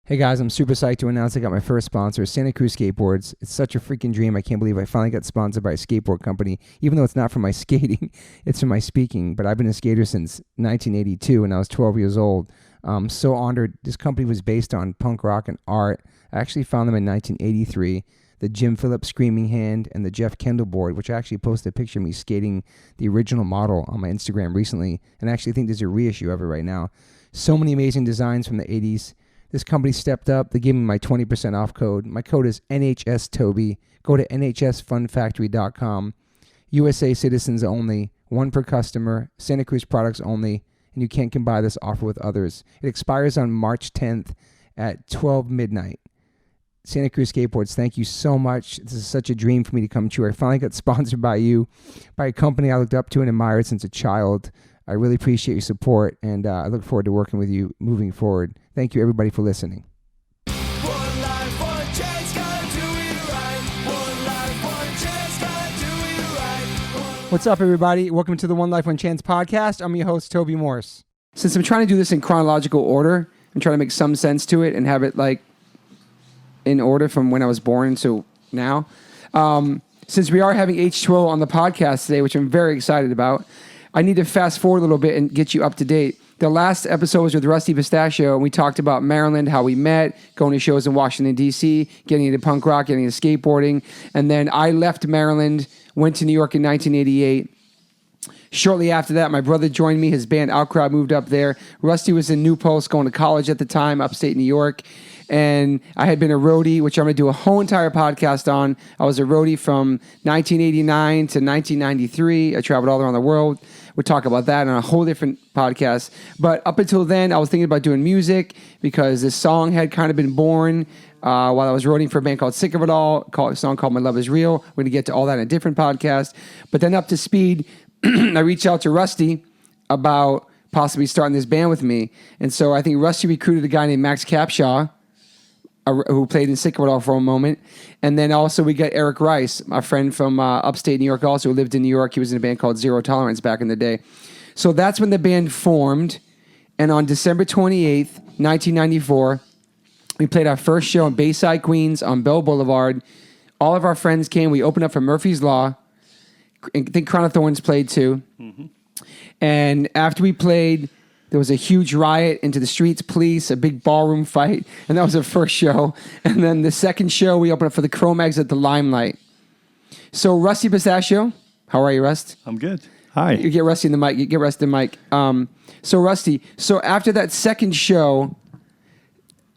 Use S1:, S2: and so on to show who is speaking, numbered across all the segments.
S1: Hey guys, I'm super psyched to announce I got my first sponsor, Santa Cruz Skateboards. It's such a freaking dream. I can't believe I finally got sponsored by a skateboard company, even though it's not for my skating, it's for my speaking. But I've been a skater since 1982 when I was 12 years old. I'm so honored. This company was based on punk rock and art. I actually found them in 1983. The Jim Phillips Screaming Hand and the Jeff Kendall board, which I actually posted a picture of me skating the original model on my Instagram recently. And I actually think there's a reissue of it right now. So many amazing designs from the 80s. This company stepped up. They gave me my 20% off code. My code is NHSToby. Go to NHSFunFactory.com. USA citizens only. One per customer. Santa Cruz products only. And you can't combine this offer with others. It expires on March 10th at 12 midnight. Santa Cruz Skateboards, thank you so much. This is such a dream for me to come true. I finally got sponsored by you, by a company I looked up to and admired since a child. I really appreciate your support, and I look forward to working with you moving forward. Thank you, everybody, for listening.
S2: One life, one chance, gotta do it right. One life, one chance, gotta do it right.
S1: What's up, everybody? Welcome to the One Life, One Chance podcast. I'm your host, Toby Morse. Since I'm trying to do this in chronological order, I'm trying to make some sense to it and have it like in order from when I was born to now. Since we are having H2O on the podcast today, which I'm very excited about, I need to fast forward a little bit and get you up to date. The last episode was with Rusty Pistachio, and we talked about Maryland, how we met, going to shows in Washington, D.C., getting into punk rock, getting into skateboarding. And then I left Maryland, went to New York in 1988. Shortly after that, my brother joined me. His band Outcrowd moved up there. Rusty was in New Paltz, going to college at the time, upstate New York. And I had been a roadie, which I'm going to do a whole entire podcast on. I was a roadie from 1989 to 1993. I traveled all around the world. We'll talk about that on a whole different podcast. But up until then, I was thinking about doing music because this song had kind of been born while I was roading for a band called Sick of It All, a song called My Love Is Real. We're going to get to all that in a different podcast. But then up to speed, I reached out to Rusty about possibly starting this band with me. And so I think Rusty recruited a guy named Max Capshaw, who played in Sick of It All for a moment. And then also we got Eric Rice, a friend from upstate New York also, who lived in New York. He was in a band called Zero Tolerance back in the day. So that's when the band formed. And on December 28th, 1994, we played our first show in Bayside, Queens on Bell Boulevard. All of our friends came. We opened up for Murphy's Law. I think Crown of Thorns played too. Mm-hmm. And after we played, there was a huge riot, into the streets, police, a big ballroom fight, and that was our first show. And then the second show, we opened up for the Cro-Mags at the Limelight. So, Rusty Pistachio, how are you, Rust?
S3: I'm good. Hi.
S1: You get Rusty in the mic. You get Rusty in the mic. So, Rusty, after that second show,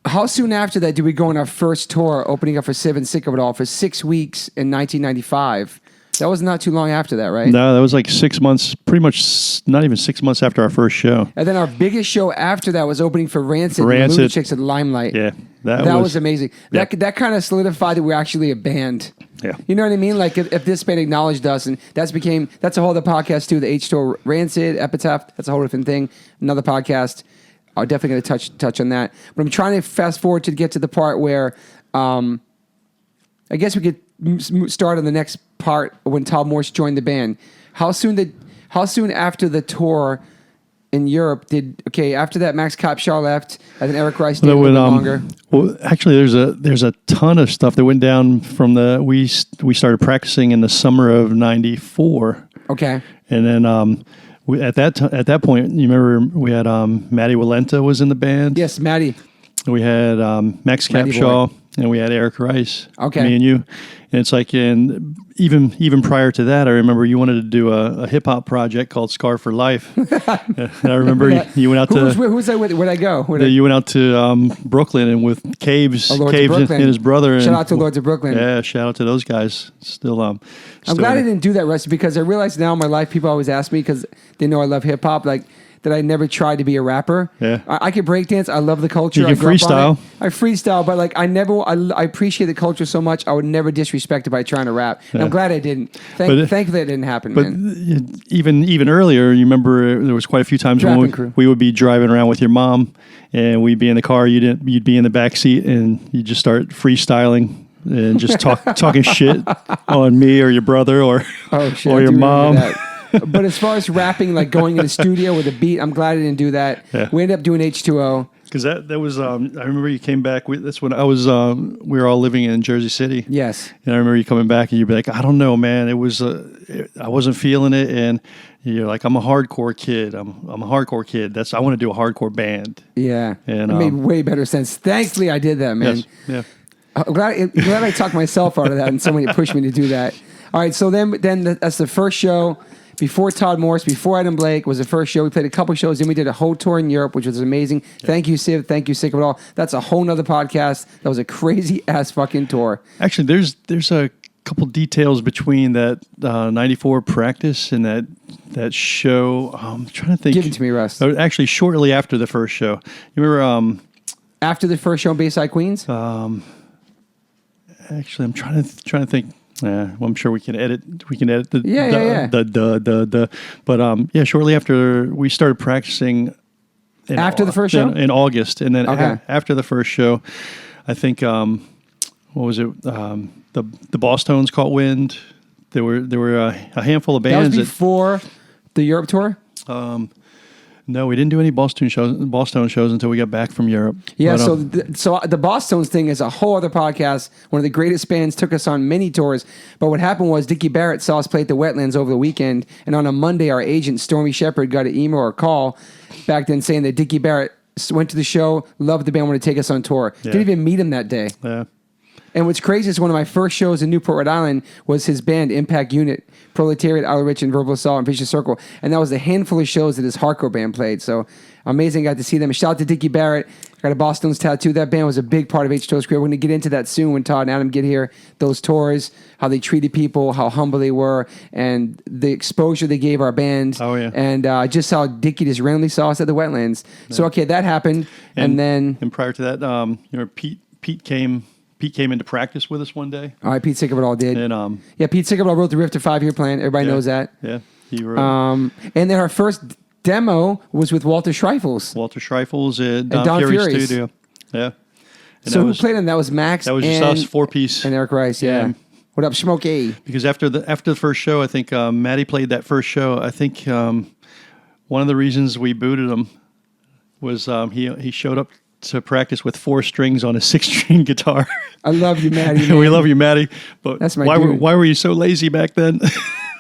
S1: how soon after that did we go on our first tour, opening up for Civ and Sick of It All for 6 weeks in 1995? That was not too long after that, right?
S3: No, that was like 6 months, pretty much not even 6 months after our first show.
S1: And then our biggest show after that was opening for Rancid. And Lunatics at Limelight.
S3: Yeah.
S1: That was amazing. Yeah. That kind of solidified that we're actually a band.
S3: Yeah.
S1: You know what I mean? Like if this band acknowledged us, and that's a whole other podcast too, the H2O Rancid, Epitaph, that's a whole different thing. Another podcast. I'm definitely going to touch on that. But I'm trying to fast forward to get to the part where I guess we could start on the next part when Todd Morse joined the band. How soon after the tour in Europe after that Max Capshaw left, and then Eric Rice stayed a little bit longer?
S3: Well, actually, there's a ton of stuff that went down from we started practicing in the summer of '94.
S1: Okay.
S3: And then at that point, you remember we had Matty Walenta was in the band.
S1: Yes, Matty.
S3: We had Max Capshaw. And we had Eric Rice, me and you. And it's like, and even prior to that, I remember you wanted to do a hip hop project called Scar for Life. And I remember you went out to...
S1: Who was that with? Where'd I go?
S3: You went out to Brooklyn and with Caves and his brother.
S1: Shout out to Lords of Brooklyn.
S3: Yeah, shout out to those guys. I'm
S1: glad I didn't do that, Rusty, because I realize now in my life, people always ask me, because they know I love hip hop, like, that I never tried to be a rapper.
S3: Yeah.
S1: I can breakdance. I love the culture.
S3: You can freestyle.
S1: I freestyle, but like I appreciate the culture so much, I would never disrespect it by trying to rap. And I'm glad I didn't. Thankfully it didn't happen, man.
S3: Even earlier, you remember there was quite a few times when we would be driving around with your mom, and we'd be in the car, you'd be in the back seat, and you'd just start freestyling and just talking shit on me or your brother or your mom.
S1: But as far as rapping, like going in the studio with a beat, I'm glad I didn't do that.
S3: Yeah.
S1: We ended up doing H2O.
S3: Because that was I remember you came back. That's when I was we were all living in Jersey City.
S1: Yes.
S3: And I remember you coming back and you'd be like, I don't know, man. It was I wasn't feeling it, and you're like, I'm a hardcore kid. I'm a hardcore kid. I want to do a hardcore band.
S1: Yeah.
S3: And
S1: it made way better sense. Thankfully, I did that, man.
S3: Yes. Yeah.
S1: I'm glad I talked myself out of that, and somebody pushed me to do that. All right, so then that's the first show. Before Todd Morse, before Adam Blake was the first show. We played a couple shows, then we did a whole tour in Europe, which was amazing. Yeah. Thank you, Siv. Thank you, Sick of It All. That's a whole nother podcast. That was a crazy ass fucking tour.
S3: Actually, there's a couple details between that 94 practice and that show. I'm trying to think.
S1: Give it to me, Russ.
S3: Actually, shortly after the first show. You remember?
S1: After the first show in Bayside, Queens?
S3: Actually, I'm trying to think. Well, I'm sure we can edit the but yeah, shortly after we started practicing
S1: after the first show
S3: in August, and then after the first show, I think what was it? The Boss Tones caught wind. There were a handful of bands.
S1: That was before the Europe tour.
S3: No, we didn't do any Boston shows until we got back from Europe.
S1: Yeah, but, so the Boston thing is a whole other podcast. One of the greatest bands, took us on many tours. But what happened was Dickie Barrett saw us play at the Wetlands over the weekend, and on a Monday, our agent Stormy Shepard got an email or a call back then saying that Dickie Barrett went to the show, loved the band, wanted to take us on tour. Yeah. Didn't even meet him that day.
S3: Yeah.
S1: And what's crazy is one of my first shows in Newport, Rhode Island was his band, Impact Unit, Proletariat, Outer Rich, and Verbal Assault, and Vicious Circle. And that was a handful of shows that his hardcore band played. So amazing, got to see them. And shout out to Dickie Barrett. Got a Boston's tattoo. That band was a big part of H2O's career. We're going to get into that soon when Todd and Adam get here. Those tours, how they treated people, how humble they were, and the exposure they gave our band.
S3: Oh, yeah.
S1: And just how Dickie just randomly saw us at the Wetlands. Yeah. So, okay, that happened. And then...
S3: And prior to that, Pete came into practice with us one day.
S1: All right, Pete Sick of It All did.
S3: And
S1: Pete Sick of It All wrote the riff to 5-Year Plan. Everybody knows that.
S3: Yeah, he wrote.
S1: And then our first demo was with Walter Schreifels.
S3: Walter Schreifels at Don Fury's studio. Yeah.
S1: And so who played him? That was Max.
S3: That was just us, 4-piece.
S1: And Eric Rice. Yeah. What up, Smokey?
S3: Because after the first show, I think Matty played that first show. I think one of the reasons we booted him was he showed up to practice with 4 strings on a 6-string guitar.
S1: I love you, Matty.
S3: We love you, Matty. But
S1: that's my
S3: why were you so lazy back then?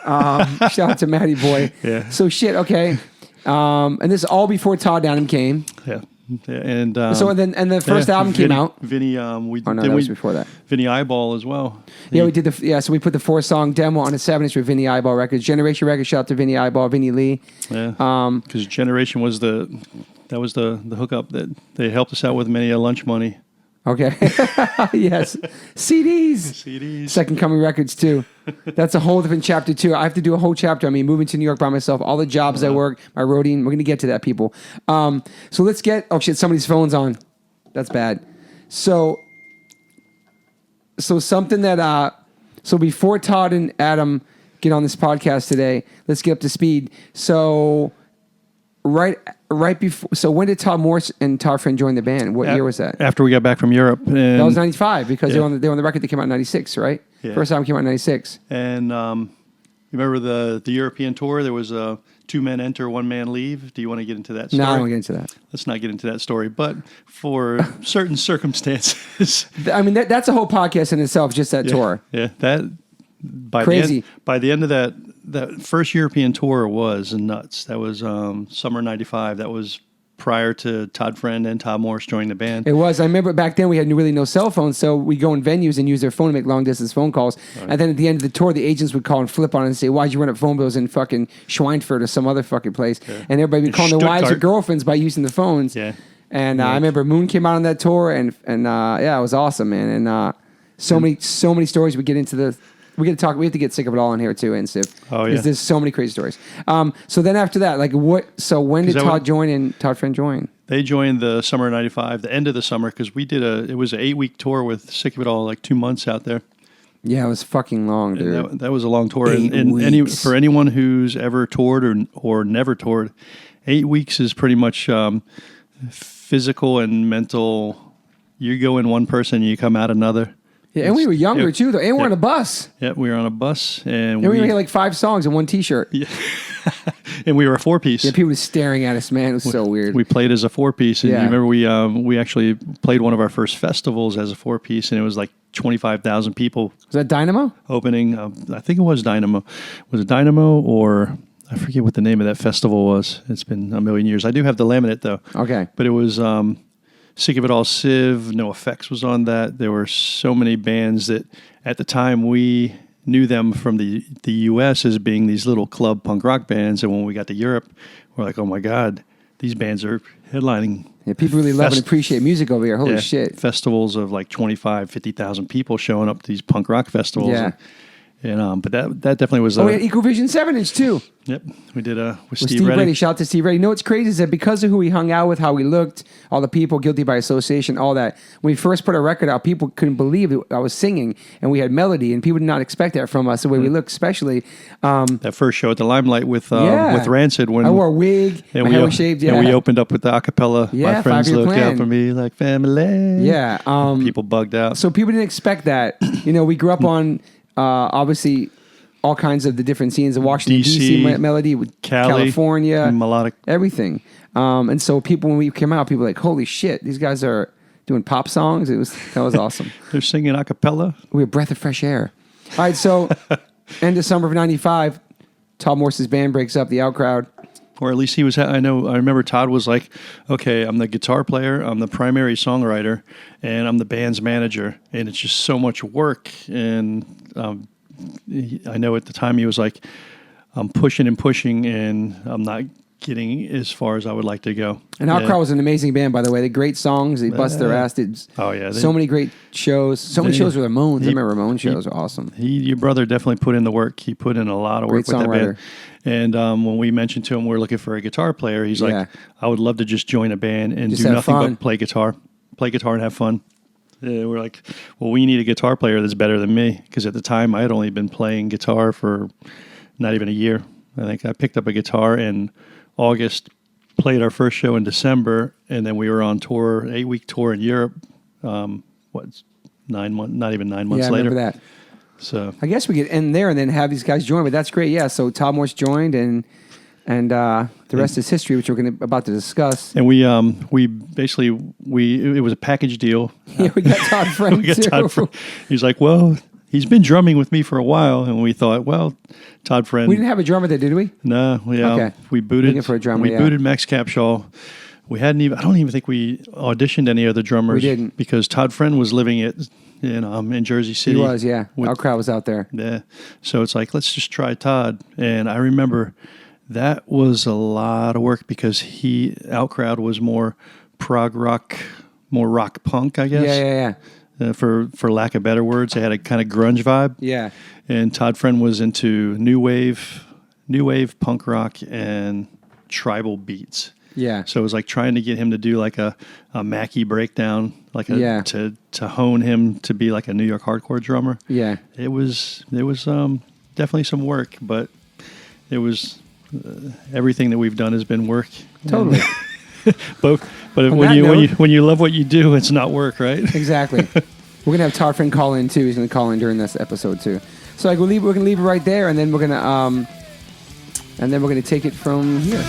S1: Shout out to Matty boy.
S3: Yeah.
S1: So shit. Okay. And this is all before Todd Downham came.
S3: Yeah. And
S1: the first album came out.
S3: Vinny,
S1: that was before that.
S3: Vinny Eyeball as well.
S1: We did so we put the 4-song demo on a 7-inch with Vinny Eyeball Records. Generation Records, shout out to Vinny Eyeball, Vinny Lee.
S3: Yeah. Because Generation was the hookup that they helped us out with many a lunch money.
S1: Okay. Yes. CDs. Second Coming Records too. That's a whole different chapter too. I have to do a whole chapter. I mean, moving to New York by myself, all the jobs I work, my roading. We're going to get to that, people. So let's get... Oh, shit, somebody's phone's on. That's bad. So something that... So before Todd and Adam get on this podcast today, let's get up to speed. So... Right before. So when did Todd Morse and Todd Friend join the band? What year was that?
S3: After we got back from Europe. And
S1: that was 95 because they were on the record that came out in 96, right? Yeah. First album came out in 96.
S3: And you remember the European tour? There was 2 men enter, 1 man leave. Do you want to get into that story?
S1: No, I don't want to get into that.
S3: Let's not get into that story. But for certain circumstances.
S1: I mean, that's a whole podcast in itself, just that tour.
S3: Yeah, that...
S1: Crazy.
S3: By the end of that first European tour was nuts. That was summer 95. That was prior to Todd Friend and Todd Morse joining the band.
S1: It was. I remember back then we had really no cell phones, so we go in venues and use their phone to make long-distance phone calls. Right. And then at the end of the tour, the agents would call and flip on it and say, why'd you run up phone bills in fucking Schweinfurt or some other fucking place? Yeah. And everybody would call their wives or girlfriends by using the phones.
S3: Yeah.
S1: And I remember Moon came out on that tour, and it was awesome, man. And so many stories we get into the... We have to get Sick of It All in here too, and Siv.
S3: Oh yeah.
S1: Because there's so many crazy stories. So then after that, like what? So when did Todd join and Todd Friend join?
S3: They joined the summer of 95, the end of the summer, because we did it was an 8-week tour with Sick of It All, like 2 months out there.
S1: Yeah, it was fucking long, dude.
S3: That was a long tour.
S1: 8 weeks.
S3: For anyone who's ever toured or never toured, 8 weeks is pretty much physical and mental. You go in one person, you come out another.
S1: Yeah, and we were younger too, though. And we're on a bus.
S3: Yeah, we were on a bus, and
S1: we only had like 5 songs and 1 T-shirt.
S3: Yeah. And we were a 4-piece.
S1: Yeah, people were staring at us, man. It was so weird.
S3: We played as a 4-piece, and
S1: Yeah.
S3: you remember we actually played one of our first festivals as a 4-piece, and it was like 25,000 people
S1: Was that Dynamo?
S3: opening. I think it was Dynamo. Was it Dynamo or I forget what the name of that festival was. It's been a million years. I do have the laminate though.
S1: Okay.
S3: But it was Sick of It All Civ. No Effects was on that. There were so many bands that at the time we knew them from the U.S. as being these little club punk rock bands. And when we got to Europe, we're like, oh my God, these bands are headlining.
S1: Yeah, people really love and appreciate music over here. Holy shit.
S3: Festivals of like 25, 50,000 people showing up to these punk rock festivals.
S1: Yeah.
S3: And but that definitely was.
S1: We had Ecovision 7-inch too.
S3: Yep, we did with
S1: With
S3: Steve Reddy.
S1: Shout out to Steve Reddy. You know what's crazy is that because of who we hung out with, how we looked, all the people, guilty by association, all that. When we first put our record out, people couldn't believe that I was singing and we had melody, and people did not expect that from us. The way we looked, especially
S3: That first show at the Limelight with Rancid, when
S1: I wore a wig,
S3: and
S1: my
S3: we
S1: hair was shaved. Yeah,
S3: and we opened up with the acapella.
S1: Yeah,
S3: My friends
S1: 5-year
S3: look
S1: plan.
S3: out for me like family.
S1: Yeah,
S3: people bugged out.
S1: so people didn't expect that. You know, we grew up on obviously all kinds of the different scenes of Washington DC melody, with
S3: Cali,
S1: California,
S3: melodic,
S1: everything. And so people, when we came out, people were like, holy shit, these guys are doing pop songs. That was awesome.
S3: They're singing acapella.
S1: We were a breath of fresh air. All right, so end of summer of '95, Todd Morse's band breaks up, the Outcrowd.
S3: Or at least he was. I remember Todd was like, okay, I'm the guitar player, I'm the primary songwriter, and I'm the band's manager, and it's just so much work. And I know at the time he was like, I'm pushing and pushing, and I'm not getting as far as I would like to go.
S1: And Outcrowd was an amazing band, by the way. They great songs. They bust their ass. So many great shows. So many shows with Ramones. I remember Ramones shows are awesome.
S3: Your brother definitely put in the work. He put in a lot of work with that band. And when we mentioned to him we're looking for a guitar player, he's like, I would love to just join a band and do nothing but play guitar and have fun. We're like, well, we need a guitar player that's better than me, because at the time I had only been playing guitar for not even a year. I think I picked up a guitar in August, played our first show in December, and then we were on tour, 8-week tour in Europe. 9 months? Not even 9 months later.
S1: I remember that.
S3: So
S1: I guess we could end there and then have these guys join, but that's great. Yeah, so Todd Morse joined, and the rest is history, which we're about to discuss.
S3: And we basically it was a package deal.
S1: Yeah, we got Todd Friend too.
S3: He's like, well, he's been drumming with me for a while, and we thought, well, Todd Friend.
S1: We didn't have a drummer there, did we?
S3: No,
S1: Okay.
S3: We booted.
S1: Looking for a drummer,
S3: booted Max Capshaw. We hadn't even. I don't even think we auditioned any other drummers.
S1: We didn't,
S3: because Todd Friend was living in Jersey City.
S1: He was, yeah. Our crowd was out there.
S3: Yeah. So it's like, let's just try Todd. And I remember that was a lot of work, because Outcrowd was more prog rock, more rock punk, I guess.
S1: Yeah.
S3: For lack of better words, they had a kind of grunge vibe.
S1: Yeah.
S3: And Todd Friend was into new wave punk rock and tribal beats.
S1: Yeah.
S3: So it was like trying to get him to do like a Mackie breakdown, to hone him to be like a New York hardcore drummer.
S1: Yeah.
S3: It was definitely some work, but it was everything that we've done has been work.
S1: Totally.
S3: But when you love what you do, it's not work, right?
S1: Exactly. We're gonna have Todd Friend call in too. He's gonna call in during this episode too. So like we're gonna leave it right there, and then we're gonna take it from here.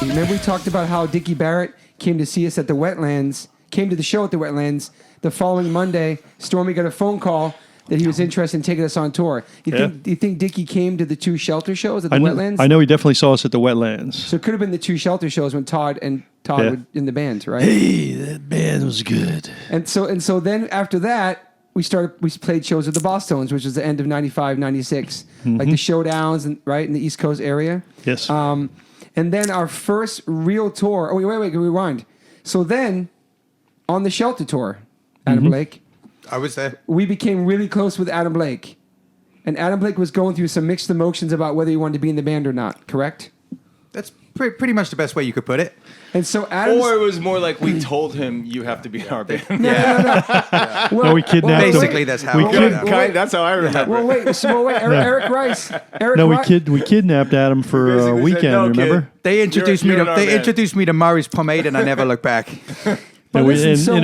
S1: Remember we talked about how Dickie Barrett came to see us at the Wetlands, came to the show at the Wetlands. The following Monday, Stormy got a phone call that he was interested in taking us on tour. Do you think Dickie came to the 2 Shelter shows at the Wetlands?
S3: I know he definitely saw us at the Wetlands.
S1: So it could have been the 2 Shelter shows when Todd were in the band, right?
S3: Hey, that band was good.
S1: And so then after that, we played shows with the Bosstones, which was the end of 95, 96. Like the Showdowns, in the East Coast area.
S3: Yes.
S1: And then our first real tour. Oh, wait, rewind. So then, on the Shelter tour, Adam Blake.
S4: I was there.
S1: We became really close with Adam Blake. And Adam Blake was going through some mixed emotions about whether he wanted to be in the band or not, correct?
S4: That's pretty much the best way you could put it.
S1: And so Adam...
S5: Or it was more like we told him, you have to be in our band.
S4: Yeah.
S1: Well,
S3: we kidnapped him.
S4: Basically, that's how it went.
S5: That's how I remember.
S1: Well, wait. Eric Rice.
S3: We kidnapped Adam for a
S5: Basically
S3: weekend,
S5: said, "No,
S3: remember?
S5: kid."
S4: They introduced
S5: You're
S4: me
S5: in
S4: to
S5: our
S4: they
S5: band.
S4: introduced me to Murray's Pomade, and I never looked back.
S1: But
S3: And
S1: listen,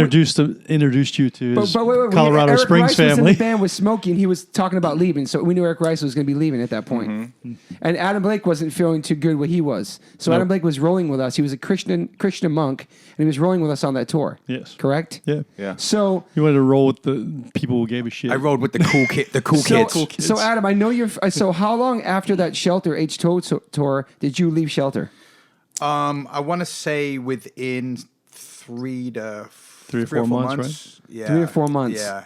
S3: introduced you to his
S1: But wait,
S3: Colorado
S1: Eric
S3: Springs
S1: Rice was in
S3: family.
S1: the band with Smokey, and he was talking about leaving. So we knew Eric Rice was going to be leaving at that point.
S3: Mm-hmm.
S1: And Adam Blake wasn't feeling too good where he was. So
S3: Nope.
S1: Adam Blake was rolling with us. He was a Christian monk, and he was rolling with us on that tour.
S3: Yes.
S1: Correct?
S3: Yeah.
S5: Yeah.
S1: So
S3: You wanted to roll with the people who gave a shit.
S4: I rolled with the cool kids.
S1: So Adam, I know you're. So how long after that Shelter H2O tour did you leave Shelter?
S4: I want to say within 3 to
S3: 3 or 4 months, right?
S4: Yeah,
S1: 3 or 4 months.
S4: Yeah.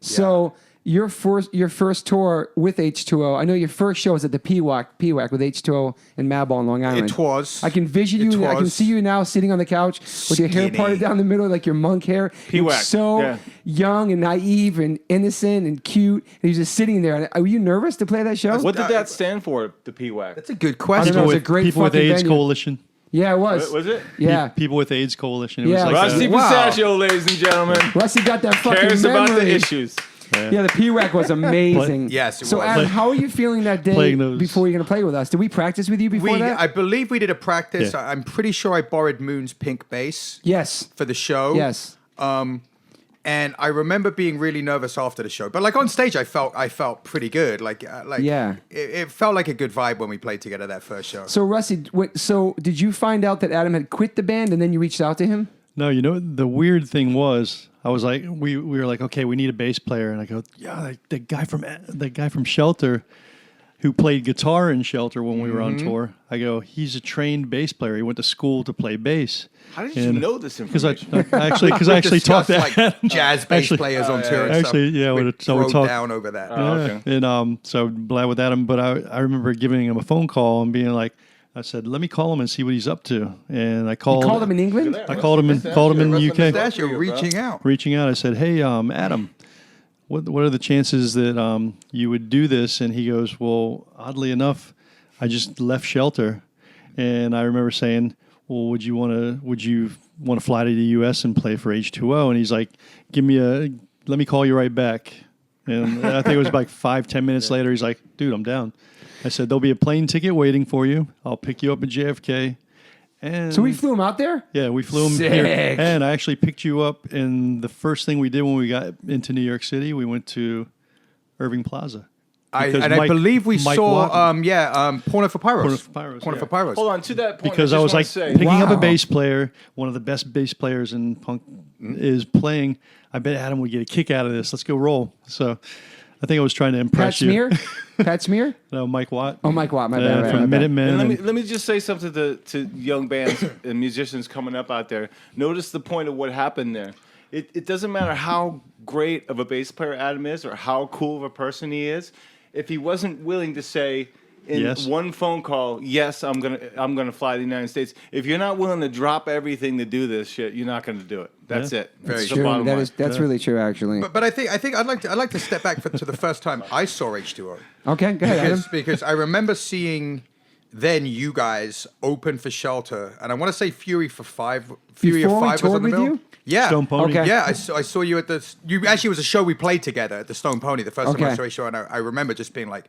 S1: So your first tour with H2O, I know your first show was at the PWAC with H2O in Mabon, Long Island.
S4: It was.
S1: I can vision you. I can
S4: was.
S1: see you now sitting on the couch with your hair
S4: Skinny.
S1: parted down the middle, like your monk hair. You were
S5: PWAC,
S1: so
S5: yeah.
S1: young and naive and innocent and cute. And he was just sitting there. Were you nervous to play that show?
S5: What did that stand for, the PWAC?
S4: That's a good
S1: I
S4: question.
S1: don't know. It was a
S3: with,
S1: great
S3: people with
S1: fucking
S3: AIDS
S1: venue.
S3: Coalition.
S1: Yeah, it was.
S5: Was it?
S1: Yeah.
S3: People with AIDS Coalition. It
S1: Yeah.
S3: was like
S5: Rusty
S4: Wow.
S5: Pistachio, ladies and gentlemen.
S1: Rusty got that fucking
S5: Cares
S1: memory.
S5: about the issues.
S1: Yeah, the PWAC was amazing.
S4: Yes, it
S1: so,
S4: was.
S1: Adam, how are you feeling that day
S3: Playing those-
S1: before you're going to play with us? Did we practice with you before that?
S4: I believe we did a practice.
S3: Yeah.
S4: I'm pretty sure I borrowed Moon's pink bass
S1: Yes.
S4: for the show.
S1: Yes.
S4: And I remember being really nervous after the show. But like on stage, I felt pretty good.
S1: Yeah.
S4: It felt like a good vibe when we played together that first show.
S1: So, Rusty, so did you find out that Adam had quit the band and then you reached out to him?
S3: No, you know, the weird thing was, I was like, we were like, okay, we need a bass player. And I go, yeah, the guy from Shelter who played guitar in Shelter when we were on tour. I go, he's a trained bass player. He went to school to play bass.
S5: How did you know this
S3: Because I
S5: information?
S3: actually talked to
S4: like jazz bass
S3: Actually-
S4: players on tour and
S3: actually,
S4: stuff.
S3: yeah,
S4: we
S3: so we
S4: broke
S3: talked-
S4: down over that.
S5: okay.
S3: And so glad with Adam. But I remember giving him a phone call and being like, I said, let me call him and see what he's up to. And I
S1: You
S3: called.
S1: called him in England?
S3: I called him in the UK.
S4: Pistachio reaching out.
S3: Reaching out, I said, "Hey, Adam, what are the chances that you would do this?" And he goes, "Well, oddly enough, I just left Shelter," and I remember saying, "Well, would you want to fly to the U.S. and play for H2O?" And he's like, let me call you right back." And I think it was like 5-10 minutes later. He's like, "Dude, I'm down." I said, "There'll be a plane ticket waiting for you. I'll pick you up at JFK." And
S1: So we flew him out there?
S3: yeah, we flew him
S1: Sick.
S3: here. And I actually picked you up. And the first thing we did when we got into New York City, we went to Irving Plaza. Because
S4: I believe we
S3: Mike
S4: saw,
S3: Watt-
S4: Porno for Pyros.
S3: Porno for Pyros,
S4: Porno
S3: yeah.
S4: for Pyros.
S5: Hold on, to that point.
S3: Because I was like
S5: say,
S3: picking up a
S1: Wow.
S3: bass player, one of the best bass players in punk is playing. I bet Adam would get a kick out of this. Let's go roll. So I think I was trying to
S1: Pat
S3: impress you.
S1: Smear? Pat Smear?
S3: No, Mike Watt.
S1: Oh, Mike Watt, my bad. right,
S3: from
S1: my bad.
S3: Minutemen.
S5: And
S3: and-
S5: let me just say something to young bands and musicians coming up out there. Notice the point of what happened there. It doesn't matter how great of a bass player Adam is or how cool of a person he is. If he wasn't willing to say in
S3: Yes.
S5: one phone call, yes, I'm gonna fly to the United States. If you're not willing to drop everything to do this shit, you're not gonna do it. That's
S3: Yeah.
S5: it.
S4: Very
S5: That's
S4: true.
S5: the bottom line.
S1: That's really true, actually.
S4: But I think I'd like to step back to the first time I saw H2O.
S1: Okay, go ahead, Adam.
S4: Because I remember seeing then you guys open for Shelter, and I want to say Fury for Five. Fury
S1: Before
S4: of
S1: we
S4: Five was
S1: toured
S4: on the
S1: with
S4: bill.
S1: you?
S4: Yeah,
S3: Stone Pony.
S1: Okay.
S4: Yeah, I saw you at the. You actually it was a show we played together at the Stone Pony. The first time I
S1: Okay.
S4: saw a show, and I remember just being like,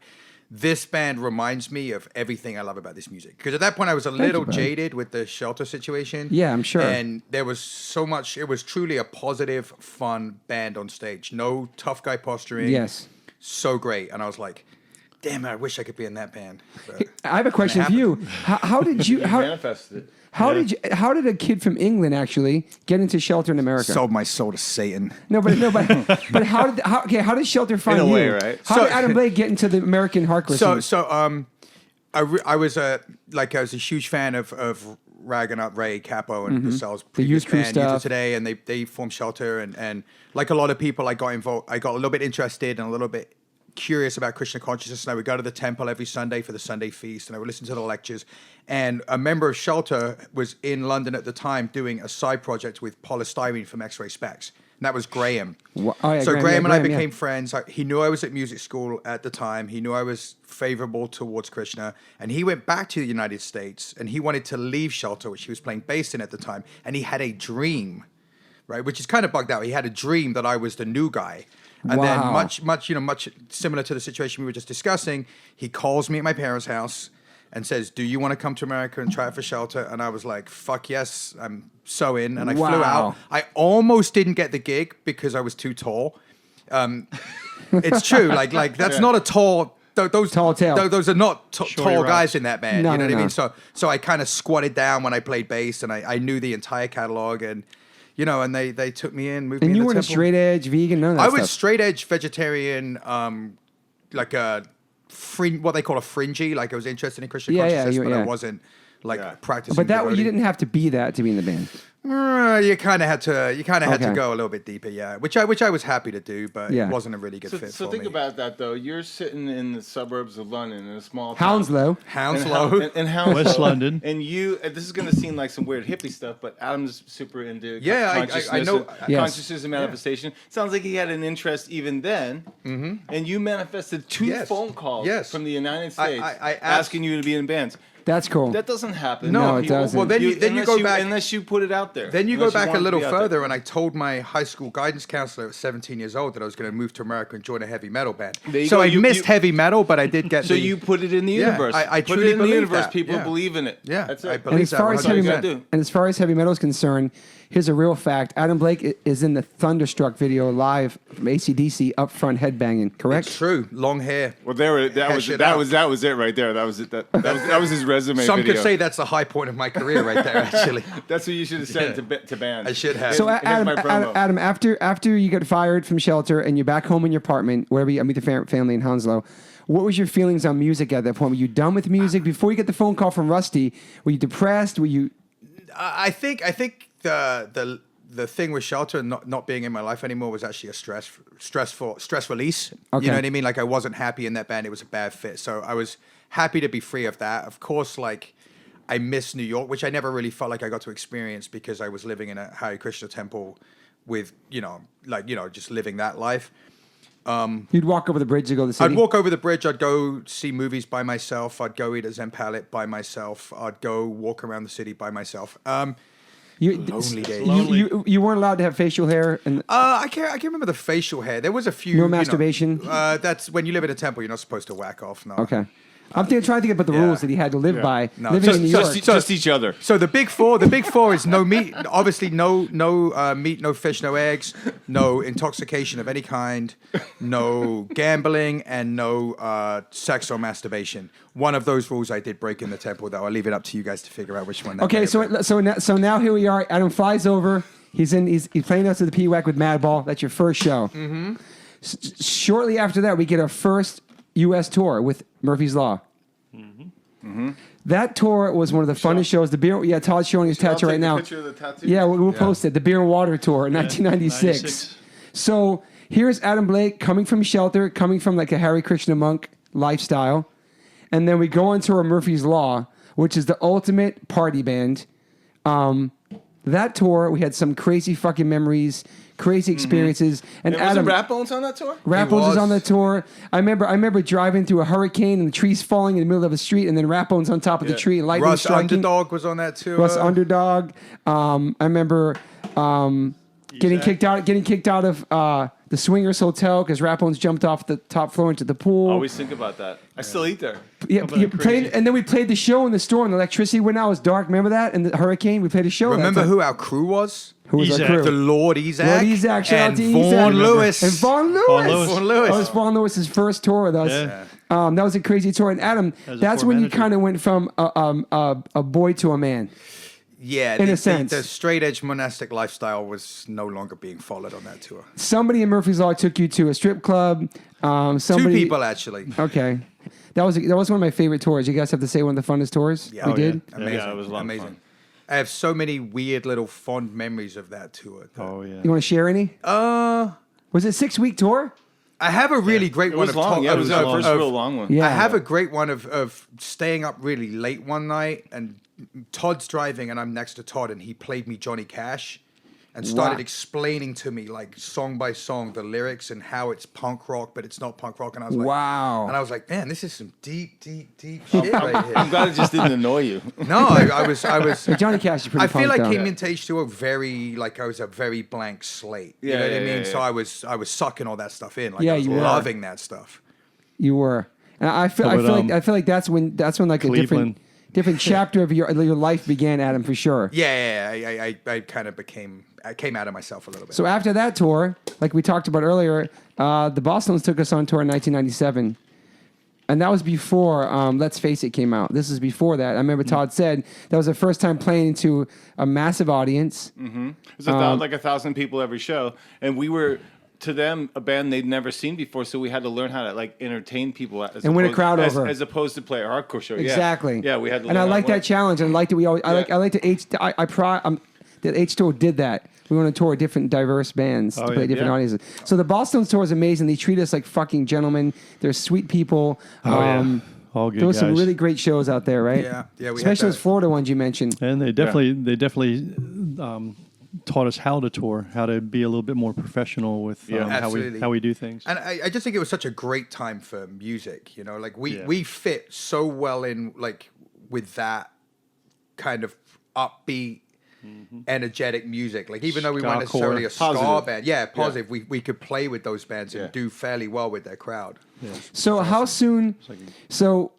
S4: "This band reminds me of everything I love about this music." Because at that point, I was a little
S1: bro.
S4: jaded with the Shelter situation.
S1: Yeah, I'm sure.
S4: And there was so much. It was truly a positive, fun band on stage. No tough guy posturing.
S1: Yes.
S4: So great, and I was like, "Damn, I wish I could be in that band." But
S1: I have a question for you. How did you... How,
S5: Manifested it.
S1: how did a kid from England actually get into Shelter in America?
S4: sold my soul to Satan.
S1: But how did Shelter find
S5: In a
S1: you?
S5: way, right?
S1: How
S4: So-
S1: did Adam Blake get into the American hardcore scene?
S4: I was a huge fan of Ragging Up Ray Capo and Purcell's
S1: Mm-hmm. Youth
S4: previous
S1: Crew
S4: band, Youth
S1: stuff.
S4: of Today, and they formed Shelter, and like a lot of people, I got involved. I got a little bit interested and a little bit curious about Krishna consciousness, and I would go to the temple every Sunday for the Sunday feast, and I would listen to the lectures. And a member of Shelter was in London at the time doing a side project with polystyrene from X-Ray Specs. And that was Graham.
S1: Oh, yeah,
S4: So
S1: Graham,
S4: Graham and I
S1: yeah.
S4: became friends. He knew I was at music school at the time. He knew I was favorable towards Krishna. And he went back to the United States and he wanted to leave Shelter, which he was playing bass in at the time. And he had a dream, right? Which is kind of bugged out. He had a dream that I was the new guy. And then
S1: Wow.
S4: much similar to the situation we were just discussing, he calls me at my parents' house and says, "Do you want to come to America and try it for shelter?" And I was like, "Fuck yes, I'm so in." And I flew out. I almost didn't get the gig because I was too tall. It's true. Like that's not a tall. Those
S1: tall tale.
S4: Those are not tall guys in that band.
S1: No,
S4: you know
S1: no,
S4: what I mean?
S1: no.
S4: So I kind of squatted down when I played bass, and I knew the entire catalog, and and they took me in, moved me.
S1: And you
S4: in the
S1: weren't a
S4: temple.
S1: straight edge vegan, none of that
S4: I
S1: stuff.
S4: was straight edge vegetarian, like a what they call a fringy. Like I was interested in Christian consciousness, but I wasn't practicing.
S1: But that
S4: devotee.
S1: you didn't have to be that to be in the band.
S4: You kind of had to go a little bit deeper, which I was happy to do, but it wasn't a really good fit for me.
S5: So think about that though. You're sitting in the suburbs of London in a small town.
S1: Hounslow.
S5: In Hounslow,
S3: West London.
S5: And this is going to seem like some weird hippie stuff, but Adam's super into consciousness,
S4: I know.
S5: Consciousness and manifestation. Sounds like he had an interest even then, and you manifested two phone calls from the United States asking you to be in bands.
S1: That's cool.
S5: That doesn't happen.
S1: No, it doesn't.
S4: Well, then you go back
S5: unless you put it out there.
S4: Then you go back a little further, and I told my high school guidance counselor at 17 years old that I was going to move to America and join a heavy metal band.
S5: So
S4: I missed heavy metal, but I did get.
S5: So you put it in the universe.
S4: I
S5: put
S4: truly
S5: it in the
S4: believe
S5: universe.
S4: that.
S5: People believe in it.
S4: Yeah,
S5: that's
S4: I
S5: it.
S4: believe
S1: And as far
S4: that
S1: as heavy
S4: 100%.
S1: metal, and as far as heavy metal is concerned, here's a real fact: Adam Blake is in the Thunderstruck video live from AC/DC up front headbanging. Correct?
S4: It's true. Long hair.
S5: Well, that was it right there. That was it. That was his resume.
S4: Some
S5: video.
S4: could say that's the high point of my career right there. Actually,
S5: That's what you should have said to bands.
S4: I should have.
S1: So
S5: Here's my promo.
S1: Adam, after you get fired from shelter and you're back home in your apartment, wherever you meet the family in Hounslow, what was your feelings on music at that point? Were you done with music before you get the phone call from Rusty? Were you depressed? Were you?
S4: I think the thing with shelter and not being in my life anymore was actually a stress release.
S1: Okay.
S4: You know what I mean? Like I wasn't happy in that band. It was a bad fit. So I was happy to be free of that. Of course, like I miss New York, which I never really felt like I got to experience because I was living in a Hare Krishna temple with, just living that life.
S1: You'd walk over the bridge to go to the city?
S4: I'd walk over the bridge. I'd go see movies by myself. I'd go eat a Zen palette by myself. I'd go walk around the city by myself. Lonely days.
S1: You weren't allowed to have facial hair, and
S4: I can't remember the facial hair. There was a few.
S1: No masturbation?
S4: That's when you live in a temple. You're not supposed to whack off. No.
S1: okay. I'm trying to think about the rules that he had to live by
S4: No.
S1: living in New York.
S5: Just each other.
S4: So the big four. The big four is no meat. Obviously, no meat, no fish, no eggs, no intoxication of any kind, no gambling, and no sex or masturbation. One of those rules I did break in the temple, though. I'll leave it up to you guys to figure out which one.
S1: Okay, so now here we are. Adam flies over. He's playing us at the PWAC with Madball. That's your first show. Mm-hmm. Shortly after that, we get our first U.S. tour with Murphy's Law. Mm-hmm. Mm-hmm. That tour was one of the funnest shows. The beer, Todd's showing his tattoo right now.
S5: Picture of the tattoo.
S1: Yeah, we'll post it. The Beer and Water Tour in 1996.
S3: 96.
S1: So here's Adam Blake coming from shelter, coming from like a Hare Krishna monk lifestyle, and then we go into our Murphy's Law, which is the ultimate party band. That tour, we had some crazy fucking memories, crazy experiences. And
S5: wasn't
S1: Adam,
S5: Rat Bones on that tour?
S1: Rat Bones was on the tour. I remember driving through a hurricane and the trees falling in the middle of a street, and then Rat Bones on top of the tree, and lightning
S4: Russ
S1: striking.
S4: Underdog was on that too.
S1: Russ Underdog. I remember getting kicked out of the Swingers Hotel because Rat Bones jumped off the top floor into the pool.
S5: Always think about that. I still eat there.
S1: Yeah, and then we played the show in the store, and the electricity went out. It was dark. Remember that? And the hurricane. We played a show.
S4: Remember who our crew was?
S1: Who was our
S3: Ezak.
S1: crew?
S4: The Lord Ezak.
S1: Lord Ezak. Shout out
S4: and
S1: to
S4: Vaughn
S1: Ezak.
S4: Lewis.
S1: And Vaughn Lewis.
S3: Vaughn Lewis.
S1: That was Vaughn Lewis's first tour with us.
S3: Yeah.
S1: That was a crazy tour. And Adam,
S3: As a
S1: that's
S3: tour
S1: when you
S3: manager.
S1: kind of went from a boy to a man.
S4: Yeah,
S1: In a sense.
S4: the straight edge monastic lifestyle was no longer being followed on that tour.
S1: Somebody in Murphy's Law took you to a strip club.
S4: Two people actually.
S1: Okay. That was one of my favorite tours. You guys have to say one of the funnest tours we did.
S3: Yeah.
S4: Amazing.
S5: Yeah, it was a lot of
S4: Amazing.
S5: fun.
S4: I have so many weird little fond memories of that tour.
S3: Oh yeah.
S1: You want to share any? Was it a 6-week tour?
S4: I have a really great
S5: It
S4: one
S5: was
S4: of
S5: long. Yeah, it was our
S3: long.
S5: first real long one.
S1: Yeah.
S4: I have a great one of staying up really late one night, and Todd's driving and I'm next to Todd, and he played me Johnny Cash and started
S1: Wow.
S4: explaining to me like song by song the lyrics and how it's punk rock, but it's not punk rock. And I was like,
S1: Wow.
S4: And I was like, man, this is some deep shit right
S5: I'm
S4: here.
S5: glad it just didn't annoy you.
S4: No, I was.
S1: Johnny Cash is pretty
S4: I feel
S1: punk,
S4: like
S1: though.
S4: came into H2O very like I was a very blank slate. You
S5: Yeah,
S4: know what I
S5: yeah,
S4: mean?
S5: yeah,
S4: So
S5: yeah.
S4: I was sucking all that stuff in. Like
S1: Yeah,
S4: I was
S1: you were.
S4: loving that stuff.
S1: You were. And I feel like that's when like
S3: Cleveland.
S1: a different chapter of your life began, Adam, for sure.
S4: Yeah. I kind of I came out of myself a little bit.
S1: So after that tour, like we talked about earlier, the Boston's took us on tour in 1997. And that was before Let's Face It came out. This is before that. I remember Todd said that was the first time playing to a massive audience.
S5: Mm-hmm. It was like 1,000 people every show. And we were, to them, a band they'd never seen before, so we had to learn how to like entertain people
S1: and win a crowd over.
S5: As opposed to play a hardcore show.
S1: Exactly.
S5: Yeah, we had to
S1: and I like that challenge. And I liked it. I like that H2O did that. We went on tour with different diverse bands to play different audiences. So the Boston tour is amazing. They treat us like fucking gentlemen. They're sweet people.
S3: All good
S1: there were
S3: guys.
S1: some really great shows out there, right?
S4: Yeah. We
S1: Especially those Florida ones you mentioned.
S3: And they definitely taught us how to tour, how to be a little bit more professional with how we do things.
S4: And I just think it was such a great time for music. You know, like we fit so well in like with that kind of upbeat, energetic music. Like even though we weren't necessarily a ska band, positive. We could play with those bands and do fairly well with their crowd.
S3: Yeah.
S1: So how soon? So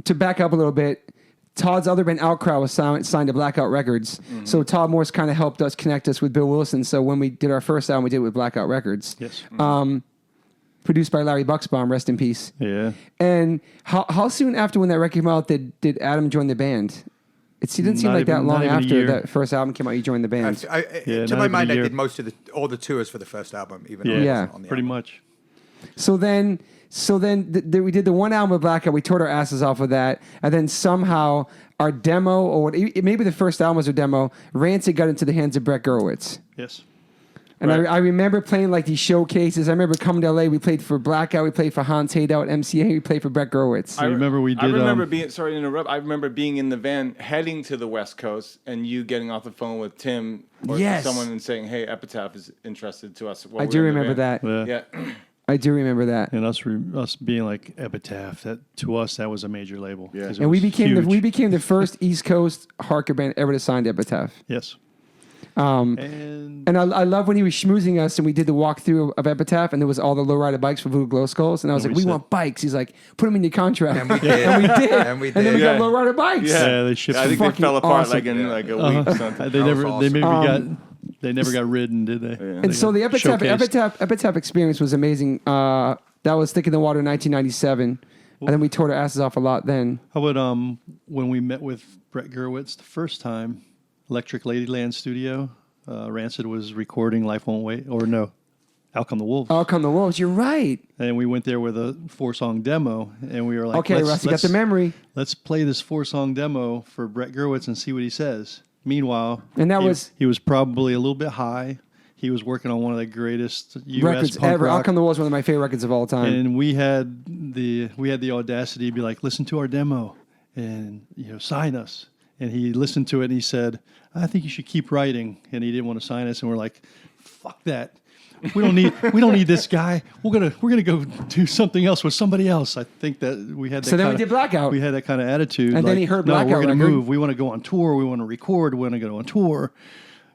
S1: to back up a little bit, Todd's other band Outcrowd was signed to Blackout Records. So Todd Morse kind of helped us connect us with Bill Wilson. So when we did our first album, we did it with Blackout Records.
S3: Yes.
S1: Produced by Larry Buxbaum, rest in peace.
S3: Yeah.
S1: And how soon after when that record came out did Adam join the band? It didn't seem like that long after that first album came out. You joined the band.
S4: To my mind, I did most of all the tours for the first album, even though I wasn't on the
S3: pretty
S4: album.
S3: much.
S1: So then we did the one album with Blackout. We toured our asses off with that, and then somehow our demo, or maybe the first album was a demo, Rancid got into the hands of Brett Gurewitz.
S3: Yes.
S1: And I remember playing like these showcases. I remember coming to LA. We played for Blackout. We played for Hans Haydout, MCA. We played for Brett Gurewitz.
S3: I remember we did.
S5: I remember being. Sorry to interrupt. I remember being in the van heading to the West Coast, and you getting off the phone with Tim or someone and saying, "Hey, Epitaph is interested to us."
S1: I do remember that.
S3: Yeah.
S1: I do remember that.
S3: And us being like Epitaph, that to us that was a major label.
S5: Yeah.
S3: And
S1: we became the first East Coast hardcore band ever to sign to Epitaph.
S3: Yes.
S1: And I love when he was schmoozing us and we did the walkthrough of Epitaph and there was all the lowrider bikes for Voodoo Glow Skulls and I was like, we want bikes. He's like, put them in your contract.
S4: And we did.
S1: And then we got lowrider bikes.
S3: Yeah, they shipped.
S5: I think they fell apart
S1: awesome.
S5: like in like a week or something.
S3: They never got ridden, did they?
S5: Yeah.
S1: And so the Epitaph experience was amazing. That was Thick in the Water in 1997. And then we toured our asses off a lot then.
S3: How about when we met with Brett Gurewitz the first time, Electric Ladyland Studio, Rancid was recording Life Won't Wait, or no, Out Come the Wolves.
S1: Out Come the Wolves, you're right.
S3: And we went there with a 4-song demo, and we were like,
S1: okay, Russ, you got the memory.
S3: Let's play this 4-song demo for Brett Gurewitz and see what he says. Meanwhile,
S1: and
S3: he was probably a little bit high. He was working on one of the greatest US
S1: records
S3: punk
S1: ever.
S3: rock.
S1: Out Come the Wolves, one of my favorite records of all time.
S3: And we had the audacity to be like, listen to our demo and sign us. And he listened to it and he said, I think you should keep writing. And he didn't want to sign us. And we're like, fuck that. We don't need this guy. We're gonna go do something else with somebody else. I think that we had. That
S1: we did Blackout.
S3: We had that kind of attitude.
S1: And then he heard Blackout.
S3: We're gonna move. We want to go on tour. We want to record. We want to go on tour.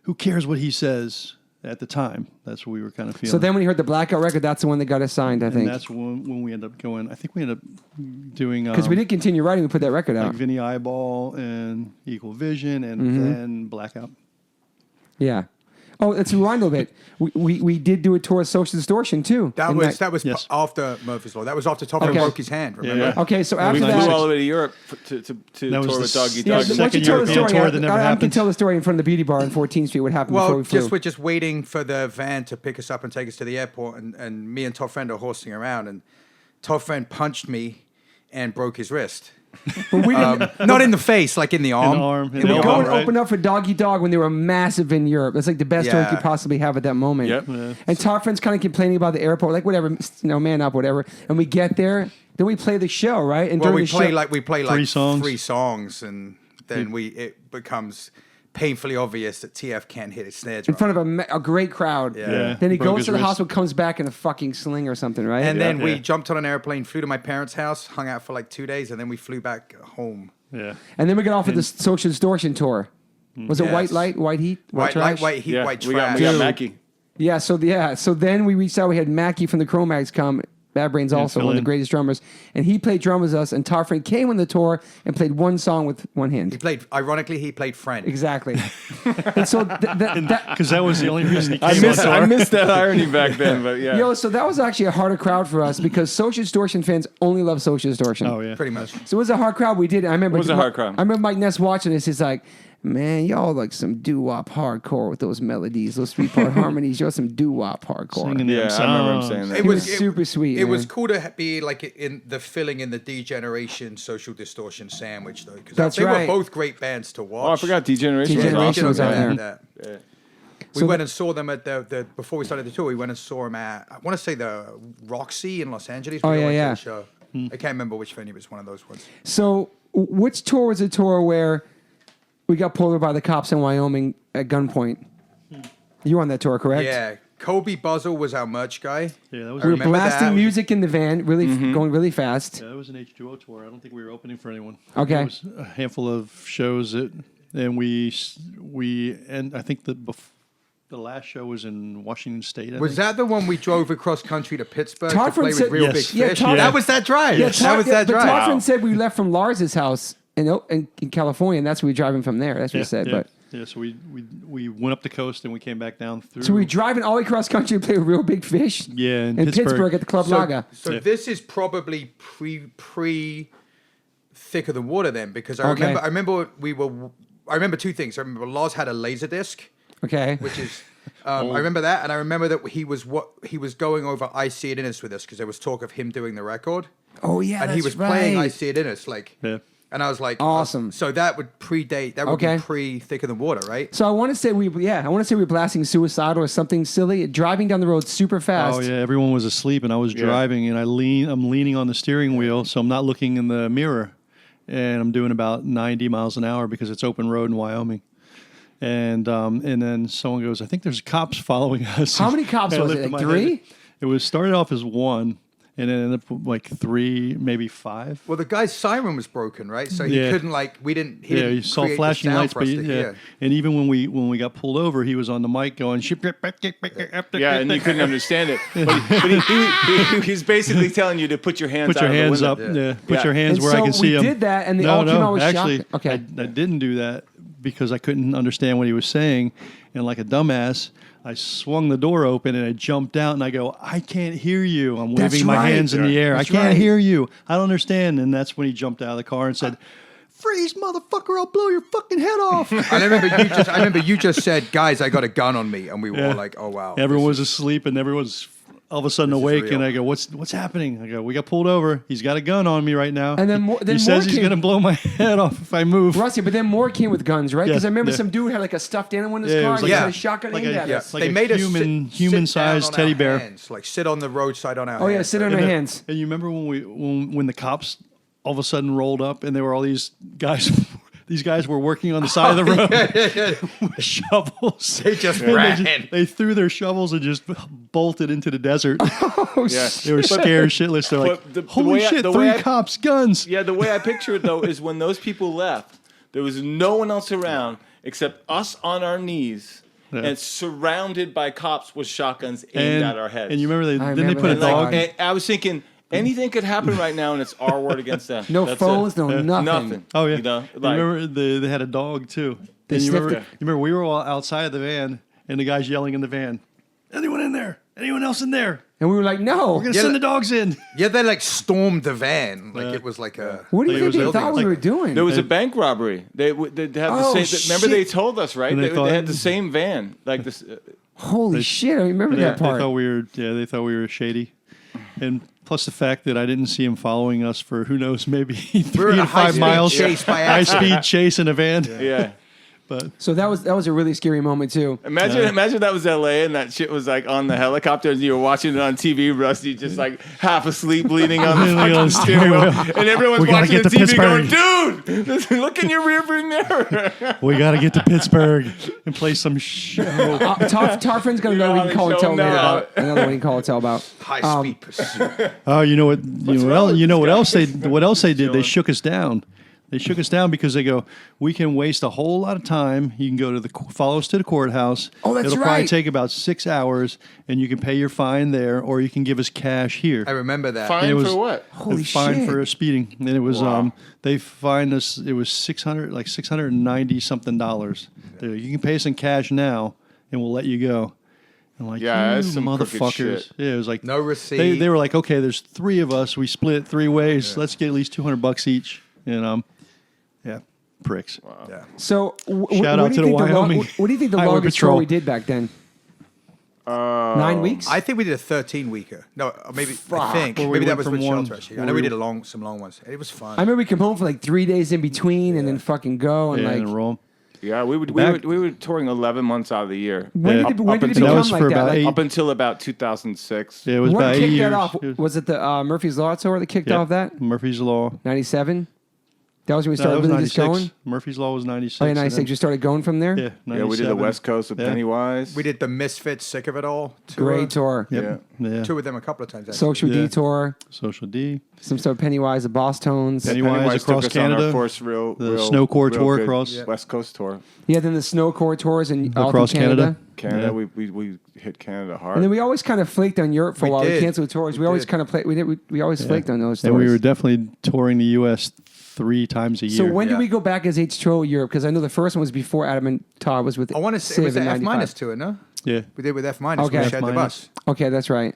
S3: Who cares what he says? At the time, that's what we were kind of feeling.
S1: So then when he heard the Blackout record, that's the one that got us signed, I think.
S3: And that's when we ended up going. I think we ended up doing
S1: because we didn't continue writing. We put that record out.
S3: Like Vinny Eyeball and Equal Vision and then Blackout.
S1: Yeah. Oh, let's rewind a little bit. We did do a tour of Social Distortion too.
S4: That was after Murphy's Law. That was after Todd broke his hand. Remember?
S3: Yeah.
S1: Okay, so after
S5: we
S1: that,
S5: flew all the way to Europe to tour with Doggy Dog.
S3: Second European tour that never
S1: I
S3: happened.
S1: can tell the story in front of the Beauty Bar on 14th Street. What happened before we flew?
S4: We're just waiting for the van to pick us up and take us to the airport, and me and Todd Friend are horsing around, and Todd Friend punched me and broke his wrist.
S1: But we
S4: not in the face, like in the arm.
S1: And we go and open up for Doggy Dog when they were massive in Europe. That's like the best tour you could possibly have at that moment.
S5: Yep.
S3: Yeah.
S1: And Todd Friend's kind of complaining about the airport, like whatever, man up, whatever. And we get there, then we play the show, right? And
S4: We play like
S3: 3 songs.
S4: 3 songs, and then it becomes painfully obvious that TF can't hit his snare drum.
S1: in front of a great crowd.
S3: Yeah.
S1: Then he
S3: Broke
S1: goes
S3: his
S1: to the
S3: wrist.
S1: hospital, comes back in a fucking sling or something, right?
S4: And then we jumped on an airplane, flew to my parents' house, hung out for like 2 days, and then we flew back home.
S3: Yeah.
S1: And then we got off of the Social Distortion tour. Was it
S4: Yes.
S1: White Light, White Heat,
S4: White
S1: Trash?
S4: light, white heat, white
S5: we
S4: trash.
S5: got Mackie.
S1: Yeah. So then we reached out. We had Mackie from the Cro-Mags come. Bad Brains also,
S3: fill
S1: one of
S3: in.
S1: the greatest drummers. And he played drums with us, and Todd Friend came on the tour and played one song with one hand.
S4: He played friend.
S1: Exactly. And so
S3: Because that was the only reason he came
S5: I missed that irony back then, but yeah.
S1: Yo, so that was actually a harder crowd for us because Social Distortion fans only love Social Distortion.
S3: Oh, yeah.
S4: Pretty much.
S1: So it was a hard crowd. We did. I remember.
S5: It was a hard crowd.
S1: I remember Mike Ness watching this. He's like, "Man, y'all like some doo-wop hardcore with those melodies, those 3-part harmonies. Y'all some doo-wop hardcore."
S3: Singing
S5: Yeah,
S3: them
S5: I remember him
S3: songs.
S5: saying that.
S1: It was super sweet.
S4: It was
S1: man.
S4: cool to be like in the filling in the Degeneration Social Distortion sandwich though, because
S1: That's
S4: they
S1: right.
S4: were both great bands to watch.
S5: Oh, I forgot Degeneration was
S1: Degeneration
S5: awesome.
S1: was on
S5: yeah.
S1: there.
S4: Yeah. We
S1: So
S4: went and saw them at the before we started the tour. We went and saw them at I want to say the Roxy in Los Angeles.
S1: Oh,
S4: We
S1: yeah,
S4: went to
S1: yeah.
S4: the show. I can't remember which venue. It was one of those ones.
S1: So which tour was a tour where we got pulled over by the cops in Wyoming at gunpoint? You were on that tour, correct?
S4: Yeah, Kobe Buzzle was our merch guy.
S3: Yeah, that was
S4: I
S1: We were
S4: remember
S1: blasting
S4: that.
S1: music in the van, really going really fast.
S3: Yeah, that was an H2O tour. I don't think we were opening for anyone.
S1: Okay.
S3: It was a handful of shows, and I think the last show was in Washington State. I
S4: Was
S3: think.
S4: that the one we drove across country to Pittsburgh
S1: Todd
S4: to play
S1: said-
S4: with Real
S3: Yes.
S4: Big
S1: Yeah,
S4: Fish?
S1: Todd-
S4: That was that drive.
S1: Yeah,
S4: that was that
S1: but
S4: drive.
S1: Todd said we left from Lars's house in California, and that's where we were driving from there. That's what he said.
S3: yeah.
S1: But
S3: Yeah, so we went up the coast and we came back down through.
S1: so we were driving all the way across country to play with Real Big Fish.
S3: Yeah, in
S1: in Pittsburgh at the Club Lager.
S4: So
S3: Yeah.
S4: this is probably pre Thicker Than Water then, because
S1: Okay.
S4: I remember two things. I remember Lars had a laser disc,
S1: Okay.
S4: which is I remember that, and I remember that he was going over I See It In Us with us because there was talk of him doing the record,
S1: Oh yeah,
S4: and
S1: that's
S4: he was
S1: right.
S4: playing I See It In Us like.
S3: Yeah.
S4: And I was like,
S1: Awesome.
S4: So that would predate. That would
S1: Okay.
S4: be pre Thicker Than Water, right?
S1: So I want to say we were blasting Suicidal or something silly, driving down the road super fast.
S3: Oh yeah, everyone was asleep and I was driving and I'm leaning on the steering wheel, so I'm not looking in the mirror, and I'm doing about 90 miles an hour because it's open road in Wyoming. And then someone goes, I think there's cops following us.
S1: How many cops
S3: And I
S1: was it?
S3: lifted
S1: Like
S3: my
S1: 3?
S3: head. It was started off as 1 and then ended up with like 3, maybe 5.
S4: Well, the guy's siren was broken, right? So he
S3: Yeah.
S4: couldn't he didn't
S3: You saw
S4: create the
S3: flashing
S4: sound
S3: lights,
S4: for
S3: but
S4: us to hear.
S3: and even when we got pulled over, he was on the mic going,
S5: Yeah, and you couldn't understand it. But he's basically telling you to put your hands
S3: put your
S5: out
S3: hands
S5: of
S3: up,
S5: the window.
S3: put your hands
S1: And
S3: where
S1: so
S3: I can see
S1: we
S3: them.
S1: did that, and they all came out with
S3: actually,
S1: shock. Okay.
S3: I didn't do that because I couldn't understand what he was saying, and like a dumbass, I swung the door open and I jumped out and I go, I can't hear you. I'm
S1: That's
S3: waving my
S1: right.
S3: hands in the air.
S1: That's
S3: I can't
S1: right.
S3: hear you. I don't understand. And that's when he jumped out of the car and said, "Freeze, motherfucker! I'll blow your fucking head off."
S4: I remember you just said, "Guys, I got a gun on me," and we were all like, "Oh wow!"
S3: Everyone was asleep and everyone's all of a sudden
S4: This is
S3: awake,
S4: real.
S3: and I go, "What's happening?" I go, "We got pulled over. He's got a gun on me right now."
S1: And then more-
S3: he
S1: then
S3: says
S1: more
S3: he's
S1: came-
S3: going to blow my head off if I move.
S1: Rusty, but then more came with guns, right? Because
S3: Yeah,
S1: I remember
S3: yeah.
S1: some dude had like a stuffed animal in his
S3: Yeah, it
S1: car,
S3: was
S1: and he
S4: like
S1: had
S4: a-
S1: a shotgun
S3: like
S1: aimed
S3: a-
S1: at
S4: Yeah,
S1: us.
S3: like
S4: they
S3: a
S4: made us
S3: human-sized
S4: sit down on
S3: teddy
S4: our
S3: bear.
S4: hands, like sit on the roadside on our.
S1: Oh yeah,
S4: hands.
S1: sit on our hands.
S3: And you remember when the cops all of a sudden rolled up and there were all these guys. These guys were working on the side of the road with shovels.
S4: They just
S3: And
S4: ran.
S3: They threw their shovels and just bolted into the desert.
S1: Oh
S5: Yeah.
S3: They were scared shitless. They're like,
S5: But the
S3: "Holy
S5: way I-
S3: shit!
S5: the
S3: 3
S5: way I-
S3: cops, guns!"
S5: Yeah, the way I picture it though is when those people left, there was no one else around except us on our knees and surrounded by cops with shotguns aimed at our heads.
S3: And you remember
S1: I
S3: then they
S1: remember
S3: put a
S1: that.
S3: dog.
S5: and I was thinking anything could happen right now, and it's our word against them.
S1: No
S5: That's
S1: phones,
S5: it.
S1: no nothing.
S5: Nothing.
S3: Oh yeah,
S5: You know,
S3: You
S5: like,
S3: remember they had a dog too.
S1: They
S3: And you
S1: sniffed
S3: remember,
S1: it.
S3: you remember we were all outside of the van, and the guy's yelling in the van, "Anyone in there? Anyone else in there?
S1: And we were like, no.
S3: We're gonna send the dogs in."
S4: Yeah, they like stormed the van, like it was like a.
S1: What do you
S3: Like, it
S1: think
S3: was
S1: they
S3: a-
S1: thought we
S3: like-
S1: were doing?
S5: there was a bank robbery. They had the
S1: Oh,
S5: same. Remember, they
S1: shit.
S5: told us, right?
S3: And they
S5: They
S3: thought-
S5: had the same van, like this.
S1: Holy shit, I remember
S3: They
S1: that part.
S3: thought we were. Yeah, they thought we were shady, and plus the fact that I didn't see him following us for who knows, maybe 3
S4: in a
S3: to 5
S4: high-speed
S3: miles.
S4: chase by
S3: high
S4: accident.
S3: speed chase in a van.
S5: Yeah.
S3: But
S1: So that was a really scary moment too.
S5: Imagine that was LA and that shit was like on the helicopter and you were watching it on TV, Rusty, just like half asleep, leaning on the
S3: Leaning on
S5: fucking
S3: the steering
S5: steering wheel,
S3: wheel.
S5: and everyone's
S3: We gotta
S5: watching
S3: get
S5: the
S3: to
S5: TV going,
S3: Pittsburgh.
S5: dude, look in your rearview mirror.
S3: we got to get to Pittsburgh and play some show.
S1: Tarfin's got another
S5: You're
S1: we can call
S5: on
S1: and
S5: the
S1: tell
S5: show
S1: later
S5: now.
S1: about. Another one we can call and tell about.
S4: High speed pursuit.
S3: Oh, you know what?
S5: wrong with
S3: You know
S5: this
S3: what
S5: guy?
S3: else they? What else they did? They shook us down. They shook us down because they go, we can waste a whole lot of time. You can go to follow us to the courthouse.
S1: Oh, that's
S3: It'll
S1: right.
S3: probably take about 6 hours, and you can pay your fine there, or you can give us cash here.
S4: I remember that.
S5: Fine
S3: And it was-
S5: for what?
S1: Holy
S3: fine
S1: shit.
S3: for speeding, and it was
S5: Wow.
S3: they fined us. It was $690 something. You can pay us in cash now, and we'll let you go. I'm like,
S5: Yeah,
S3: you
S5: that's some crooked
S3: motherfuckers.
S5: shit.
S3: Yeah, it was like
S4: No receipt.
S3: They were like, okay, there's 3 of us. We split 3 ways. Let's get at least $200 each. And yeah, pricks.
S4: Yeah.
S1: So,
S3: Shout out to the Wyoming
S1: what do you think the
S3: Highway
S1: longest
S3: Patrol.
S1: tour we did back then? 9 weeks?
S4: I think we did a 13-weeker. No, maybe I think
S3: Or we
S4: maybe that
S3: went
S4: was
S3: from
S4: with
S3: one-
S4: Shelter. Actually, I
S3: or
S4: know we
S3: we-
S4: did some long ones. It was fun.
S1: I remember we come home for like 3 days in between and then fucking go and
S3: Yeah,
S1: like.
S3: in Rome.
S5: Yeah, we were touring 11 months out of the year.
S1: When
S3: Yeah.
S1: did it, when
S5: Up
S1: did it
S5: until-
S3: That
S1: become
S3: was
S1: like
S3: for
S1: that?
S3: about
S1: Like,
S3: 8
S5: Up until about 2006.
S3: Yeah, it was
S1: what
S3: about 8
S1: kicked
S3: years.
S1: that off? Was it the Murphy's Law tour that kicked
S3: Yep.
S1: off that?
S3: Murphy's Law.
S1: 97? That was when we
S3: No,
S1: started
S3: that was
S1: really just
S3: 96.
S1: going?
S3: Murphy's Law was 96.
S1: Oh, yeah,
S3: and
S1: 96.
S3: then-
S1: Just started going from there?
S3: Yeah,
S5: Yeah, we did the
S3: 97.
S5: West Coast of
S3: Yeah.
S5: Pennywise.
S4: we did the Misfits, Sick of It All tour.
S1: Great tour.
S3: Yep. Yeah.
S4: Tour with them a couple of times. Actually.
S1: Social
S3: Yeah.
S1: Detour.
S3: Social D.
S1: Some sort of Pennywise, the Boss Tones.
S3: Pennywise across
S5: took us on
S3: Canada.
S5: our first real
S3: Snowcore tour
S5: good
S3: across-
S5: West Coast tour.
S1: Yeah, then the Snowcore tours and all
S3: Across
S1: through Canada.
S3: Canada.
S5: Canada,
S3: Yeah.
S5: we hit Canada hard.
S1: And then we always kind of flaked on Europe for a
S4: We
S1: while.
S4: did.
S1: We canceled tours. We
S4: We
S1: always
S4: did.
S1: kind of played. We always flaked on those tours.
S3: And we were definitely touring the U.S. 3 times a year.
S1: So when did
S4: Yeah.
S1: we go back as H2O Europe? Because I know the first one was before Adam and Todd was with.
S4: I want to say it was
S1: Civ in
S4: the F
S1: 95.
S4: minus tour, no?
S3: Yeah.
S4: We did with F minus.
S1: Okay.
S4: We shared the
S3: F-minus.
S4: bus.
S1: Okay, that's right.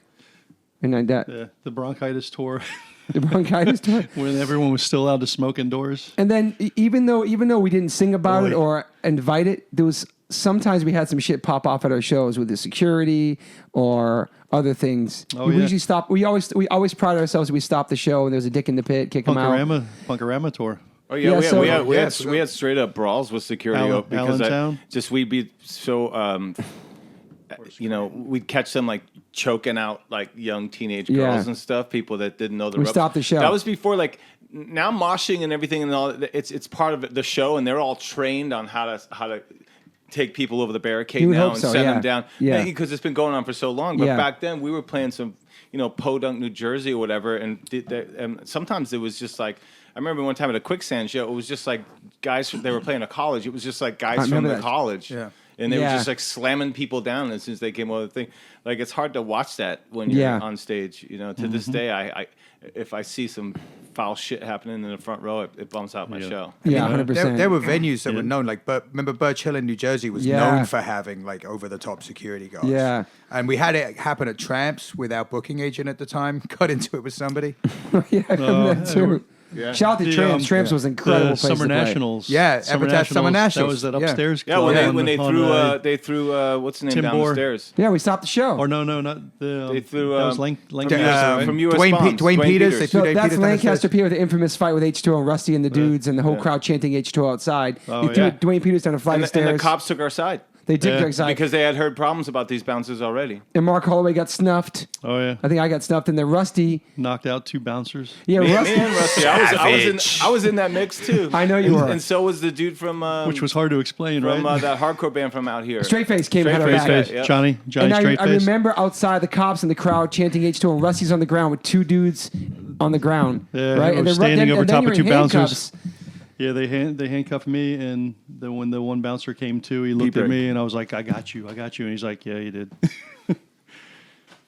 S1: And then that
S3: Yeah. The bronchitis tour
S1: the bronchitis tour.
S3: when everyone was still allowed to smoke indoors.
S1: And then even though we didn't sing about it
S3: Boy.
S1: or invite it, there was sometimes we had some shit pop off at our shows with the security or other things.
S3: Oh,
S1: we
S3: yeah.
S1: usually stop. We always pride ourselves. We stop the show and there's a dick in the pit, kick him out.
S3: Punkorama tour.
S5: Oh yeah,
S1: Yeah,
S5: we, had,
S1: so-
S5: we, had, we,
S4: Yeah,
S5: had,
S4: so-
S5: we had straight up brawls with security because
S3: Allentown?
S5: we'd be so we'd catch them like choking out like young teenage girls
S1: Yeah.
S5: and stuff, people that didn't know the
S1: We
S5: ropes.
S1: stopped the show.
S5: That was before like now moshing and everything and all. It's part of the show, and they're all trained on how to take people over the barricade
S1: You would
S5: now
S1: hope
S5: and
S1: so,
S5: send
S1: yeah.
S5: them down.
S1: Yeah.
S5: Because it's been going on for so long. But
S1: Yeah.
S5: back then we were playing some, Podunk, New Jersey or whatever, and sometimes it was just like I remember one time at a Quicksand show, it was just like guys they were playing a college. It was just like
S1: I
S5: guys from
S1: remember
S5: the
S1: that.
S5: college.
S4: Yeah.
S5: And they
S1: Yeah.
S5: were just like slamming people down as soon as they came over the thing. Like it's hard to watch that when you're
S1: Yeah.
S5: on stage. To this day, I if I see some foul shit happening in the front row, it bumps out my show.
S1: Yeah,
S4: There,
S1: 100%.
S4: there were venues that were known, like remember Birch Hill in New Jersey was
S1: Yeah.
S4: known for having like over the top security guards.
S1: Yeah.
S4: and we had it happen at Tramps with our booking agent at the time. Got into it with somebody.
S1: Yeah, I remember that too.
S5: Yeah.
S1: Shout out to
S3: The,
S1: Tramps. Tramps
S3: yeah.
S1: was an incredible
S3: The
S1: place
S3: Summer
S1: to play.
S3: Nationals.
S4: Yeah, Habitat Summer
S3: That
S4: Nationals.
S3: was that
S4: Yeah.
S3: upstairs.
S5: Yeah, when
S3: club
S5: they
S3: on,
S5: they threw what's the name
S3: Tim
S5: down
S3: Bohr.
S5: the stairs?
S1: Yeah, we stopped the show.
S3: Or no, not the.
S5: They threw
S3: that was
S5: from US
S4: Dwayne
S5: Bombs,
S4: Dwayne Peters. They threw
S1: So
S4: Dwayne
S1: that's
S4: Peters down the
S1: Lancaster
S4: stairs.
S1: Pier with the infamous fight with H2O and Rusty and the dudes and the whole
S5: Yeah.
S1: crowd chanting H2O outside.
S3: Oh,
S1: They threw
S3: yeah.
S1: Dwayne Peters down a flight
S5: And
S1: of
S5: the, and
S1: stairs.
S5: the cops took our side
S1: They did
S3: Yeah.
S1: go outside.
S5: because they had heard problems about these bouncers already.
S1: And Mark Holloway got snuffed.
S3: Oh yeah,
S1: I think I got snuffed. And then Rusty.
S3: knocked out 2 bouncers.
S1: Yeah,
S5: Me
S1: Rusty.
S5: and Rusty, I was in that mix too.
S1: I know you were.
S5: And so was the dude from
S3: Which was hard to explain,
S5: from
S3: right?
S5: that hardcore band from out here.
S1: Straight Face came and had our
S5: Straight
S1: back.
S5: Face. Yep.
S3: Johnny
S1: And I
S3: Straightface.
S1: remember outside the cops and the crowd chanting H2O and Rusty's on the ground with 2 dudes on the ground.
S3: Yeah,
S1: right?
S3: who
S1: And
S3: were
S1: then,
S3: standing over
S1: and then
S3: top
S1: you're
S3: of
S1: in
S3: 2 bouncers.
S1: handcuffs.
S3: Yeah, they handcuffed me, and then when the one bouncer came to, he looked at
S5: P-break.
S3: me, and I was like, "I got you," and he's like, "Yeah, you did."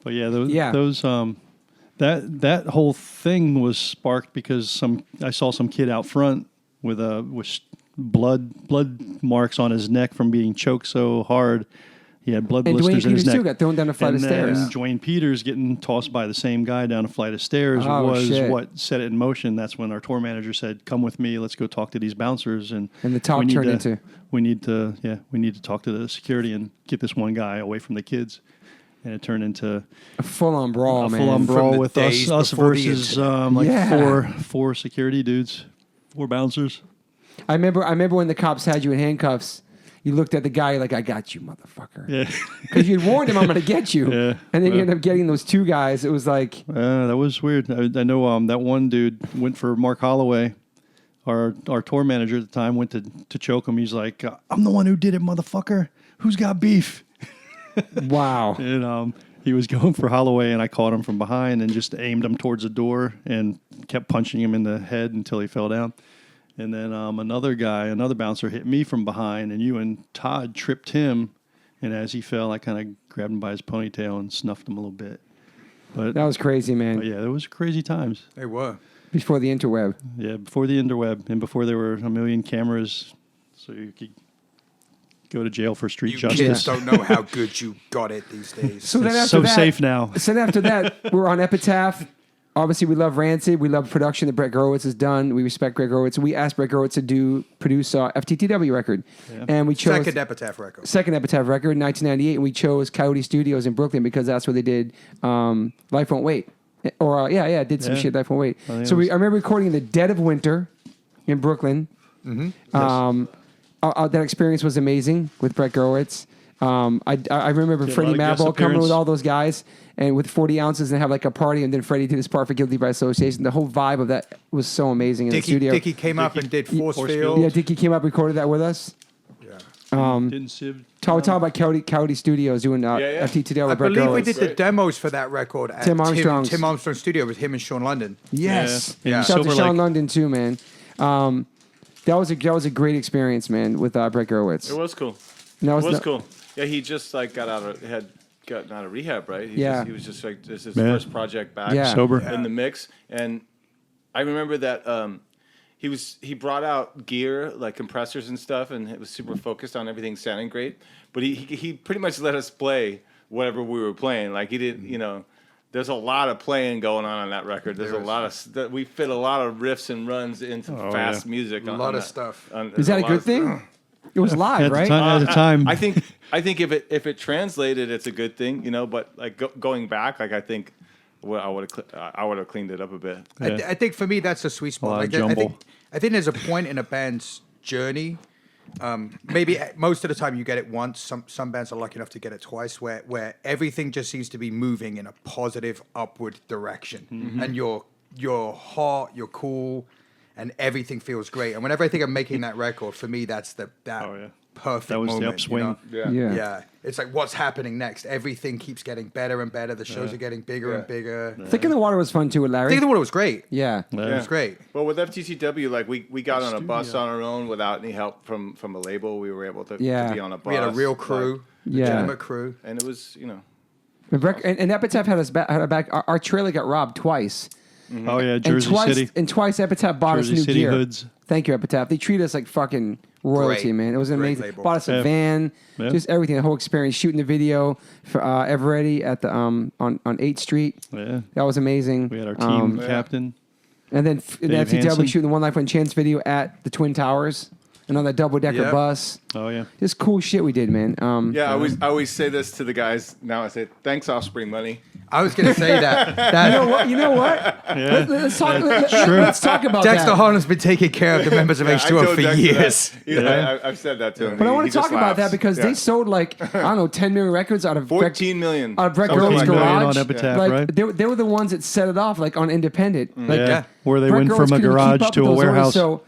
S3: But yeah,
S1: Yeah.
S3: those that whole thing was sparked because I saw some kid out front with blood marks on his neck from being choked so hard. He had blood
S1: And Dwayne
S3: blisters in his
S1: Peters,
S3: neck.
S1: too, got thrown down a flight of
S3: And then
S1: stairs.
S3: Dwayne Peters getting tossed by the same guy down a flight of stairs
S1: Oh,
S3: was
S1: shit.
S3: what set it in motion. That's when our tour manager said, "Come with me. Let's go talk to these bouncers." And
S1: And the talk
S3: we need
S1: turned
S3: to-
S1: into-
S3: we need to talk to the security and get this one guy away from the kids. And it turned into
S1: A full-on brawl,
S3: a
S1: man.
S3: full-on
S4: From
S3: brawl
S4: the
S3: with
S4: days
S3: us
S4: before the
S3: versus
S4: internet.
S1: Yeah.
S3: four security dudes, 4 bouncers.
S1: I remember when the cops had you in handcuffs. You looked at the guy like, "I got you, motherfucker,"
S3: Yeah,
S1: because you'd warned him, "I'm going to get you."
S3: Yeah.
S1: And then you
S3: Yeah.
S1: end up getting those 2 guys. It was like,
S3: that was weird. I know that one dude went for Mark Holloway. Our tour manager at the time went to choke him. He's like, "I'm the one who did it, motherfucker. Who's got beef?"
S1: wow.
S3: And he was going for Holloway, and I caught him from behind and just aimed him towards the door and kept punching him in the head until he fell down. And then another bouncer hit me from behind, and you and Todd tripped him. And as he fell, I kind of grabbed him by his ponytail and snuffed him a little bit. But
S1: That was crazy, man.
S3: But yeah, there was crazy times.
S4: They were.
S1: Before the interweb.
S3: Yeah, before the interweb and before there were a million cameras, so you could go to jail for street
S4: You
S3: justice.
S4: kids don't know how good you got it these days.
S1: So then
S3: It's
S1: after
S3: so
S1: that,
S3: safe now.
S1: So then after that, we're on Epitaph. Obviously, we love Rancid. We love production that Brett Gurewitz has done. We respect Brett Gurewitz. We asked Brett Gurewitz to produce FTTW record.
S3: Yeah.
S1: And we chose...
S4: Second Epitaph record.
S1: Second Epitaph record in 1998. And we chose Coyote Studios in Brooklyn because that's where they did Life Won't Wait. Or, did some
S3: Yeah.
S1: shit Life Won't Wait.
S3: I think
S1: So
S3: it was-
S1: I remember recording in the dead of winter in Brooklyn.
S3: Yes.
S1: That experience was amazing with Brett Gurewitz. I remember
S3: Did a
S1: Freddie
S3: lot of guest
S1: Madball coming
S3: appearance.
S1: with all those guys and with 40 ounces and have like a party, and then Freddie did his part for Guilty by Association. The whole vibe of that was so amazing in the studio.
S4: Dickie came up and did Force
S3: Force
S4: Field.
S1: Yeah, Dickie came up, recorded that with us.
S3: Didn't Civ...
S1: Talk about Coyote Studios doing FTTW
S4: I
S1: with Brett
S4: believe we
S1: Gurewitz.
S4: did the demos for that record at
S1: Tim Armstrong's.
S4: Tim Armstrong's studio with him and Sean London.
S1: Yes.
S3: Yeah.
S4: Yeah.
S1: Shout out to
S3: Silver
S1: Sean
S3: Lake.
S1: London too, man. That was a great experience, man, with Brett Gurewitz.
S5: It was cool.
S1: No,
S5: It
S1: it's
S5: was
S1: not-
S5: cool. Yeah, he just like had gotten out of rehab, right? He was just like, this is his
S3: Yeah.
S5: first project back.
S1: Yeah.
S3: Sober.
S5: In the mix. And I remember that he brought out gear like compressors and stuff, and it was super focused on everything sounding great. But he pretty much let us play whatever we were playing. Like he didn't, there's a lot of playing going on that record. There's a lot of we fit a lot of riffs and runs into fast music.
S4: A lot of stuff.
S1: Is that a good thing? It was live,
S3: At
S1: right?
S3: the time,
S5: I think if it translated, it's a good thing, But like going back, like I think, I would have cleaned it up a bit.
S3: Yeah.
S4: I think for me that's a sweet spot.
S3: A lot of
S4: Like,
S3: jumble.
S4: I think there's a point in a band's journey. Maybe most of the time you get it once. Some bands are lucky enough to get it twice, where everything just seems to be moving in a positive upward direction, and you're hot, you're cool, and everything feels great. And whenever I think of making that record, for me that's that perfect
S3: That was the
S4: moment.
S3: upswing.
S1: Yeah.
S4: It's like what's happening next. Everything keeps getting better and better. The shows are getting bigger and bigger.
S1: Thick in the Water was fun too with
S4: I
S1: Larry.
S4: think the water was great.
S1: Yeah.
S4: It was great.
S5: Well, with FTTW, like we got on a bus on our own without any help from a label. We were able to be on a bus.
S4: We had a real crew,
S5: like,
S4: legitimate crew.
S5: and it was
S1: And Epitaph had our back. Our trailer got robbed twice.
S3: oh yeah, Jersey City.
S1: And twice Epitaph bought
S3: Jersey
S1: us new
S3: City
S1: gear.
S3: hoods.
S1: Thank you, Epitaph. They treat us like fucking royalty,
S4: Great.
S1: man. It was
S4: Great
S1: amazing.
S4: label.
S1: Bought us a
S3: Yeah.
S1: van,
S3: Yeah.
S1: just everything. The whole experience, shooting the video for Eveready at the on 8th Street.
S3: Yeah,
S1: That was amazing.
S3: we had our team captain.
S1: And then in
S3: Dave
S1: FTW
S3: Hansen.
S1: shooting the One Life One Chance video at the Twin Towers and on that double-decker
S4: Yeah.
S1: bus.
S3: Oh yeah,
S1: Just cool shit we did, man.
S5: I always say this to the guys. Now I say thanks, Offspring Money.
S4: I was going to say that.
S1: You know what?
S3: yeah.
S1: Let's talk about
S4: Dexter
S1: that.
S4: Harlan's been taking care of the members of
S5: I
S4: H2O
S5: told
S4: for
S5: Dexter
S4: years.
S5: that. I've said that to him.
S1: But I want
S5: He
S1: to talk
S5: just
S1: about that
S5: laughs.
S1: because they sold like, I don't know, 10 million records out of
S5: 14 million.
S1: out of Brett
S5: Something
S1: Gurewitz'
S5: like
S3: 14
S5: that.
S3: million
S1: garage.
S3: on Epitaph,
S1: like,
S3: right?
S1: they were the ones that set it off like on independent. Like,
S3: yeah. Where they
S1: Brett
S3: went
S1: Gurewitz
S3: from a
S1: couldn't keep
S3: garage
S1: up
S3: to
S1: with
S3: a
S1: those orders,
S3: warehouse.
S1: so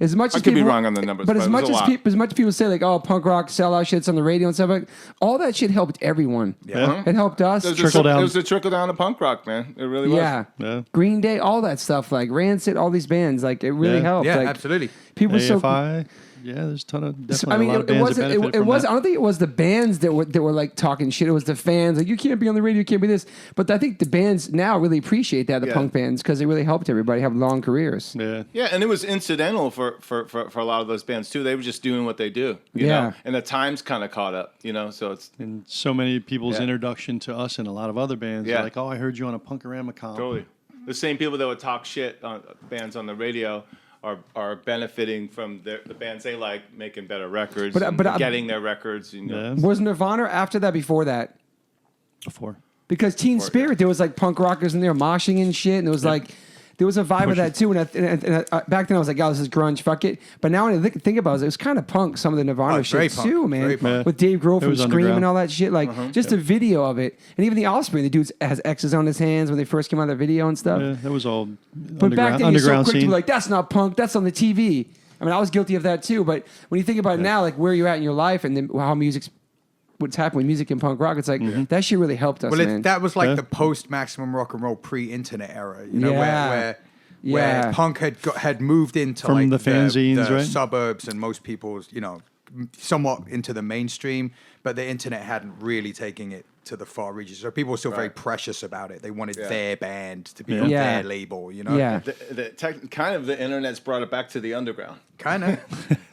S1: as much
S5: I
S1: as
S5: could be
S1: people,
S5: wrong on the numbers,
S1: but
S5: but
S1: as
S5: it
S1: much
S5: was a
S1: as
S5: lot.
S1: as much people say like, oh, punk rock sellout shits on the radio and stuff like, all that shit helped everyone.
S3: Yeah.
S1: It helped us.
S5: It was
S3: Trickle down.
S5: It was a trickle down to punk rock, man. It really was.
S1: Yeah.
S3: Yeah.
S1: Green Day, all that stuff, like Rancid, all these bands, like it really
S3: Yeah.
S1: helped.
S4: Yeah,
S1: like,
S4: absolutely.
S1: People so.
S3: AFI. Yeah, there's a ton of definitely
S1: I mean,
S3: a lot of
S1: it
S3: bands that
S1: wasn't.
S3: benefited
S1: It
S3: from
S1: was.
S3: that.
S1: I don't think it was the bands that were like talking shit. It was the fans. Like, you can't be on the radio. You can't be this. But I think the bands now really appreciate that. The
S5: Yeah.
S1: punk bands, because it really helped everybody have long careers.
S3: Yeah.
S5: Yeah, and it was incidental for a lot of those bands too. They were just doing what they do, you
S1: Yeah.
S5: know. And the times kind of caught up, you know. So it's
S3: And so many people's
S5: Yeah.
S3: introduction to us and a lot of other bands.
S5: Yeah.
S3: They're like, oh, I heard you on a Punkorama comp.
S5: totally the same people that would talk shit on bands on the radio are benefiting from the bands they like making better records,
S1: But-
S5: and
S1: but,
S5: getting their records. You know.
S3: Yeah.
S1: Was Nirvana after that? Before that?
S3: Before.
S1: Because Teen Spirit, there was like punk rockers in there moshing and shit, and it was like. There was a vibe of that too, and back then I was like, "Oh, this is grunge, fuck it." But now when I think about it, it was kind of punk. Some of the Nirvana
S4: it's very
S1: shit
S4: punk.
S1: too, man.
S4: Very punk.
S1: With Dave Grohl from
S3: was
S1: Scream
S3: underground.
S1: and all that shit, like just a video of it, and even the Offspring, the dude has X's on his hands when they first came out of the video and stuff.
S3: Yeah, that was all
S1: But back then, you're so
S3: underground
S1: quick to
S3: scene.
S1: be like, "That's not punk. That's on the TV." I mean, I was guilty of that too. But when you think about it now, like where you're at in your life and then how what's happening with music and punk rock, it's like that shit really helped us,
S4: Well,
S1: man.
S4: that was like
S3: Yeah.
S4: the post Maximum Rock and Roll pre-internet era, you know,
S1: Yeah.
S4: where
S1: Yeah.
S4: where punk had moved into
S3: From
S4: like
S3: the fanzines,
S4: the
S3: right?
S4: suburbs and most people's, somewhat into the mainstream, but the internet hadn't really taken it to the far reaches. So people were still very precious about it. They wanted their band to be on
S1: Yeah.
S4: their label, you know?
S1: Yeah.
S5: Kind of the internet's brought it back to the underground.
S4: Kind of.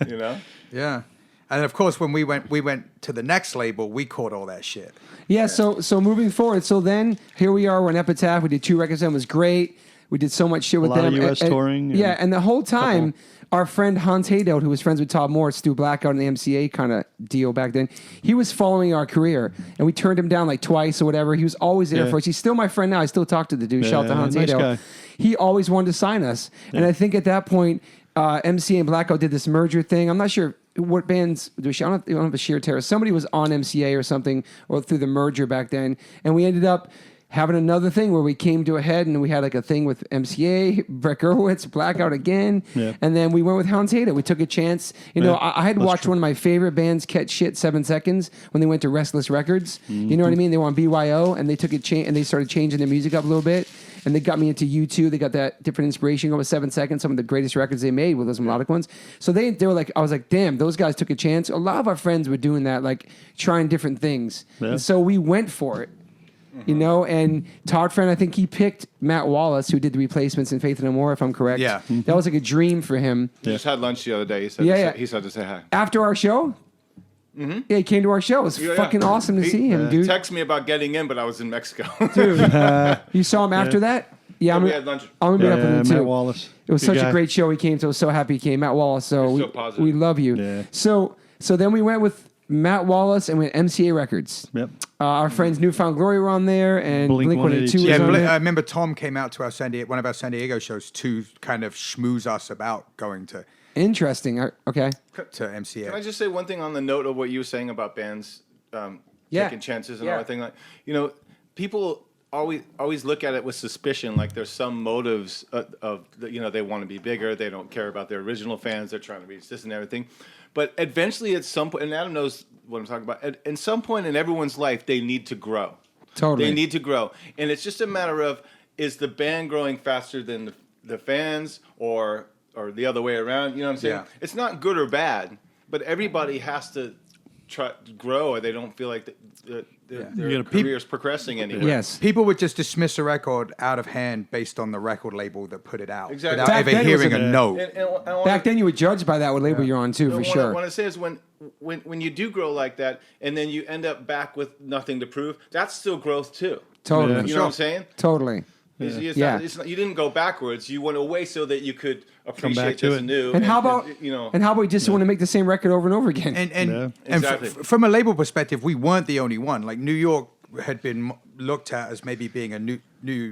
S5: You know.
S4: Yeah. And of course, when we went to the next label, we caught all that shit.
S1: Yeah, so moving forward, so then here we are, we're in Epitaph. We did 2 records, and it was great. We did so much shit with
S3: lot
S1: them.
S3: of US touring and
S1: Yeah, and the whole time, our friend Hans Haydout, who was friends with Todd Morse through Blackout and the MCA kind of deal back then, he was following our career, and we turned him down like twice or whatever. He was always there for us. He's still my friend now. I still talk to the dude. Shout out to Hans
S3: nice
S1: Haydout.
S3: guy.
S1: He always wanted to sign us, and I think at that point, MCA and Blackout did this merger thing. I'm not sure what bands do. I don't know if it's Sheer Terror. Somebody was on MCA or something, or through the merger back then, and we ended up having another thing where we came to a head, and we had like a thing with MCA, Breck Erwitz, Blackout again, and then we went with Hans Haydout. We took a chance. I had watched one of my favorite bands catch shit, 7 Seconds, when they went to Restless Records. You know what I mean? They were on BYO, and they took and they started changing their music up a little bit. And they got me into U2. They got that different inspiration going with 7 Seconds, some of the greatest records they made with those melodic ones. So they were like, I was like, damn, those guys took a chance. A lot of our friends were doing that, like trying different things. Yeah. And so we went for it, and Todd friend, I think he picked Matt Wallace, who did the replacements in Faith No More, if I'm correct.
S4: Yeah.
S1: That was like a dream for him.
S5: We just had lunch the other day. He said, he said to say hi.
S1: After our show? Mm-hmm. Yeah, he came to our show. It was fucking awesome to see him, dude.
S5: Texted me about getting in, but I was in Mexico.
S1: Dude, you saw him after that? Yeah,
S5: we had lunch.
S1: I'm gonna meet up with him too.
S3: Matt Wallace.
S1: It was
S3: Good
S1: such
S3: guy.
S1: a great show. He came, so I was so happy he came. Matt Wallace. So
S5: so positive.
S1: we love you.
S3: Yeah.
S1: So then we went with Matt Wallace and we went MCA Records.
S3: Yep.
S1: Our friends Newfound Glory were on there, and Blink 182 was on there.
S4: I remember Tom came out to our one of our San Diego shows to kind of schmooze us about going to
S1: Interesting. Okay.
S4: to MCA.
S5: Can I just say one thing on the note of what you were saying about bands taking chances and everything? Like, people always look at it with suspicion, like there's some motives of they want to be bigger, they don't care about their original fans, they're trying to reach this and everything. But eventually, at some point, and Adam knows what I'm talking about. At some point in everyone's life, they need to grow.
S1: Totally.
S5: They need to grow, and it's just a matter of, is the band growing faster than the fans, or the other way around? You know what I'm saying?
S4: Yeah.
S5: It's not good or bad, but everybody has to try to grow, or they don't feel like their career's progressing anywhere.
S1: Yes.
S4: People would just dismiss a record out of hand based on the record label that put it out,
S5: Exactly.
S4: without
S1: Back
S4: ever
S1: then it was
S4: hearing
S1: a-
S4: a note.
S5: And
S1: Back then, you were judged by that what label you're on too, for sure.
S5: What I say is when you do grow like that, and then you end up back with nothing to prove, that's still growth too.
S1: Totally.
S5: You know what I'm saying?
S1: Totally.
S5: It's
S1: Yeah.
S5: not, you didn't go backwards. You went away so that you could appreciate
S3: to
S5: this
S3: it.
S5: new.
S1: And how about
S5: and
S1: And how about we just want to make the same record over and over again?
S4: And
S5: Exactly.
S4: from a label perspective, we weren't the only one. Like New York had been looked at as maybe being a new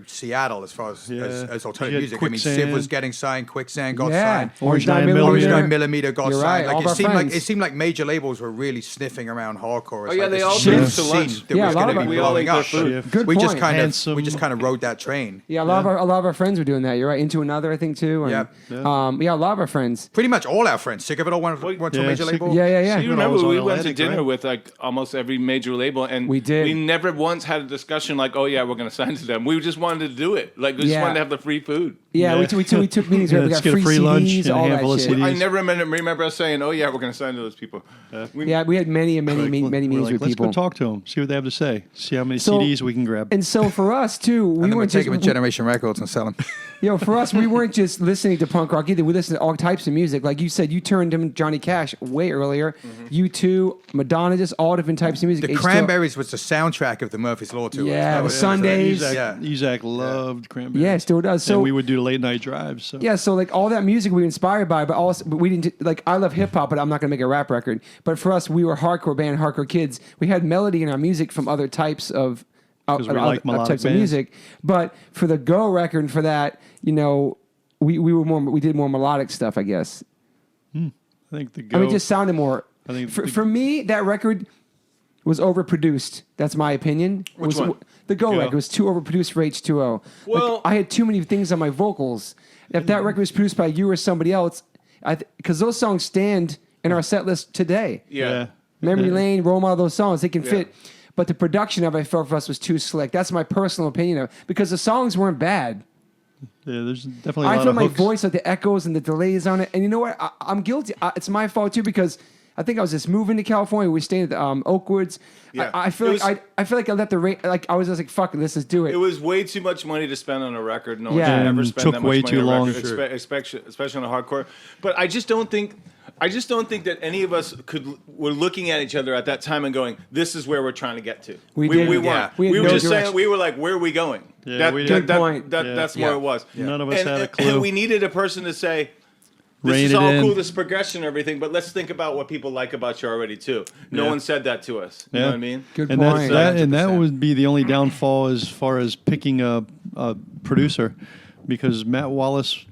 S4: Seattle as far as alternative
S3: You had
S4: music. I mean, Civ
S3: Quicksand.
S4: was getting signed, Quicksand got
S1: Yeah.
S4: signed.
S3: Orange
S1: 9
S3: 9
S4: Orange
S3: millimeter.
S4: 9 millimeter got
S1: You're
S4: signed.
S1: right, all
S4: Like
S1: of our friends.
S4: it seemed like major labels were really sniffing around hardcore.
S5: Oh, yeah, they all
S4: took
S5: took
S4: us
S5: us to lunch.
S1: Yeah, a lot of
S5: we all ate their food.
S3: Shift.
S1: Good
S4: we
S1: point.
S4: just kind
S3: Handsome.
S4: of rode that train.
S1: Yeah, a lot of our friends were doing that. You're right. Into Another, I think too. And,
S4: Yeah.
S1: a lot of our friends.
S4: Pretty much all our friends. Sick of it all went to a major
S3: Sick-
S4: label.
S1: Yeah.
S5: So you remember
S3: was on
S5: we went to
S3: Atlantic,
S5: dinner
S3: right?
S5: with like almost every major label, and
S1: We did.
S5: We never once had a discussion like, "Oh yeah, we're going to sign to them." We just wanted to do it. Like we just
S1: Yeah.
S5: wanted to have the free food.
S1: Yeah,
S3: Yeah.
S1: We took meetings where we
S3: Let's
S1: got
S3: get a free lunch
S1: CDs,
S3: and a
S1: all that
S3: handful of
S1: shit.
S3: CDs.
S5: I never remember us saying, "Oh yeah, we're going to sign to those people."
S1: Yeah, we had many meetings with
S3: Let's
S1: people.
S3: go talk to them, see what they have to say, see how many
S1: So-
S3: CDs we can grab.
S1: And so for us too, we
S4: And then we
S1: weren't
S4: take
S1: just
S4: them to Generation Records and sell them.
S1: for us, we weren't just listening to punk rock either. We listened to all types of music. Like you said, you turned him Johnny Cash way earlier. U2, Madonna, just all different types of music.
S4: The
S1: H2O.
S4: Cranberries was the soundtrack of the Murphy's Law tour.
S1: Yeah,
S4: That
S1: the
S4: was-
S1: Sundays.
S3: Ezak loved Cranberries.
S1: Yeah, still does. So
S3: and we would do late night drives. So.
S1: yeah, so like all that music we were inspired by, but also but we didn't like. I love hip hop, but I'm not gonna make a rap record. But for us, we were hardcore band, hardcore kids. We had melody in our music from other types of
S3: we like melodic
S1: types of
S3: bands.
S1: music. But for the Go record, and for that, we did more melodic stuff, I guess.
S3: I think the
S1: I
S3: Go.
S1: mean, it just sounded more.
S3: I think
S1: For me, that record was overproduced. That's my opinion.
S5: Which one?
S1: The Go
S3: Go.
S1: record was too overproduced for H2O.
S5: Well-
S1: I had too many things on my vocals. If that record was produced by you or somebody else, because those songs stand in our set list today.
S5: Yeah.
S1: Memory Lane, Role Model, those songs, they can fit. But the production of it, I felt for us was too slick. That's my personal opinion of it. Because the songs weren't bad.
S3: there's definitely a
S1: I
S3: lot
S1: feel
S3: of
S1: my
S3: hooks.
S1: voice, like the echoes and the delays on it. And you know what? I'm guilty. It's my fault too because I think I was just moving to California. We stayed at the Oakwoods.
S5: Yeah.
S1: I feel like I feel like I let the like I was just like fuck it, let's just do it.
S5: It was way too much money to spend on a record. No one
S1: Yeah.
S5: should ever
S3: And
S5: spend
S3: took
S5: that much
S3: way
S5: money
S3: too
S5: on a
S3: long.
S5: record, especially on a hardcore. But I just don't think that any of us were looking at each other at that time and going, "This is where we're trying to get to."
S1: We
S5: We
S1: didn't.
S5: weren't.
S1: Yeah.
S5: We
S1: We had
S5: were
S1: no
S5: just saying.
S1: direction.
S5: We were like, "Where are we going?"
S3: Yeah, we didn't.
S1: Good point.
S5: That's
S4: Yeah.
S5: where it was.
S3: None of us had a
S5: And
S3: clue.
S5: we needed a person to say, "This
S3: Rein
S5: is
S3: it
S5: all
S3: in.
S5: cool, this progression and everything, but let's think about what people like about you already too." No
S3: Yeah.
S5: one said that to us. You know what I mean?
S1: Good
S3: And
S1: point.
S3: that would be the only downfall as far as picking a producer, because Matt Wallace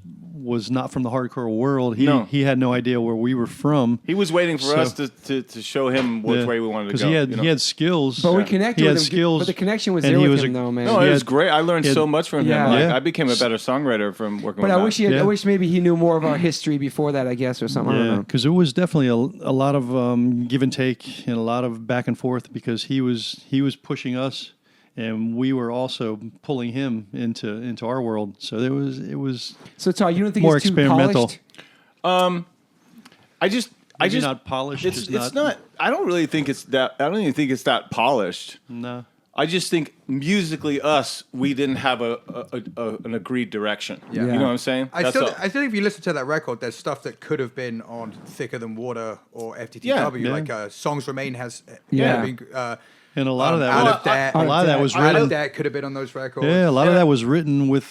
S3: was not from the hardcore world. He had no idea where we were from.
S5: He was waiting for
S3: So-
S5: us to show him which way we wanted to go.
S3: Because he had skills.
S1: But we connected
S3: He
S1: with
S3: had
S1: him.
S3: skills,
S1: But the connection was
S3: and
S1: there
S3: he
S1: with
S3: was
S1: him, though, man.
S5: No,
S3: He
S5: it was
S3: had-
S5: great. I learned
S3: he had-
S5: so much from
S1: Yeah.
S5: him. Like,
S3: Yeah.
S5: I became a better songwriter from working
S1: But
S5: with
S1: I
S5: Matt.
S1: wish
S3: Yeah.
S1: I wish maybe he knew more of our history before that, I guess, or something. I don't
S3: Yeah,
S1: know.
S3: because it was definitely a lot of give and take and a lot of back and forth, because he was pushing us, and we were also pulling him into our world. So it was
S1: So Todd, you don't think
S3: more
S1: it's too
S3: experimental.
S1: polished?
S5: I just
S3: not polished.
S5: It's
S3: just
S5: not. I don't really think it's that. I don't even think it's that polished.
S3: No.
S5: I just think musically, we didn't have an agreed direction.
S4: Yeah.
S5: You know what I'm saying?
S4: I
S5: That's
S4: still,
S5: all.
S4: I think if you listen to that record, there's stuff that could have been on Thicker Than Water or FTTW.
S3: Yeah.
S4: Like Songs Remain has.
S1: Yeah.
S3: And a lot of that
S4: Out
S3: was,
S4: of Debt.
S3: a lot of that was
S4: Out
S3: written.
S4: of Debt could have been on those records.
S3: Yeah, a lot of that was written with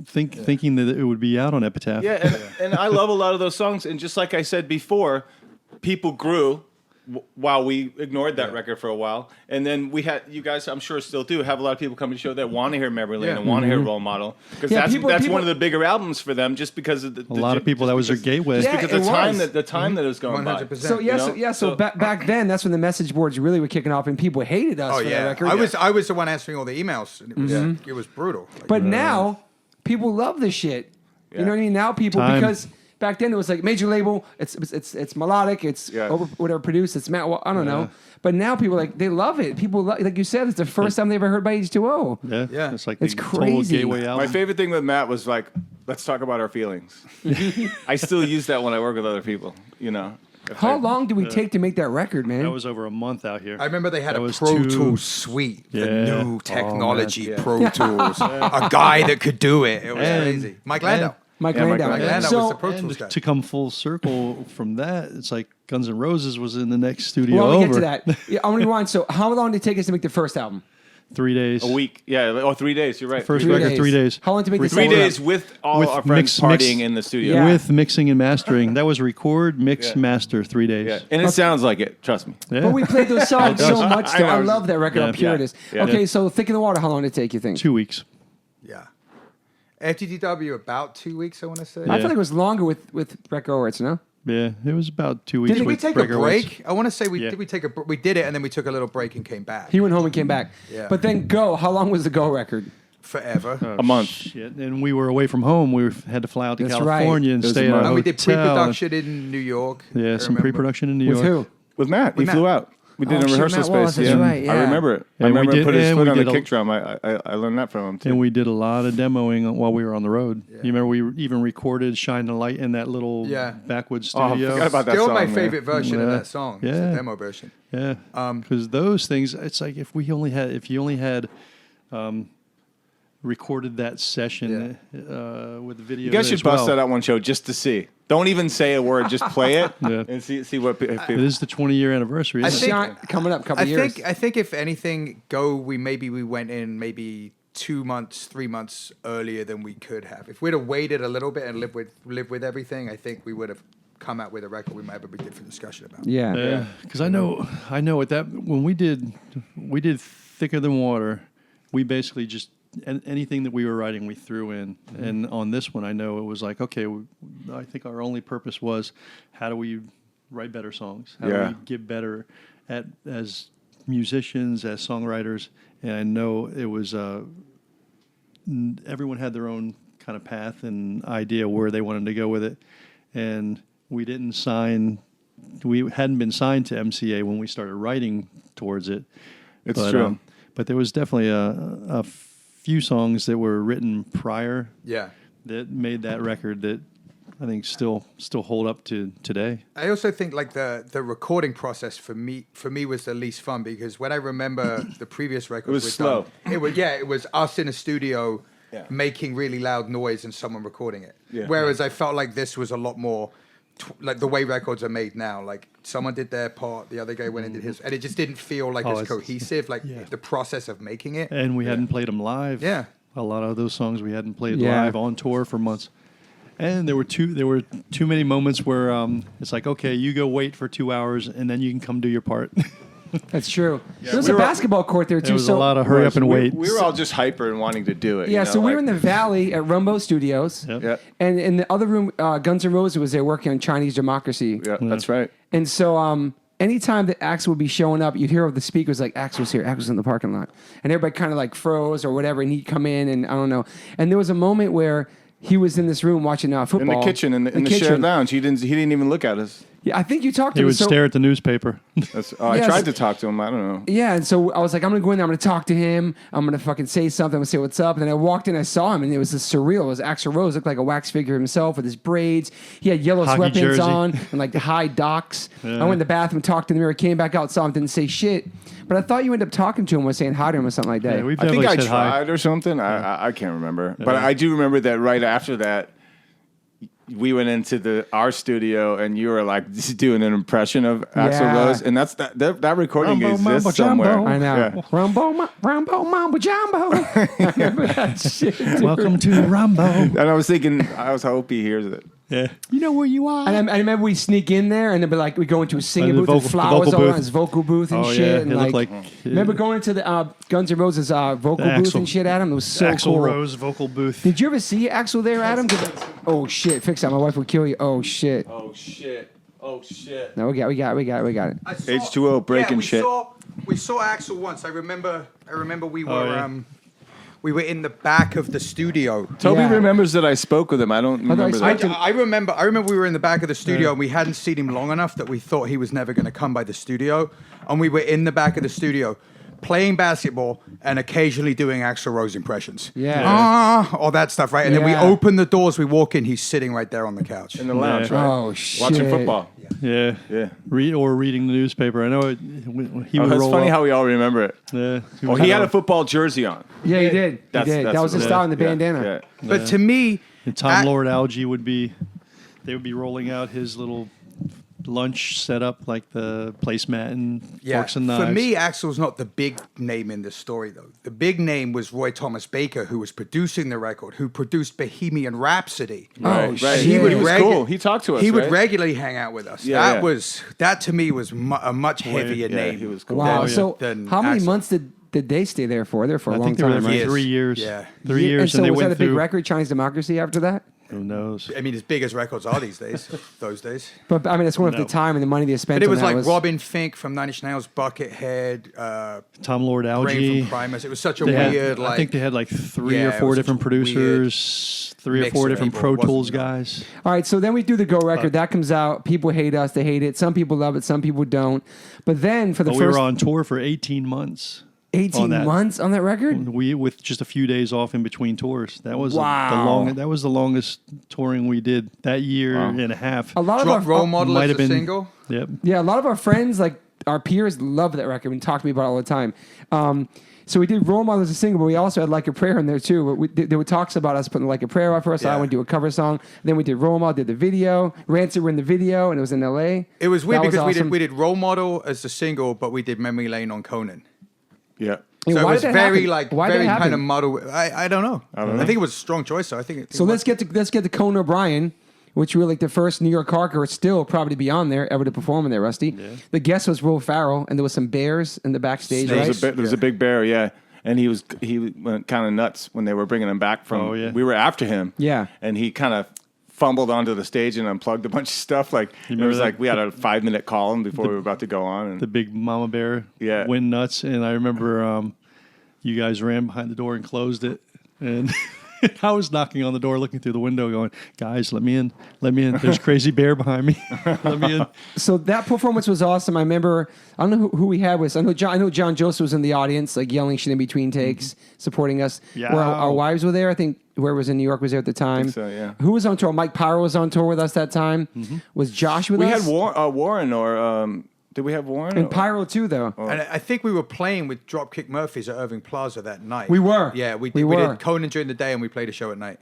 S3: thinking that it would be out on Epitaph.
S5: Yeah, and I love a lot of those songs. And just like I said before, people grew while we ignored that record for a while. And then we had, you guys, I'm sure still do, have a lot of people come to the show that want to hear Memory Lane
S4: Yeah.
S5: and want to hear Role Model. Because
S1: Yeah,
S5: that's
S1: people-
S5: one of the bigger albums for them, just because of
S3: A lot of people, that was their gateway.
S5: Just
S1: Yeah,
S5: because
S1: it
S5: the time
S1: was.
S5: that it was going by.
S4: 100%.
S1: So yeah,
S5: You know?
S1: so back then, that's when the message boards really were kicking off, and people hated us
S4: Oh
S1: for that
S4: yeah,
S1: record.
S4: I was the one answering all the emails, and it was brutal. Like,
S1: But now people love the shit. You know what I mean? Now people
S3: Time.
S1: because back then it was like major label. It's melodic. It's
S5: Yeah.
S1: over, whatever produced. It's Matt. I don't know. But now people they love it. People like you said, it's the first time they ever heard by H2O.
S3: Yeah,
S4: Yeah.
S3: it's like
S1: It's
S3: the total
S1: crazy.
S3: gateway
S5: My
S3: album.
S5: favorite thing with Matt was like, let's talk about our feelings. I still use that when I work with other people, you know. If
S1: How
S5: I-
S1: long did we take to make that record, man?
S3: That was over a month out here.
S4: I remember they had
S3: That
S4: a
S3: was
S4: Pro
S3: two-
S4: Tools suite, the
S3: Yeah.
S4: new technology
S5: man.
S4: Pro Tools, a guy that could do it. It was
S3: And-
S4: crazy. Mike Landau.
S1: Mike
S5: Yeah, Mike
S1: Landau.
S5: Landau.
S4: Landau
S1: So
S4: was the Pro Tools
S3: And
S4: guy.
S3: to come full circle from that, it's like Guns N' Roses was in the next studio
S1: well,
S3: over.
S1: we get to that. Yeah, I want to rewind. So how long did it take us to make the first album?
S3: 3 days.
S5: A week, yeah, or 3 days. You're right.
S3: First
S5: 3
S3: record,
S5: days.
S3: 3 days.
S1: How long to make the
S5: 3
S1: second
S5: days
S1: album?
S5: with all
S3: With
S5: our friends
S3: mix-
S5: partying in the studio.
S1: Yeah.
S3: With mixing and mastering. That was record, mix,
S5: Yeah.
S3: master, 3 days.
S5: Yeah, and it sounds like it. Trust me.
S3: Yeah.
S1: But we played those songs so much.
S5: I
S1: Though. I
S5: know.
S1: love that record.
S3: Yeah.
S1: How pure it is.
S5: Yeah.
S1: Okay,
S3: Yeah.
S1: so Thick in the Water. How long did it take? You think?
S3: 2 weeks.
S4: Yeah. FTTW about 2 weeks, I want to say.
S1: I feel like it was longer with Brett Gowitz. No.
S3: Yeah, it was about 2 weeks.
S4: Did we
S3: with
S4: take a
S3: Breaker Weights.
S4: break? I want to say
S3: Yeah.
S4: did we take a we did it and then we took a little break and came back.
S1: He went home and came back.
S4: Yeah.
S1: But then Go. How long was the Go record?
S4: Forever.
S5: A month.
S3: Shit. And we were away from home. We had to fly out to
S1: That's
S3: California and
S5: It was
S3: stay
S5: a
S3: at a
S5: month.
S3: hotel.
S4: And we did pre-production in New York. I
S3: Yeah, some
S4: remember.
S3: pre-production in New
S1: With
S3: York.
S1: who?
S5: With Matt, he
S4: With Matt.
S5: flew out. We did
S1: Oh,
S5: a
S1: shit,
S5: rehearsal
S1: Matt
S5: space.
S1: Wallace, that's
S5: yeah.
S1: right, yeah.
S5: I remember it. I
S3: And we
S5: remember
S3: did-
S5: put his
S3: and
S5: foot
S3: we
S5: on the
S3: did a-
S5: kick drum. I learned that from him too.
S3: And we did a lot of demoing while we were on the road. You remember we even recorded "Shine the Light" in that little
S4: Yeah.
S3: backwoods
S5: Oh, I
S3: studio.
S5: forgot about that
S4: Still
S5: song,
S4: my
S5: man.
S4: favorite version of
S3: Yeah.
S4: that song. It's
S3: Yeah.
S4: the demo version.
S3: Yeah, because those things, it's like if you only had recorded that session with the video.
S5: You guys should
S3: as well.
S5: bust that out one show just to see. Don't even say a word. Just play it
S3: Yeah.
S5: and see what
S3: It
S5: people.
S3: is the 20-year anniversary.
S4: I
S3: Isn't
S4: think-
S3: it?
S1: Shine, coming up, couple
S4: I
S1: years.
S4: think if anything, we went in maybe 2 months, 3 months earlier than we could have. If we'd have waited a little bit and lived with everything, I think we would have come out with a record we might have a different discussion about.
S1: yeah.
S3: Yeah, because I know at that when we did Thicker Than Water, we basically just anything that we were writing we threw in, and on this one I know it was like, okay, I think our only purpose was how do we write better songs, how do
S5: Yeah.
S3: we get better at as musicians, as songwriters, and I know it was everyone had their own kind of path and idea where they wanted to go with it, and we hadn't been signed to MCA when we started writing towards it.
S5: It's true.
S3: But there was definitely a few songs that were written prior
S4: Yeah.
S3: that made that record that I think still hold up to today.
S4: I also think like the recording process for me was the least fun because when I remember the previous records,
S5: It was slow.
S4: It was us in a studio making really loud noise and someone recording it.
S5: Yeah.
S4: Whereas I felt like this was a lot more like the way records are made now. Like someone did their part, the other guy went and did his, and it just didn't feel like as cohesive. Like the process of making it.
S3: And we hadn't played them live.
S4: Yeah.
S3: A lot of those songs we hadn't played live on tour for months. And there were too many moments where it's like, okay, you go wait for 2 hours and then you can come do your part.
S1: That's true. There was a basketball court there too.
S3: There was a lot of hurry up and wait.
S5: We were all just hyper and wanting to do it.
S1: Yeah,
S5: you know,
S1: so we were in the Valley at Rumbo Studios.
S3: Yep.
S5: Yeah,
S1: And in the other room, Guns N' Roses was there working on Chinese Democracy.
S5: yeah, that's right.
S1: And so anytime that Axl would be showing up, you'd hear over the speakers like, Axl's here, Axl's in the parking lot. And everybody kind of like froze or whatever, and he'd come in and I don't know. And there was a moment where he was in this room watching football.
S5: In the kitchen, in the shared lounge. He didn't even look at us.
S1: Yeah, I think you talked to
S3: He
S1: him.
S3: would stare at the newspaper.
S5: I tried to talk to him. I don't know.
S1: Yeah, and so I was like, I'm going to go in there. I'm going to talk to him. I'm going to fucking say something. I'm going to say what's up. And then I walked in. I saw him, and it was this surreal. It was Axl Rose. Looked like a wax figure himself with his braids. He had yellow
S3: Hockey
S1: sweatpants
S3: jersey.
S1: on and like the high docks.
S3: Yeah.
S1: I went in the bathroom, talked in the mirror, came back out, saw him, didn't say shit. But I thought you ended up talking to him or saying hi to him or something like that.
S3: Yeah, we've
S5: I think
S3: definitely
S5: I
S3: said hi.
S5: tried or something. I can't remember. But I do remember that right after that, we went into our studio and you were like just doing an impression of Axl Rose, and that's that recording
S3: Rumbo,
S5: exists
S3: mambo,
S5: somewhere.
S3: jumbo.
S1: I know.
S5: Yeah.
S1: Rumbo, Mambo Jumbo. I remember that shit. dude.
S3: Welcome to Rumbo.
S5: And I was thinking, I hope he hears it.
S3: Yeah. You know where you are.
S1: And I remember we sneak in there and then be like, we go into a singing
S3: The
S1: booth
S3: vocal-
S1: with flowers
S3: the vocal
S1: all around
S3: booth.
S1: his vocal booth and
S3: Oh,
S1: shit.
S3: yeah.
S1: And
S3: It looked
S1: like, remember going into the Guns N' Roses vocal
S3: The
S1: booth
S3: Axl-
S1: and shit, Adam? It was so
S3: Axl
S1: cool.
S3: Rose vocal booth.
S1: Did you ever see Axl there, Adam? Oh shit! Fix that. My wife will kill you. Oh shit!
S5: Oh shit!
S1: No, we got it.
S4: I saw-
S5: H2O breaking shit.
S4: We saw Axl once. I remember we were
S3: yeah.
S4: we were in the back of the studio.
S5: Toby
S1: Yeah.
S5: remembers that I spoke with him. I don't remember
S1: I
S5: that.
S4: I remember we were in the back of the studio and we hadn't seen him long enough that we thought he was never going to come by the studio, and we were in the back of the studio playing basketball and occasionally doing Axl Rose impressions.
S1: Yeah.
S4: All that stuff, right? And then we
S1: Yeah.
S4: open the doors, we walk in, he's sitting right there on the couch.
S5: In the lounge,
S3: Yeah.
S5: right?
S1: Oh shit!
S5: Watching football.
S3: Yeah.
S5: Yeah.
S3: Reading the newspaper. I know he would
S5: It's
S3: roll
S5: funny
S3: up.
S5: how we all remember it.
S3: Yeah.
S5: Oh, he had a football jersey on.
S1: Yeah, he did.
S5: That's-
S1: he did.
S5: that's
S1: That was his
S5: what-
S1: style in the
S5: yeah,
S1: bandana.
S5: yeah.
S4: But to me,
S3: And Tom Lord Alge would be rolling out his little lunch setup, like the placemat and forks and knives.
S4: For me, Axl's not the big name in this story, though. The big name was Roy Thomas Baker, who was producing the record, who produced Bohemian Rhapsody.
S5: Right,
S1: Oh,
S5: right.
S1: shit.
S5: He was
S4: regu-
S5: cool. He talked to us.
S4: He would
S5: right?
S4: regularly hang out with us.
S5: Yeah,
S4: That to me was a much heavier
S5: Yeah,
S4: name.
S5: he was cool.
S1: Wow.
S3: yeah.
S1: So
S4: Than
S1: how many
S4: Axl.
S1: months did they stay there for? There for a
S3: I
S1: long
S3: think they were
S1: time,
S3: there for
S1: right?
S3: 3 years.
S4: Yeah.
S3: 3 years,
S1: And so
S3: and they
S1: was
S3: went
S1: that a big
S3: through.
S1: record, Chinese Democracy, after that?
S3: Who knows?
S4: I mean, as big as records are these days, those days.
S1: But I mean, it's one of
S3: No.
S1: the time and the money they spent.
S4: But it
S1: on
S4: was
S1: that
S4: like Robin Fink from Nine Inch Nails, Buckethead,
S3: Tom Lord
S4: Brain
S3: Alge.
S4: from Primus. It was such a
S3: They had-
S4: weird,
S3: I think they had like three
S4: Yeah,
S3: or
S4: it
S3: four
S4: was
S3: different
S4: such a weird
S3: producers, three or
S4: mix
S3: four
S4: of
S3: different
S4: people.
S3: Pro
S4: It wasn't
S3: Tools
S4: good.
S3: guys.
S1: All right, so then we do the Go record. That comes out. People hate us. They hate it. Some people love it. Some people don't. But then for the
S3: But we
S1: first
S3: were on tour for 18 months.
S1: 18
S3: on that.
S1: months on that record?
S3: We with just a few days off in between tours. That was
S1: Wow.
S3: that was the longest touring we did that year and a half.
S1: A lot of
S4: Drop
S1: our
S4: Role Model
S3: might
S4: as
S3: have
S4: a
S3: been
S4: single.
S3: Yep.
S1: Yeah, a lot of our friends, like our peers, love that record and talk to me about it all the time. So we did Role Model as a single, but we also had Like a Prayer in there too. There were talks about us putting Like a Prayer out for us.
S4: Yeah.
S1: I want to do a cover song. Then we did Role Model, did the video. Rancid were in the video, and it was in L.A.
S4: It was weird
S1: That
S4: because
S1: awesome.
S4: we did Role Model as the single, but we did Memory Lane on Conan.
S5: Yeah.
S1: Yeah,
S4: So it
S1: why
S4: was
S1: did that
S4: very
S1: happen?
S4: like
S1: Why did
S4: very
S1: it happen?
S4: kind of muddled. I don't know. I think it was a strong choice. So I think.
S1: So let's get to Conan O'Brien, which were like the first New York hardcore, still probably be on there ever to perform in there, Rusty. Yeah. The guest was Will Ferrell, and there was some bears in the backstage,
S5: There
S1: right?
S5: was a big bear, yeah. And he went kind of nuts when they were bringing him back from.
S3: Oh, yeah.
S5: We were after him.
S1: Yeah.
S5: And he kind of fumbled onto the stage and unplugged a bunch of stuff. Like it
S3: remember
S5: was
S3: that?
S5: like we had a 5-minute call him before we were about to go on. And
S3: The big mama bear
S5: Yeah.
S3: went nuts. And I remember you guys ran behind the door and closed it. And I was knocking on the door, looking through the window, going, "Guys, let me in. Let me in. There's Crazy Bear behind me. Let me in."
S1: So that performance was awesome. I remember, I don't know who we had with us. I know John Joseph was in the audience, like yelling shit in between takes, supporting us.
S3: Yeah.
S1: Where our wives were there. I think whoever was in New York was there at the time.
S5: so, yeah.
S1: Who was on tour? Mike Pyro was on tour with us that time. Was Josh with
S5: We
S1: us?
S5: had Warren, or did we have Warren?
S1: And Pyro too, though.
S4: And I think we were playing with Dropkick Murphys at Irving Plaza that night.
S1: We were.
S4: Yeah, we
S1: We were.
S4: did Conan during the day and we played a show at night.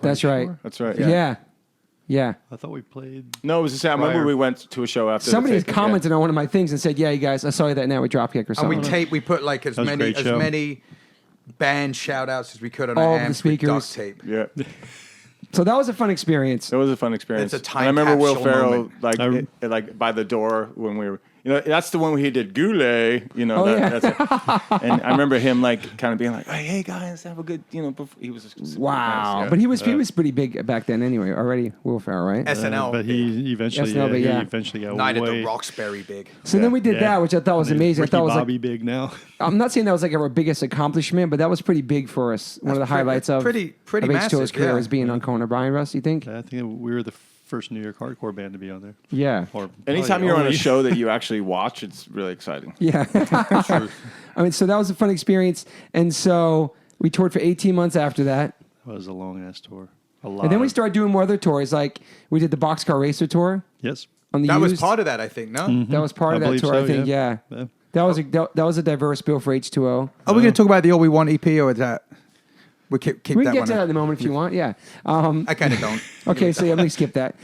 S1: That's right.
S5: That's right.
S1: Yeah.
S3: I thought we played.
S5: No, it was the same. I remember we went to a show after.
S1: Somebody
S5: the
S1: had
S5: taping,
S1: commented on one of my things and said, "Yeah, you guys, I saw you that night with Dropkick or
S4: And
S1: something."
S4: we put like as
S3: That was a great show.
S4: many band shout outs as we could on
S1: All
S4: our
S1: of the
S4: amps with duct
S1: speakers.
S4: tape.
S5: Yeah,
S1: So that was a fun experience.
S5: it was a fun experience.
S4: It's a time
S5: And I remember Will
S4: capsule
S5: Ferrell
S4: moment.
S5: like by the door when we were. That's the one where he did Goulet.
S1: Oh,
S5: That's it. And I remember him like kind of being like, "Hey guys, have a good." He was just super
S1: Wow.
S5: nice, yeah.
S1: But he was pretty big back then anyway. Already, Will Ferrell, right?
S4: SNL.
S3: But he eventually,
S1: SNL, but
S3: he
S1: yeah.
S3: eventually got
S4: Night at
S3: way
S4: the Roxbury big.
S1: So then we did that, which I thought was amazing.
S3: Ricky
S1: I thought it was
S3: Bobby
S1: like,
S3: big now.
S1: I'm not saying that was like our biggest accomplishment, but that was pretty big for us. One of the highlights of
S4: pretty
S1: of H2O's
S4: massive,
S1: career
S4: yeah.
S1: was being on Conan O'Brien. Russ, you think?
S3: I think we were the first New York hardcore band to be on there.
S1: Yeah.
S3: Or
S5: Anytime
S3: probably
S5: you're on a
S3: only.
S5: show that you actually watch, it's really exciting.
S1: Yeah. I mean, so that was a fun experience. And so we toured for 18 months after that.
S3: That was a long ass tour. A lot.
S1: And then we started doing more other tours. Like we did the Boxcar Racer tour
S3: Yes.
S1: on the
S4: That was
S1: used.
S4: part of that, I think, no?
S1: That was part
S3: I
S1: of that
S3: believe
S1: tour,
S3: so,
S1: I think.
S3: yeah.
S1: Yeah.
S3: Yeah.
S1: That was a diverse bill for H2O.
S4: Are we going to talk about the All We Want EP or is that? We keep
S1: We
S4: that
S1: can get
S4: one.
S1: to that in a moment if you want. Yeah.
S4: I kind of don't.
S1: Okay, so yeah, let me skip that.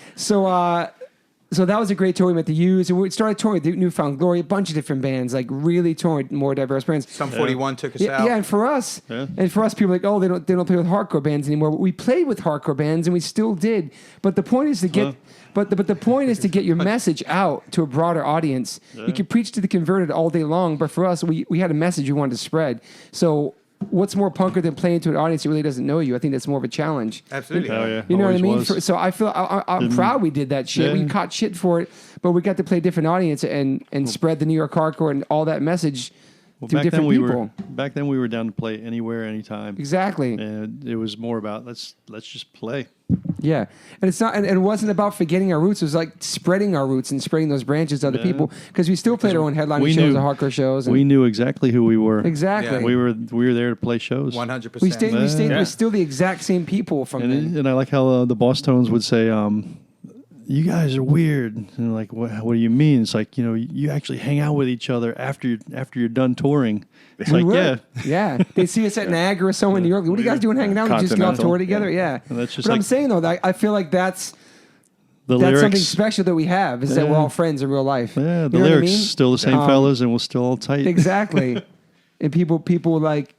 S1: So that was a great tour. We met the U's, and we started touring with Newfound Glory, a bunch of different bands, like really touring more diverse bands.
S4: Some 41 took us
S1: Yeah,
S4: out.
S1: yeah, and for us, people are like, oh, they don't play with hardcore bands anymore. But we played with hardcore bands, and we still did. But the point is to get, but the point is to get your message out to a broader audience. You can preach to the converted all day long, but for us, we had a message we wanted to spread. So what's more punker than playing to an audience that really doesn't know you? I think that's more of a challenge.
S4: Absolutely.
S3: Oh, yeah.
S1: You know what I
S3: Always
S1: mean?
S3: was.
S1: So I feel I'm proud we did that shit.
S3: Yeah.
S1: We caught shit for it, but we got to play a different audience and spread the New York hardcore and all that message through different people.
S3: Back then we were down to play anywhere, anytime.
S1: Exactly.
S3: And it was more about let's just play.
S1: Yeah, and it's not, and it wasn't about forgetting our roots. It was like spreading our roots and spreading those branches to other people because we still played our own headlining shows, and hardcore shows. And
S3: We knew exactly who we were.
S1: exactly.
S4: Yeah.
S3: We were there to play shows.
S4: 100%.
S1: We stayed.
S5: Yeah.
S1: We're still the exact same people from then.
S3: And I like how the Boss Tones would say, "You guys are weird." And like, what do you mean? It's like, you actually hang out with each other after you're done touring. It's
S1: We
S3: like,
S1: were.
S3: yeah.
S1: Yeah. They see us at Niagara or somewhere in New York. What are you guys doing hanging out? We just go off
S5: Continental.
S1: tour together. Yeah.
S3: And that's just
S1: But I'm
S3: like-
S1: saying though, that I feel like that's
S3: The
S1: something
S3: lyrics,
S1: special that we have is that we're
S3: Yeah.
S1: all friends in real life.
S3: yeah,
S1: You
S3: the
S1: know what I
S3: lyrics
S1: mean?
S3: still the same fellas, and we're still all tight.
S1: Exactly. And people like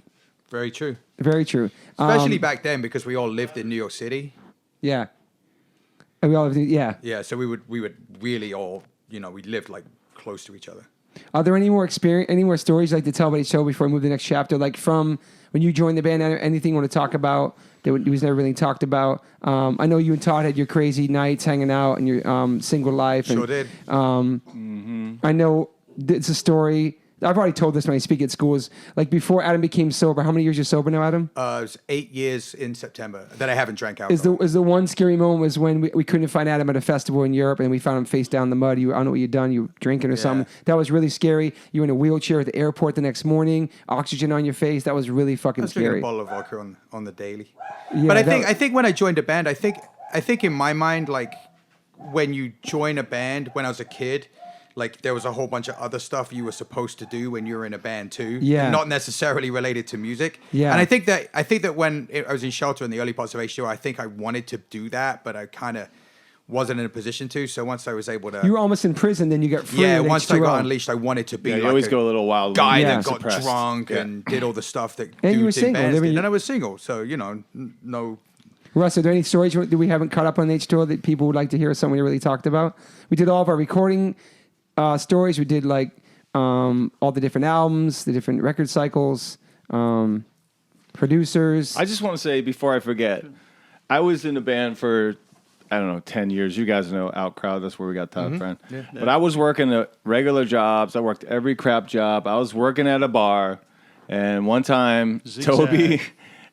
S4: Very true.
S1: very true.
S4: Especially back then because we all lived in New York City.
S1: Yeah. And we all yeah.
S4: Yeah, so we would really all, we lived like close to each other.
S1: Are there any more stories you'd like to tell about each show before we move to the next chapter? Like from when you joined the band, anything you want to talk about that was never really talked about? I know you and Todd had your crazy nights hanging out and your single life.
S4: Sure did.
S1: I know it's a story. I've already told this when I speak at schools. Like before Adam became sober, how many years you're sober now, Adam?
S4: It was 8 years in September that I haven't drank alcohol.
S1: Is the one scary moment was when we couldn't find Adam at a festival in Europe and we found him face down in the mud. I don't know what you'd done. You were drinking or something. That was really scary. You were in a wheelchair at the airport the next morning, oxygen on your face. That was really fucking
S4: I was drinking
S1: scary.
S4: a bottle of vodka on the daily.
S1: Yeah,
S4: But I
S1: that-
S4: think when I joined a band, I think in my mind, like when you join a band, when I was a kid, like there was a whole bunch of other stuff you were supposed to do when you were in a band too.
S1: Yeah.
S4: And not necessarily related to music.
S1: Yeah.
S4: And I think that when I was in Shelter in the early parts of H2O, I think I wanted to do that, but I kind of wasn't in a position to. So once I was able to,
S1: You were almost in prison, then you got free.
S4: yeah,
S1: at
S4: once I
S1: H2O.
S4: got unleashed, I wanted to be
S5: Yeah, you
S4: like
S5: always
S4: a
S5: go a little wild.
S4: guy
S1: Yeah.
S4: that got
S5: Suppressed.
S4: drunk
S5: Yeah.
S4: and did all the stuff that
S1: And you were
S4: dudes in
S1: single.
S4: bands
S1: I mean,
S4: did. And I was single, so no.
S1: Russ, are there any stories that we haven't caught up on H2O that people would like to hear? Something we really talked about. We did all of our recording stories. We did like all the different albums, the different record cycles, producers.
S5: I just want to say before I forget, I was in a band for 10 years. You guys know Outcrowd. That's where we got Todd Friend. Yeah. But I was working at regular jobs. I worked every crap job. I was working at a bar, and one time Toby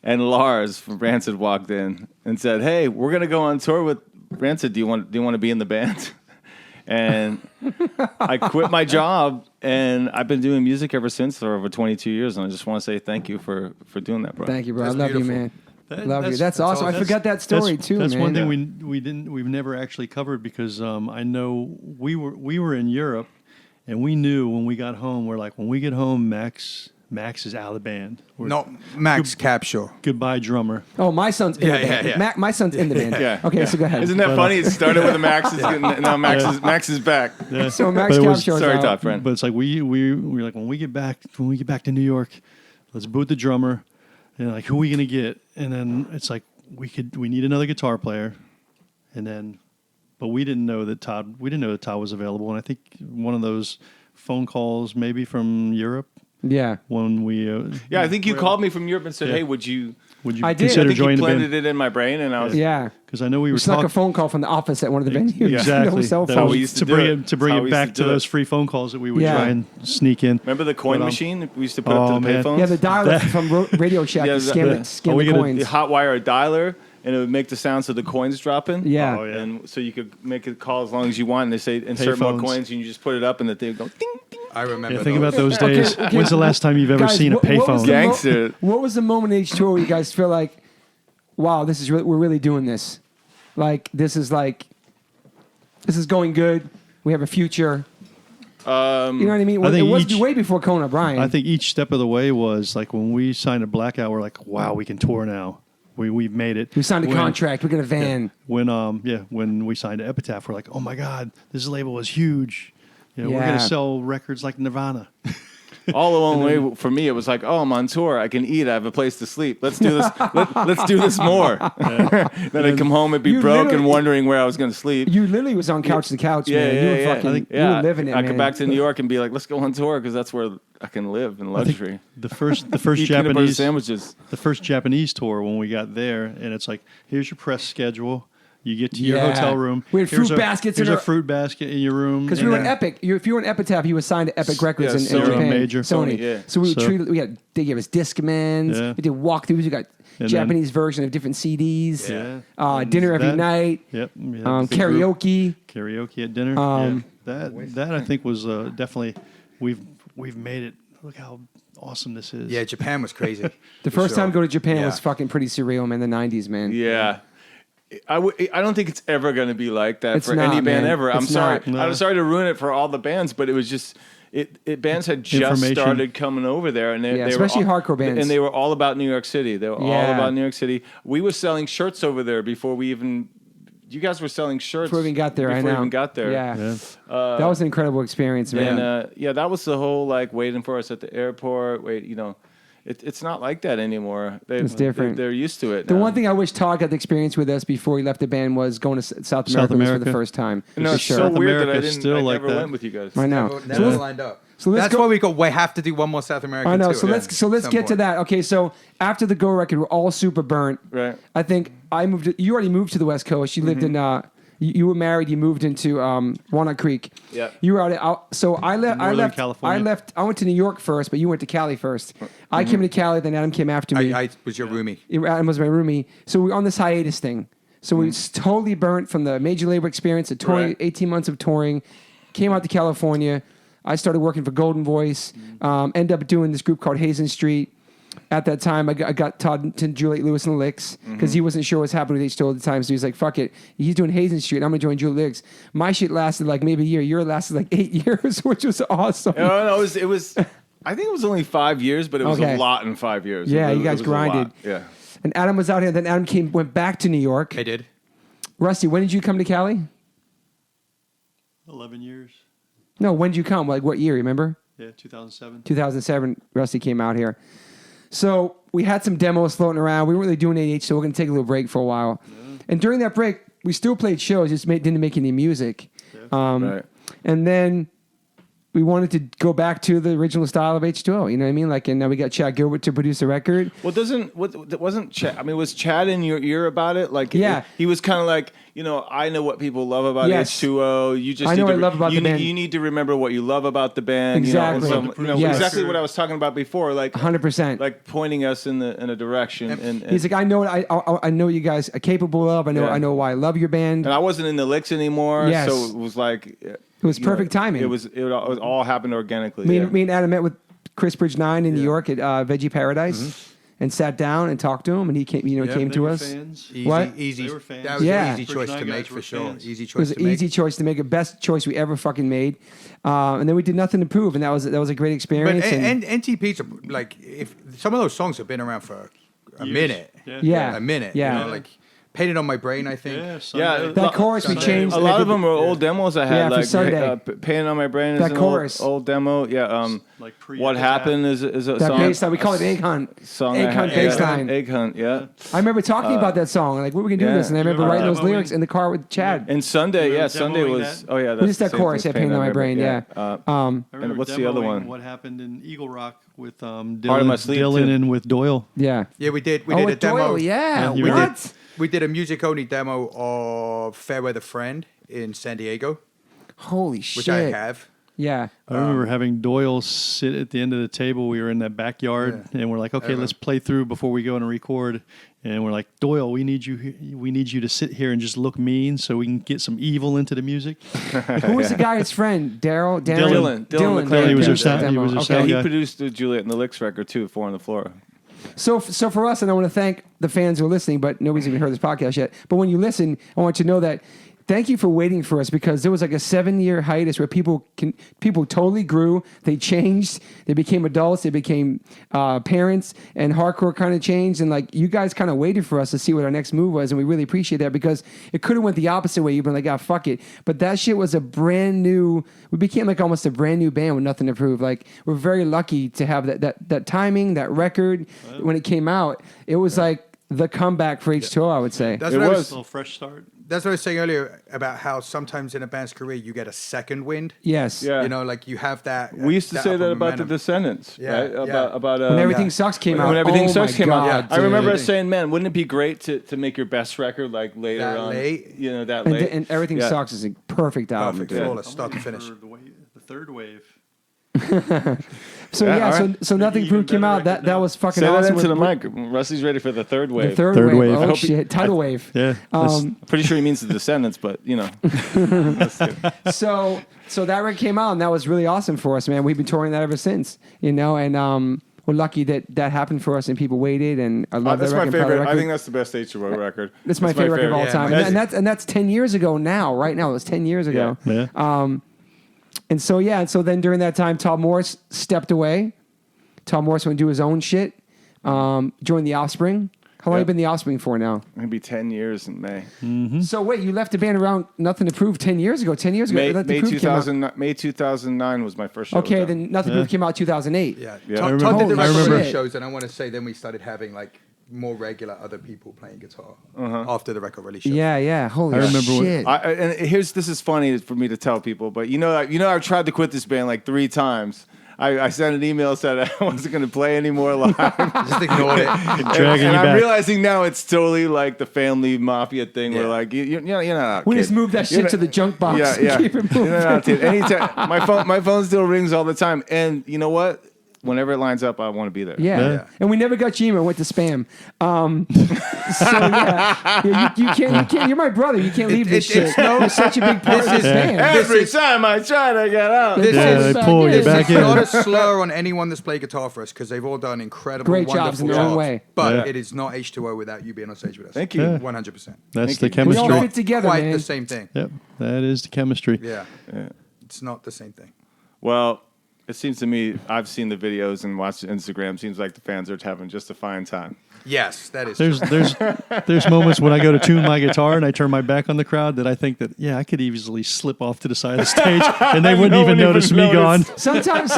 S5: and Lars from Rancid walked in and said, "Hey, we're gonna go on tour with Rancid. Do you want to be in the band?" And I quit my job, and I've been doing music ever since for over 22 years. And I just want to say thank you for doing that, bro.
S1: Thank you, bro.
S4: That's
S1: I love
S4: beautiful.
S1: you, man. Love you. That's awesome. I forgot that story too,
S3: That's
S1: man.
S3: one thing we've never actually covered because I know we were in Europe and we knew when we got home, we're like, when we get home, Max is out of the band.
S4: Max Capshaw.
S3: Goodbye, drummer.
S1: Oh, my son's in the band.
S4: yeah.
S1: My son's in the band.
S5: Yeah.
S1: Okay, so go ahead.
S5: Isn't that funny? It started with a Max, now Max is back.
S3: Yeah.
S1: So Max
S3: But it was-
S1: Capshaw's
S5: Sorry,
S1: out.
S5: Todd, friend.
S3: But it's like we were like when we get back to New York, let's boot the drummer, and like who are we gonna get? And then it's like we need another guitar player, and then, but we didn't know that Todd was available, and I think one of those phone calls maybe from Europe
S1: Yeah.
S3: when we
S5: Yeah, I think you called me from Europe and said, "Hey, would you
S1: I did.
S3: consider
S5: I think
S3: joining
S5: you
S3: the
S5: planted
S3: band?"
S5: it in my brain, and I was
S1: Yeah.
S3: Because I know we were
S1: We snuck
S3: talking
S1: a phone call from the office at one of the venues.
S3: exactly
S1: No cell
S3: That
S1: phone.
S3: was
S5: we used to
S3: to
S5: do
S3: bring
S5: it.
S3: it to bring
S5: That's how
S3: it
S5: we
S3: back
S5: used to
S3: to
S5: do
S3: those
S5: it.
S3: free phone calls that we would
S1: Yeah.
S3: try and sneak in.
S5: Remember the coin
S3: But,
S5: machine we used to put
S3: oh,
S5: up to the
S3: man.
S5: payphones?
S1: Yeah, the dialer from Radio Shack
S5: Yeah,
S1: to scan
S3: Oh, we
S1: the
S3: gotta-
S1: coins.
S5: You hot wire a dialer, and it would make the sounds of the coins dropping.
S1: Yeah.
S3: Oh, yeah.
S5: And so you could make a call as long as you want, and they say insert more
S3: Payphones.
S5: coins, and you just put it up, and the thing would go ding, ding.
S4: I remember.
S3: Yeah, think about those days.
S1: okay.
S3: When's the last time you've ever
S1: Guys,
S3: seen a
S1: what was
S3: payphone?
S1: the
S5: Gangster.
S1: What was the moment in H2O where you guys feel like, wow, we're really doing this? Like, this is going good. We have a future. You know what I mean?
S3: I think
S1: it was
S3: each-
S1: way before Conan O'Brien.
S3: I think each step of the way was like when we signed a Blackout, we're like, wow, we can tour now. We've made it.
S1: we signed a
S3: When-
S1: contract. We got a van.
S3: When we signed to Epitaph, we're like, oh my God, this label is huge. We're
S1: Yeah.
S3: gonna sell records like Nirvana.
S5: All along the way for me, it was like, oh, I'm on tour. I can eat. I have a place to sleep. Let's do this. Let's do this more. Then I come home and be
S1: You
S5: broke and
S1: literally-
S5: wondering where I was going to sleep.
S1: You literally was on couch to couch,
S5: Yeah,
S1: man.
S5: yeah,
S1: You were
S5: yeah.
S1: fucking,
S5: Yeah.
S1: you were living it,
S5: I
S1: man.
S5: come back to New York and be like, let's go on tour because that's where I can live in luxury.
S3: The first
S5: Eat peanut butter
S3: Japanese
S5: sandwiches.
S3: the first Japanese tour when we got there, and it's like, here's your press schedule. You get to your
S1: Yeah.
S3: hotel room.
S1: We had
S3: Here's
S1: fruit baskets in
S3: Here's a
S1: our-
S3: fruit basket in your room.
S1: Because we were in Epic. If you were in Epitaph, you were signed to Epic Records
S5: yeah,
S1: in
S5: Sony.
S1: Japan.
S3: Major.
S1: Sony.
S5: Yeah.
S1: So we
S3: So-
S1: treated. They gave us Discmans.
S3: Yeah.
S1: We did walkthroughs. We got
S3: And
S1: Japanese version of different CDs.
S3: Yeah.
S1: Dinner every
S3: That-
S1: night.
S3: Yep. We had the big group.
S1: Karaoke.
S3: At dinner.
S1: Um,
S3: That I think was definitely we've made it. Look how awesome this is.
S4: Yeah, Japan was crazy.
S1: The first time to go to Japan
S4: Yeah.
S1: was fucking pretty surreal, man. The '90s, man.
S5: Yeah. I don't think it's ever going to be like that
S1: It's
S5: for
S1: not,
S5: any band
S1: man.
S5: ever. I'm
S1: It's
S5: sorry.
S1: not.
S5: I'm sorry to ruin it for all the bands, but it was just bands had just
S3: Information.
S5: started coming over there, and they
S1: especially
S5: were all,
S1: hardcore bands.
S5: and they were all about New York City. They were all
S1: Yeah.
S5: about New York City. We were selling shirts over there before we even. You guys were selling shirts
S1: Before we even got there, I
S5: before
S1: know.
S5: we even got there.
S1: Yeah. That was an incredible experience, man.
S5: And that was the whole like waiting for us at the airport. It's not like that anymore.
S1: It's different.
S5: They're used to it.
S1: The
S5: now.
S1: one thing I wish Todd got the experience with us before he left the band was going to South America, for
S3: America.
S1: the first time.
S5: No,
S1: for
S5: it's
S1: sure.
S5: so weird that I
S3: America's
S5: didn't.
S3: still
S5: I
S3: like
S5: never
S3: that.
S5: went with you guys.
S1: I know.
S4: Never lined up.
S1: So let's
S4: That's
S1: go-
S4: why we have to do one more South American.
S1: I know.
S4: tour.
S1: So let's
S4: Some
S1: get to
S4: point.
S1: that. Okay, so after the Go record, we're all super burnt.
S5: Right.
S1: I think I moved. You already moved to the West Coast. You lived in. You were married. You moved into Walnut Creek.
S5: Yeah.
S1: You were out. So I left. I
S3: Northern
S1: left.
S3: California.
S1: I went to New York first, but you went to Cali first. I came to Cali, then Adam came after me.
S4: I was your roomie.
S1: Adam was my roomie. So we were on this hiatus thing. So we totally burnt from the major labor experience, the touring,
S5: Right.
S1: 18 months of touring. Came out to California. I started working for Golden Voice. Ended up doing this group called Hazen Street. At that time, I got Todd to Juliet Lewis and the Licks because he wasn't sure what's happening with H2O at the time. So he was like, fuck it. He's doing Hazen Street. I'm going to join Juliet Licks. My shit lasted like maybe a year. Your lasted like 8 years, which was awesome.
S5: No, it was. I think it was only 5 years, but it was
S1: Okay.
S5: a lot in 5 years.
S1: Yeah,
S5: It
S1: you guys
S5: was a lot.
S1: grinded.
S5: Yeah.
S1: And Adam was out here. Then Adam went back to New York.
S4: I did.
S1: Rusty, when did you come to Cali?
S3: 11 years.
S1: No, when did you come? Like what year, remember?
S3: Yeah, 2007.
S1: 2007, Rusty came out here. So we had some demos floating around. We weren't really doing AH, so we're going to take a little break for a while. Yeah. And during that break, we still played shows, just didn't make any music. Yeah.
S5: Right.
S1: And then we wanted to go back to the original style of H2O. You know what I mean? Like, and now we got Chad Gilbert to produce a record.
S5: Well, wasn't Chad? I mean, was Chad in your ear about it? Like,
S1: Yeah.
S5: he was kind of like, I know what people love about
S1: Yes.
S5: H2O. You just
S1: I know
S5: need
S1: what I love about the band.
S5: You need to remember what you love about the band.
S1: Exactly. Yes.
S5: Exactly what I was talking about before. Like
S1: 100%.
S5: like pointing us in a direction. And
S1: He's like, I know what I know you guys are capable of. I know why I love your band.
S5: and I wasn't in the licks anymore.
S1: Yes.
S5: So it was like
S1: It was perfect timing.
S5: It was all happened organically.
S1: Me
S5: yeah.
S1: and Adam met with Chris Bridge 9 in New York at Veggie Paradise. and sat down and talked to him, and he came, came to us.
S3: Fans.
S4: Easy.
S3: They were fans.
S4: That was
S1: Yeah.
S4: an easy choice
S3: First
S4: to
S3: night
S4: make
S3: guys
S4: for
S3: were
S4: sure.
S3: fans.
S4: Easy
S1: It
S4: choice
S1: was
S4: to
S1: an easy choice to make, a best choice we ever fucking made. And then we did Nothing to Prove, and that was a great
S4: But
S1: experience.
S4: and NTP's like, if some of those songs have been around for a
S3: Years.
S4: minute,
S1: Yeah.
S4: a minute,
S1: Yeah.
S4: you know, like Painted on My Brain, I think.
S3: Yeah, Sunday.
S1: that chorus we
S4: Sunday.
S1: changed.
S5: A lot of them were old demos I had,
S1: Yeah, for
S5: like
S1: Sunday.
S5: Painted on My Brain is
S1: That
S5: an
S1: chorus.
S5: old demo. Yeah,
S3: Like
S5: What Happened is a
S1: That
S5: song.
S1: bass line, we call it Egg Hunt.
S5: Song
S1: Egg
S5: I
S1: Hunt
S5: had-
S1: bass line.
S5: Egg Hunt, yeah.
S1: I remember talking about that song, like, we can do
S5: Yeah.
S1: this, and I remember
S3: remember
S1: writing
S3: that
S1: those
S3: when
S1: lyrics
S3: we-
S1: in the car with Chad.
S5: And Sunday,
S3: You
S5: yeah,
S3: were
S5: Sunday
S3: demoing
S5: was.
S3: that?
S5: Oh yeah,
S1: Just
S5: that's
S1: that
S5: the same
S1: chorus,
S5: thing,
S1: yeah, Painted on My Brain, yeah.
S3: I
S5: And
S3: remember
S5: what's the other
S3: demoing
S5: one?
S3: What happened in Eagle Rock with
S5: Part of My Sleep,
S3: Dylan
S5: too.
S3: and with Doyle.
S1: Yeah.
S4: Yeah, we did a
S1: with
S4: demo.
S1: Doyle, yeah.
S3: you
S1: What?
S3: did.
S4: We did a music only demo of Fairweather Friend in San Diego,
S1: Holy
S4: which
S1: shit.
S4: I have.
S1: Yeah.
S3: I remember having Doyle sit at the end of the table. We were in that backyard, and we're like, "Okay, let's play through before we go and record." And we're like, "Doyle, we need you to sit here and just look mean, so we can get some evil into the music."
S1: Who was the guy's friend? Daryl?
S5: Dylan McClellan.
S3: He was
S1: yeah,
S3: our sound- he was our
S1: okay.
S5: Yeah,
S3: sound
S5: he
S3: guy.
S5: produced the Juliet and the Licks record too, Four on the Floor.
S1: So for us, and I want to thank the fans who are listening, but nobody's even heard this podcast yet. But when you listen, I want you to know that thank you for waiting for us, because there was like a 7-year hiatus where people totally grew, they changed, they became adults, they became parents, and hardcore kind of changed, and like you guys kind of waited for us to see what our next move was, and we really appreciate that, because it could have went the opposite way. You've been like, fuck it, but that shit was a brand new. We became like almost a brand new band with Nothing to Prove. Like, we're very lucky to have that timing, that record. When it came out, it was like the comeback for H2O, I would say.
S4: That's
S5: It
S4: what I
S5: was.
S4: was.
S3: A little fresh start.
S4: That's what I was saying earlier about how sometimes in a band's career you get a second wind.
S1: Yes.
S5: Yeah.
S4: You know, like you have that.
S5: We used to say
S4: upper
S5: that about
S4: momentum.
S5: the Descendants,
S4: Yeah,
S5: right?
S4: yeah.
S5: About
S1: When Everything
S4: Yeah.
S1: Sucks came out.
S5: When Everything
S1: oh
S5: Sucks
S1: my
S5: came out.
S1: God,
S5: I remember
S1: dude.
S5: us saying, "Man, wouldn't it be great to make your best record like later
S4: That
S5: on?
S4: late?
S5: You know, that
S1: And,
S5: late."
S1: and Everything
S5: Yeah.
S1: Sucks is a perfect album.
S4: Perfect,
S1: dude.
S4: flawless, start to finish.
S3: For the third wave.
S1: So
S5: Yeah,
S1: yeah,
S5: all
S1: so
S5: right.
S1: so Nothing
S3: Even
S1: Proof came
S3: better
S1: out.
S3: record
S1: That
S3: now.
S1: was fucking
S5: Say that
S1: awesome.
S5: into the
S1: with-
S5: mic. Rusty's ready for the third wave.
S1: The third,
S3: Third
S1: wave.
S3: wave. I
S1: Oh
S3: hope
S1: shit, tidal wave.
S3: Yeah.
S5: Pretty sure he means the Descendants, but you know.
S1: So that record came out, and that was really awesome for us, man. We've been touring that ever since, and we're lucky that happened for us, and people waited, and I love
S5: That's
S1: that
S5: my
S1: record. proud of
S5: favorite.
S1: the
S5: I
S1: record.
S5: think that's the best H2O record.
S1: That's my favorite record of all
S4: Yeah,
S1: time,
S4: mine
S1: and that's 10 years ago now. Right now, it was 10 years ago.
S3: Yeah.
S1: And so then during that time, Todd Morse stepped away. Todd Morse went to do his own shit. Joined the Offspring. How long have you been the Offspring for now?
S5: It'll be 10 years in May.
S1: So wait, you left the band around Nothing to Prove 10 years ago. 10 years ago,
S5: May,
S1: Nothing to
S5: May,
S1: Prove came out.
S5: 2000, May 2009 was my first show.
S1: Okay,
S5: with them.
S1: then Nothing to Prove came out 2008.
S4: Yeah.
S5: Yeah.
S4: Todd,
S5: I
S4: Todd did the
S1: remember-
S4: record
S1: Holy shit.
S4: shows, and I want to say then we started having like more regular other people playing guitar after the record release shows.
S1: Yeah. Holy
S3: I remember when-
S1: shit.
S5: And this is funny for me to tell people, but I've tried to quit this band like 3 times. I sent an email, said I wasn't going to play anymore live.
S4: Just ignored it.
S3: Dragging
S5: and
S3: you
S5: I'm
S3: back.
S5: realizing now it's totally like the family mafia thing
S4: Yeah.
S5: where like you're not.
S1: We just moved that shit to the junk box
S5: Yeah,
S1: and
S5: yeah.
S1: keep it moving.
S5: You're not kid. Anytime my phone still rings all the time, and you know what? Whenever it lines up, I want to be there.
S1: Yeah.
S4: Yeah.
S1: And we never got your email, went to spam. You can't, you're my brother. You can't leave this shit. You're such a big part of this band.
S5: Every time I try to get out.
S4: This
S3: Yeah,
S4: is
S3: they pull you
S4: this
S3: back
S4: is
S3: in.
S4: not a slur on anyone that's played guitar for us because they've all done incredible,
S1: Great jobs in
S4: wonderful
S1: their own
S4: jobs.
S1: way.
S4: But
S3: Yeah.
S4: it is not H2O without you being on stage with us.
S5: Thank you.
S3: Yeah.
S4: 100%.
S3: That's
S5: Thank
S3: the
S5: you.
S1: We all
S3: chemistry.
S1: fit together,
S4: Quite
S1: man.
S4: the same thing.
S3: Yep. That is the chemistry.
S4: Yeah. It's not the same thing.
S5: Well, it seems to me I've seen the videos and watched Instagram. Seems like the fans are having just a fine time.
S4: Yes, that is
S3: There's
S4: true.
S3: there's moments when I go to tune my guitar and I turn my back on the crowd that I think that I could easily slip off to the side of the stage and they wouldn't
S5: No
S3: even
S5: one
S3: notice
S5: even
S3: me gone.
S5: noticed.
S1: Sometimes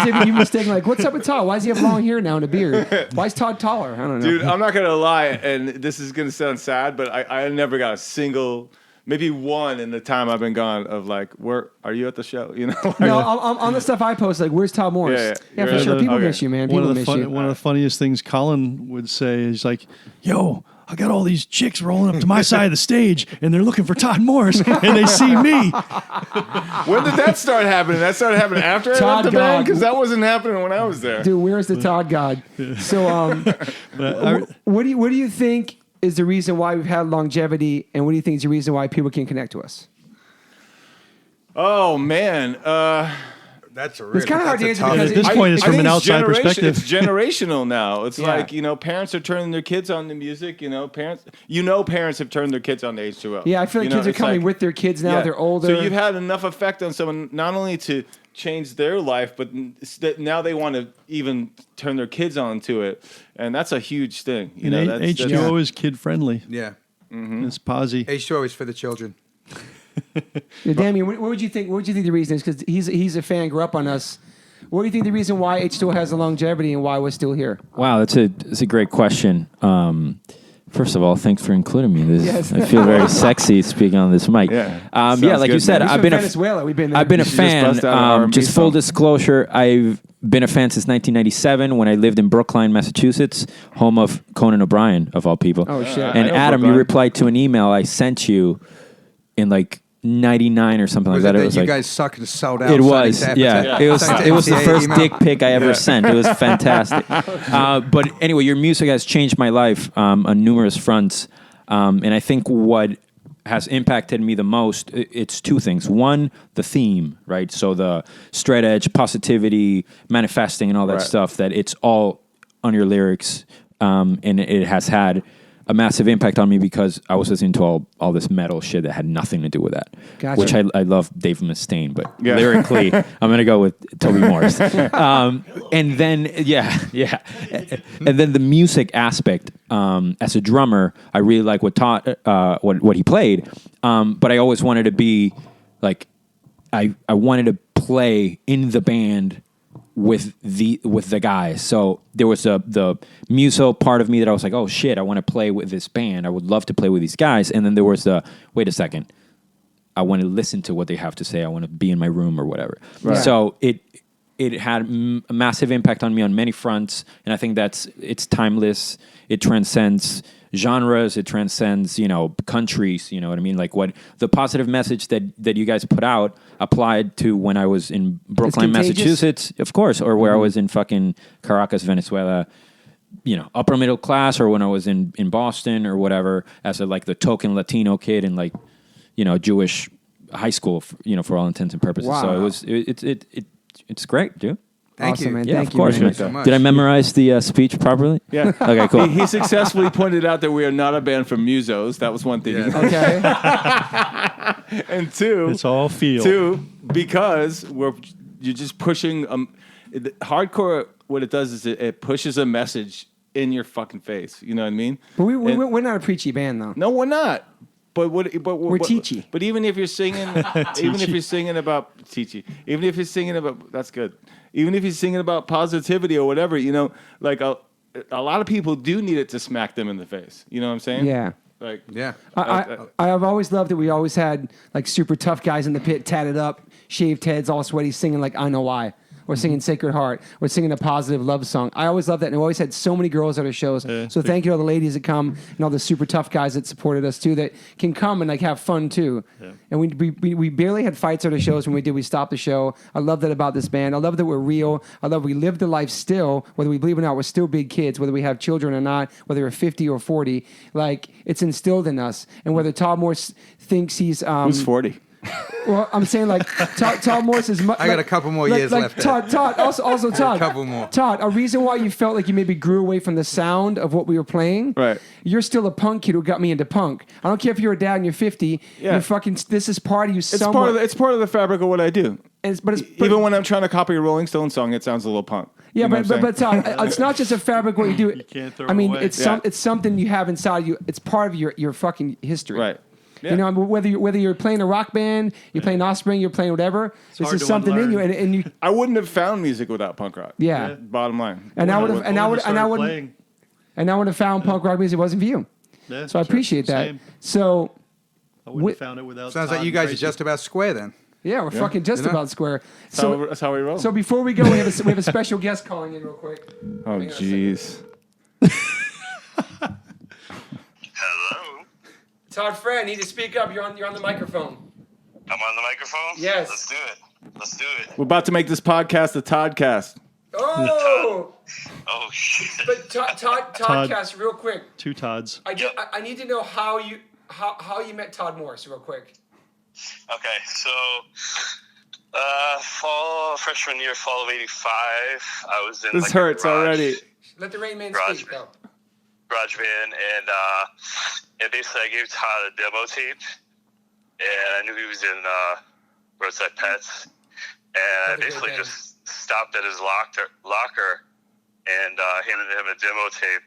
S1: if you mistake, like, what's up with Todd? Why does he have long hair now and a beard? Why is Todd taller? I don't know.
S5: Dude, I'm not gonna lie, and this is gonna sound sad, but I never got a single, maybe one in the time I've been gone of like, where are you at the show? You know? Like,
S1: No, on the stuff I post, like, where's Todd Morse?
S5: Yeah,
S1: Yeah,
S5: yeah.
S1: for sure. People
S5: Okay.
S1: miss you, man. People
S3: One of
S1: miss
S3: the
S1: you.
S3: one of the funniest things Colin would say is like, "Yo, I got all these chicks rolling up to my side of the stage, and they're looking for Todd Morse, and they see me."
S5: when did that start happening? That started happening after I
S1: Todd
S5: left the band?
S1: God.
S5: Because that wasn't happening when I was there.
S1: Dude, where's the Todd God? So, what do you think is the reason why we've had longevity, and what do you think is the reason why people can connect to us?
S5: Oh man,
S4: That's a really.
S1: It's kind of hard to
S4: that's a
S1: answer
S4: tough-
S1: because
S3: At this point, it's
S5: I
S3: from
S5: think
S3: an outside
S5: generation-
S3: perspective.
S5: It's generational now. It's
S1: Yeah.
S5: like, parents are turning their kids on to music. Parents have turned their kids on to H2O.
S1: Yeah, I feel like kids are
S5: it's
S1: coming with their kids now.
S5: Yeah.
S1: They're older.
S5: So you've had enough effect on someone not only to change their life, but now they want to even turn their kids on to it, and that's a huge thing.
S3: And H2O is kid friendly.
S4: Yeah.
S3: It's posy.
S4: H2O is for the children.
S1: Yeah, Damien, what would you think? What would you think the reason is? Because he's a fan, grew up on us. What do you think the reason why H2O has the longevity and why we're still here?
S6: Wow, that's a great question. First of all, thanks for including me.
S1: Yes.
S6: I feel very sexy speaking on this mic.
S5: Yeah.
S6: Like
S5: Sounds
S6: you
S5: good,
S6: said,
S5: man.
S1: We've been Venezuela. We've been there.
S6: I've been a
S5: You should just
S6: fan.
S5: bust out an R&B
S6: Just full
S5: song.
S6: disclosure, I've been a fan since 1997 when I lived in Brookline, Massachusetts, home of Conan O'Brien, of all people.
S1: Oh, shit.
S6: And
S5: I know
S6: Adam, you
S5: Brookline.
S6: replied to an email I sent you in like 99 or something
S4: Was
S6: like
S4: it
S6: that.
S4: that
S6: was
S4: you
S6: like,
S4: guys suck and sold out?
S6: it was,
S4: Sunday
S6: yeah.
S4: to
S6: It was the
S4: MTA
S6: first
S4: email?
S6: dick pic I ever sent. It was fantastic. But anyway, your music has changed my life on numerous fronts. And I think what has impacted me the most, it's two things. One, the theme, right? So the straight edge, positivity, manifesting, and all that
S5: Right.
S6: stuff, that it's all on your lyrics. And it has had a massive impact on me because I was listening to all this metal shit that had nothing to do with that.
S1: Gotcha.
S6: Which I love Dave Mustaine, but
S5: Yeah.
S6: lyrically, I'm going to go with Toby Morse. And then, and then the music aspect. As a drummer, I really like what Todd, what he played, but I always wanted to be like, I wanted to play in the band with the guys. So there was the muso part of me that I was like, oh shit, I want to play with this band. I would love to play with these guys. And then there was the, wait a second, I want to listen to what they have to say. I want to be in my room or whatever.
S1: Right.
S6: So it had a massive impact on me on many fronts. And I think it's timeless. It transcends genres. It transcends, countries. You know what I mean? Like what the positive message that you guys put out applied to when I was in Brookline,
S1: contagious?
S6: Massachusetts, of course, or where I was in fucking Caracas, Venezuela, upper middle class, or when I was in Boston or whatever, as the token Latino kid in Jewish high school, for all intents and purposes.
S1: Wow.
S6: So it's great, dude.
S4: Thank
S1: Awesome,
S4: you.
S1: man.
S6: Yeah,
S1: Thank
S6: of
S1: you
S6: course.
S1: very much.
S4: so much.
S6: Did I memorize the speech properly?
S5: Yeah.
S6: Okay, cool.
S5: He successfully pointed out that we are not a band from musos. That was one thing.
S4: Yeah.
S1: Okay.
S5: And two,
S3: It's all feel.
S5: because you're just pushing hardcore. What it does is it pushes a message in your fucking face. You know what I mean?
S1: But
S5: And-
S1: we're not a preachy band, though.
S5: No, we're not. But we're
S1: teachy.
S5: But even if you're singing, about teachy, even if you're singing about, that's good. Even if you're singing about positivity or whatever, like a lot of people do need it to smack them in the face. You know what I'm saying?
S1: Yeah.
S5: Like
S4: Yeah.
S1: I've always loved that we always had super tough guys in the pit, tatted up, shaved heads, all sweaty, singing I Know Why. Or singing Sacred Heart, or singing a positive love song. I always loved that, and we always had so many girls at our shows. So thank you to all the ladies that come, and all the super tough guys that supported us too, that can come and have fun too. Yeah. And we barely had fights at our shows. When we did, we stopped the show. I love that about this band. I love that we're real. I love we live the life still, whether we believe it or not. We're still big kids, whether we have children or not, whether we're 50 or 40. It's instilled in us. And whether Todd Morse thinks he's
S5: who's 40?
S1: Well, I'm saying Todd Morse is.
S4: I got a couple more years left.
S1: Todd, also Todd.
S4: A couple more.
S1: Todd, a reason why you felt like you maybe grew away from the sound of what we were playing.
S5: Right.
S1: You're still a punk kid who got me into punk. I don't care if you're a dad and you're 50.
S5: Yeah.
S1: You're fucking. This is part of you.
S5: It's part of the fabric of what I do.
S1: But
S5: Even when I'm trying to copy a Rolling Stones song, it sounds a little punk.
S1: Yeah,
S5: You know what I'm
S1: but
S5: saying?
S1: Todd, it's not just a fabric what you do.
S3: You can't throw
S1: I mean,
S3: it away.
S1: it's something you have inside you. It's part of your fucking history.
S5: Right. Yeah.
S1: You know, whether you're playing a rock band, you're playing Offspring, you're playing whatever. This
S3: hard
S1: is
S3: to
S1: something in you,
S3: unlearn.
S1: and you.
S5: I wouldn't have found music without punk rock.
S1: Yeah.
S5: Bottom line.
S1: And I would have, and I would,
S3: Started playing.
S1: and I would have found punk rock music. It wasn't for you.
S3: Yeah,
S1: So I
S3: sure.
S1: appreciate that.
S3: Same.
S1: So
S3: I wouldn't have found it without.
S4: Sounds
S3: Todd
S4: like you
S3: and
S4: guys are
S3: Tracy.
S4: just about square then.
S1: yeah, we're fucking just
S4: You know?
S1: about square.
S5: That's how we roll.
S1: So before we go, we have a special guest calling in real quick.
S5: Oh,
S1: Hang on a second.
S5: jeez.
S7: Hello.
S1: Todd Fred, need to speak up. You're on the microphone.
S7: I'm on the microphone?
S1: Yes.
S7: Let's do it.
S5: We're about to make this podcast a Toddcast.
S1: Oh,
S7: Oh, shit.
S1: but Toddcast, real quick.
S3: Two Todds.
S1: I need to know how you met Todd Morse, real quick.
S7: Okay, so Freshman year, fall of '85. I was in
S5: This hurts already.
S1: Let the Rain Man
S7: Garage,
S1: speak, though.
S7: garage band, and basically I gave Todd a demo tape, and I knew he was in Roadside Pets, and I basically just stopped at his locker and handed him a demo tape.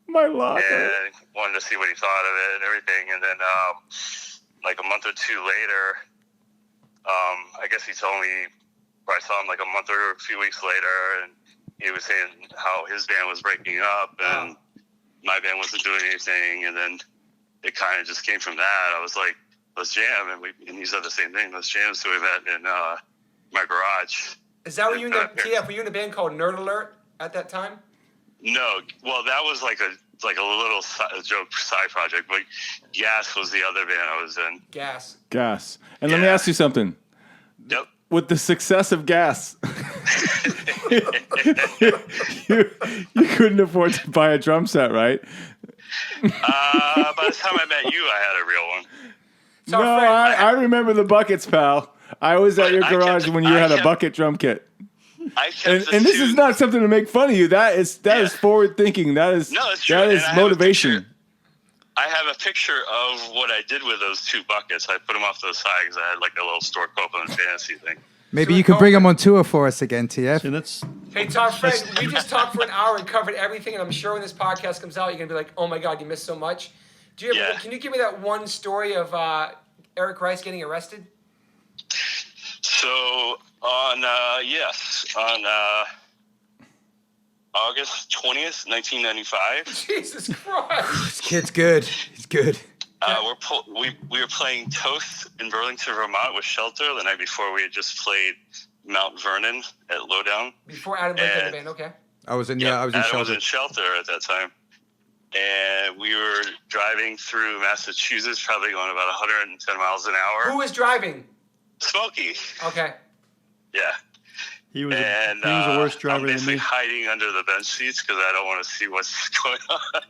S5: My locker.
S7: And wanted to see what he thought of it and everything. And then, like a month or two later, I guess he told me, or I saw him like a month or a few weeks later, and he was saying how his band was breaking up and my band wasn't doing anything. And then it kind of just came from that. I was like, let's jam. And he said the same thing, let's jam. So we met in my garage.
S1: Is that what you in the TF? Were you in a band called Nerd Alert at that time?
S7: No, well, that was like a little joke side project, but Gas was the other band I was in.
S1: Gas.
S5: And let me ask you something.
S7: Yep.
S5: With the success of Gas, you couldn't afford to buy a drum set, right?
S7: By the time I met you, I had a real one.
S1: So
S5: No, I remember the buckets, pal. I was at your garage when you had a bucket drum kit. And this is not something to make fun of you. That is forward thinking. That is that is motivation.
S7: I have a picture of what I did with those two buckets. I put them off to the side because I had like a little store Copeland fantasy thing.
S8: Maybe you could bring them on tour for us again, TF.
S3: See, that's
S1: Hey, Tom, Fred, we just talked for an hour and covered everything, and I'm sure when this podcast comes out, you're going to be like, oh my God, you missed so much. Can you give me that one story of Eric Rice getting arrested?
S7: So on August 20th, 1995.
S1: Jesus Christ.
S8: This kid's good. He's good.
S7: We were playing Toast in Burlington, Vermont with Shelter the night before. We had just played Mount Vernon at Lowdown.
S1: Before Adam went to the band, okay.
S8: I was in
S7: Adam
S8: Shelter.
S7: was in Shelter at that time. And we were driving through Massachusetts, probably going about 110 miles an hour.
S1: Who was driving?
S7: Smokey.
S1: Okay.
S7: Yeah.
S3: he was a worse driver
S7: I'm
S3: than
S7: basically
S3: me.
S7: hiding under the bench seats because I don't want to see what's going on.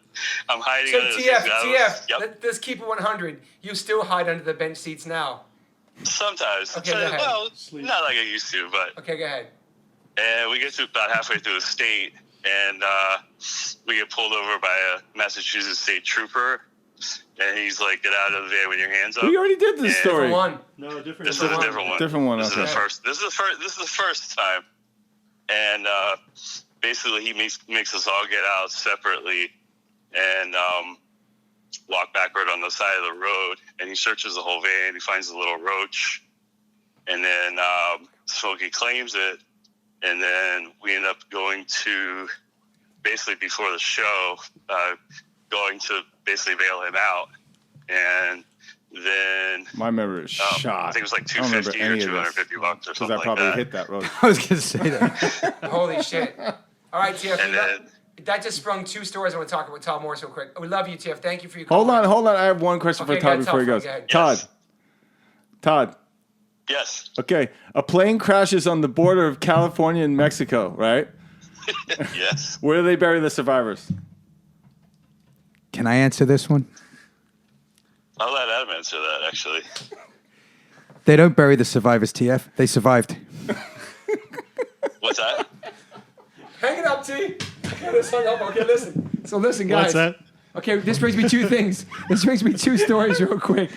S7: I'm hiding
S1: So
S7: under the
S1: TF,
S7: Yep.
S1: let's keep it 100. You still hide under the bench seats now.
S7: Sometimes.
S1: Okay, go ahead.
S7: Well, not like I used to, but.
S1: Okay, go ahead.
S7: And we get to about halfway through the state, and we get pulled over by a Massachusetts state trooper. And he's like, "Get out of the van with your hands up."
S5: We already did this story.
S1: One.
S3: No, different.
S7: This is a different one.
S5: Different one.
S7: This
S5: Okay.
S7: is the first. This is the first time. And basically, he makes us all get out separately and walk backward on the side of the road. And he searches the whole van. He finds a little roach, and then Smokey claims it. And then we end up going to basically before the show, going to basically bail him out, and then
S5: My memory is shot.
S7: I think it was like
S5: I don't remember
S7: $250 or
S5: any of this,
S7: $250 or
S5: because
S7: something
S5: I probably
S7: like that.
S5: hit that road.
S8: I was going to say that.
S1: Holy shit. All right, TF.
S7: And then-
S1: that just sprung two stories I want to talk about Todd Morse real quick. We love you, TF. Thank you for your
S5: Hold
S1: call.
S5: on. I have one question
S1: Okay,
S5: for
S1: go
S5: Todd
S1: ahead,
S5: before he
S1: Todd,
S5: goes.
S1: go ahead.
S7: Yes.
S5: Todd.
S7: Yes.
S5: Okay. A plane crashes on the border of California and Mexico, right?
S7: Yes.
S5: Where do they bury the survivors?
S8: Can I answer this one?
S7: I'll let Adam answer that, actually.
S8: They don't bury the survivors, TF. They survived.
S7: What's that?
S1: Hang it up, T. Okay, let's hang up. Okay, listen. So listen, guys.
S3: What's that?
S1: Okay, this brings me two things. This brings me two stories real quick.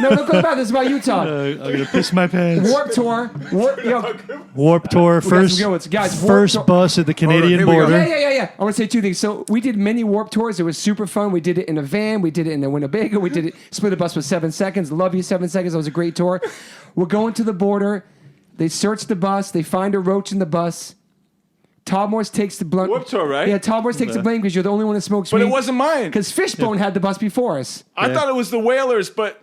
S1: No, don't go back. This is about you, Todd.
S3: I'm gonna piss my pants.
S1: Warp Tour.
S3: Warp Tour
S1: got
S3: first.
S1: some good ones. Guys, Warped
S3: first
S1: Tour-
S3: bus at the Canadian
S8: here we go.
S3: border.
S1: Yeah. I want to say two things. So we did many Warp Tours. It was super fun. We did it in a van. We did it in the Winnebago. We did it, split a bus with 7 seconds. Love you, 7 seconds. That was a great tour. We're going to the border. They search the bus. They find a roach in the bus. Todd Morse takes the blunt.
S5: Warped Tour, right?
S1: Yeah, Todd Morse takes the blame because you're the only one that smokes
S5: But
S1: weed.
S5: it wasn't mine.
S1: Because Fishbone had the bus before us.
S5: I thought it was the Whalers, but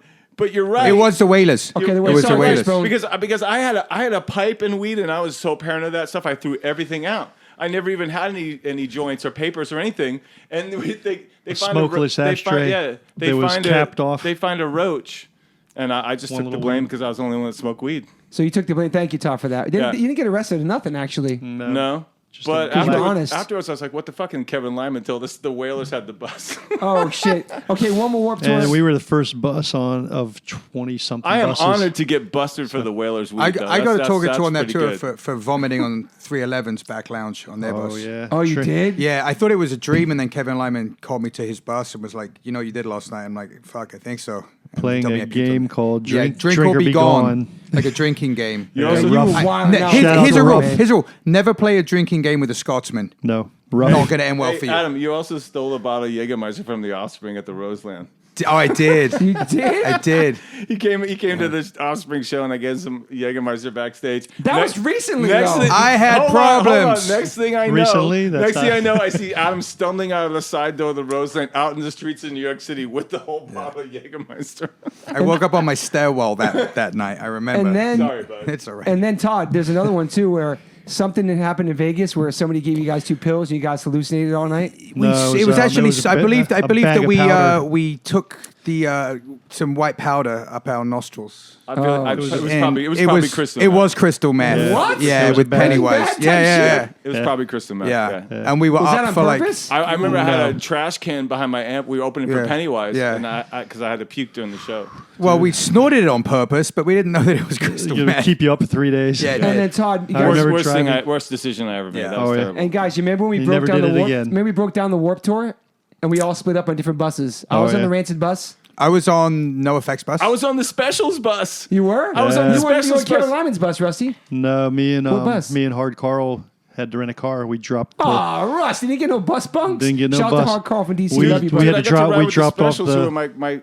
S5: you're right.
S8: It was the Whalers.
S1: Okay, the
S8: it
S1: Whalers.
S8: was the
S1: Sorry,
S8: Whalers.
S1: Fishbone.
S5: because I had a pipe and weed, and I was so paranoid of that stuff. I threw everything out. I never even had any joints or papers or anything. And they find
S3: smokeless ashtray
S5: they
S3: that was
S5: find
S3: capped off.
S5: They find a roach, and I just
S3: One
S5: took the
S3: little
S5: blame
S3: weed.
S5: because I was the only one that smoked weed.
S1: So you took the blame. Thank you, Todd, for that. You didn't get arrested or nothing, actually.
S5: No. But
S1: Be honest.
S5: afterwards, I was like, "What the fuck?" And Kevin Lyman told us the Whalers had the bus.
S1: Oh shit. Okay, one more Warped Tour.
S3: And we were the first bus of 20-something
S5: I am
S3: buses.
S5: honored to get busted for the Whalers week.
S4: I
S5: though.
S4: got a
S5: That's
S4: talking to on that
S5: pretty
S4: tour
S5: good.
S4: for vomiting on 311's back lounge on their
S3: Oh,
S4: bus.
S3: yeah.
S1: Oh, you
S3: Sure.
S1: did?
S4: Yeah, I thought it was a dream, and then Kevin Lyman called me to his bus and was like, "You know, what you did last night." I'm like, "Fuck, I think so." And
S3: Playing
S4: he told me
S3: a
S4: I puked on
S3: game
S4: it.
S3: called Drink
S4: or Be Gone, like a drinking game.
S5: You
S1: Yeah,
S5: also
S1: you
S3: rough.
S1: were wilding out.
S3: Shout out
S4: Here's
S3: to
S4: a rule.
S3: Rob.
S4: Here's a rule. Never play a drinking game with a Scotsman.
S3: No. Rough.
S4: Not going to end well
S5: Hey,
S4: for you.
S5: Adam, you also stole a bottle of Jägermeister from the Offspring at the Roseland.
S4: Oh, I did.
S1: You did?
S4: I did.
S5: He came to the Offspring show, and I gave some Jägermeister backstage.
S1: That was recently, though.
S4: I had
S5: hold on.
S4: problems.
S5: Next thing I know,
S3: Recently? That's
S5: next thing
S3: not-
S5: I know, I see Adam stumbling out of the side door of the Roseland, out in the streets of New York City with the whole bottle of Jägermeister.
S4: I woke up on my stairwell that night. I remember.
S1: And then,
S5: Sorry, bud.
S4: It's all right.
S1: and then Todd, there's another one too where something that happened in Vegas where somebody gave you guys 2 pills and you guys hallucinated all night.
S3: No,
S4: it was actually.
S3: a
S4: I
S3: bit-
S4: believe. I
S3: a
S4: believe
S3: bag
S4: that
S3: of
S4: we
S3: powder.
S4: we took the some white powder up our nostrils.
S5: I feel like it was
S4: And
S5: probably crystal.
S4: It
S5: meth.
S4: was crystal meth.
S3: Yeah.
S1: What?
S4: Yeah,
S3: It was
S4: with
S3: bad.
S4: Pennywise.
S1: Bad type
S4: Yeah.
S1: shit.
S5: It was
S3: Yeah.
S5: probably crystal meth.
S4: Yeah.
S5: Yeah.
S4: And we were
S1: Was
S4: up
S1: that on
S4: for
S1: purpose?
S5: I remember I had
S3: No.
S5: a trash can behind my amp. We were opening for
S4: Yeah.
S5: Pennywise,
S4: Yeah.
S5: and because I had to puke during the show.
S4: well, we snorted it on purpose, but we didn't know that it was crystal
S3: It'll
S4: meth.
S3: keep you up for 3 days.
S4: Yeah,
S1: And then Todd, you
S3: I
S1: guys,
S3: remember
S5: Worst
S3: driving-
S5: worst decision I ever made.
S4: Yeah.
S5: That was
S3: Oh, yeah.
S5: terrible.
S1: and guys, you remember when we
S3: You
S1: broke
S3: never
S1: down
S3: did
S1: the
S3: it
S1: Warp?
S3: again.
S1: Remember we broke down the Warp Tour and we all split up on different buses. I
S3: Oh,
S1: was on
S3: yeah.
S1: the Rancid bus.
S4: I was on No Effects bus.
S5: I was on the specials bus.
S1: You were?
S5: I was on the
S1: You were on
S5: specials
S1: Kevin
S5: bus.
S1: Lyman's bus, Rusty.
S3: No, me
S1: bus?
S3: and Hard Carl had to rent a car. We dropped.
S1: Aw, Russ, didn't get no bus bunks?
S3: Didn't get no
S1: Shout out
S3: bus.
S1: to Hard Carl from DCW.
S3: We
S1: buddy.
S3: had
S5: I
S3: to
S5: got
S3: drop.
S5: ride
S3: We
S5: with
S3: dropped
S5: the
S3: off
S5: specials. Who
S3: the.
S5: were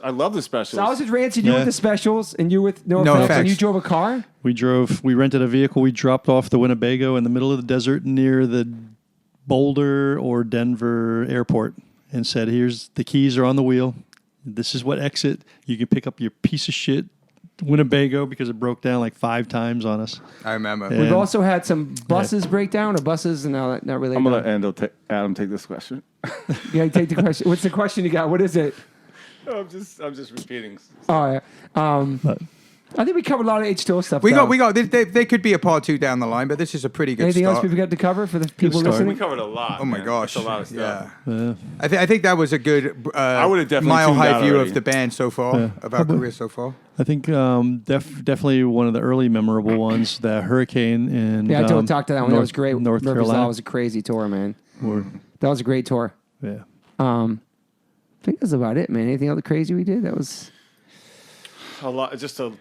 S5: I love the specials.
S1: So I was at Rancid, you
S3: Yeah.
S1: with the specials, and you with No
S4: No
S1: Effects, and
S4: Effects.
S1: you drove a car?
S3: We rented a vehicle. We dropped off the Winnebago in the middle of the desert near the Boulder or Denver airport and said, "Here's the keys are on the wheel. This is what exit. You can pick up your piece of shit Winnebago," because it broke down like 5 times on us.
S4: I remember.
S3: Yeah.
S1: We've
S3: And-
S1: also had some buses break down, or buses, and no, not really.
S5: I'm gonna let Adam take this question.
S1: Yeah, take the question. What's the question you got? What is it?
S5: I'm just repeating.
S1: Oh, yeah. I think we covered a lot of H2O stuff.
S4: We
S1: though.
S4: got. They could be a part 2 down the line, but this is a pretty good
S1: Anything
S4: start.
S1: else we forgot to cover for the people
S3: start.
S5: We
S1: listening?
S5: covered a lot.
S4: Oh my
S5: man.
S4: gosh,
S5: That's a lot of stuff.
S4: Yeah. I think that was a good
S5: I would've definitely
S4: mile
S5: tuned
S4: high
S5: out
S4: view
S5: already.
S4: of the band so far, of our career so far.
S3: I think definitely one of the early memorable ones, the Hurricane in
S1: Yeah, I told talk to that one. That was great.
S3: North
S1: Murphy's
S3: Carolina.
S1: Law was a crazy tour, man.
S3: Or-
S1: That was a great tour.
S3: yeah.
S1: I think that's about it, man. Anything else crazy we did? That was.
S5: A lot. Just a.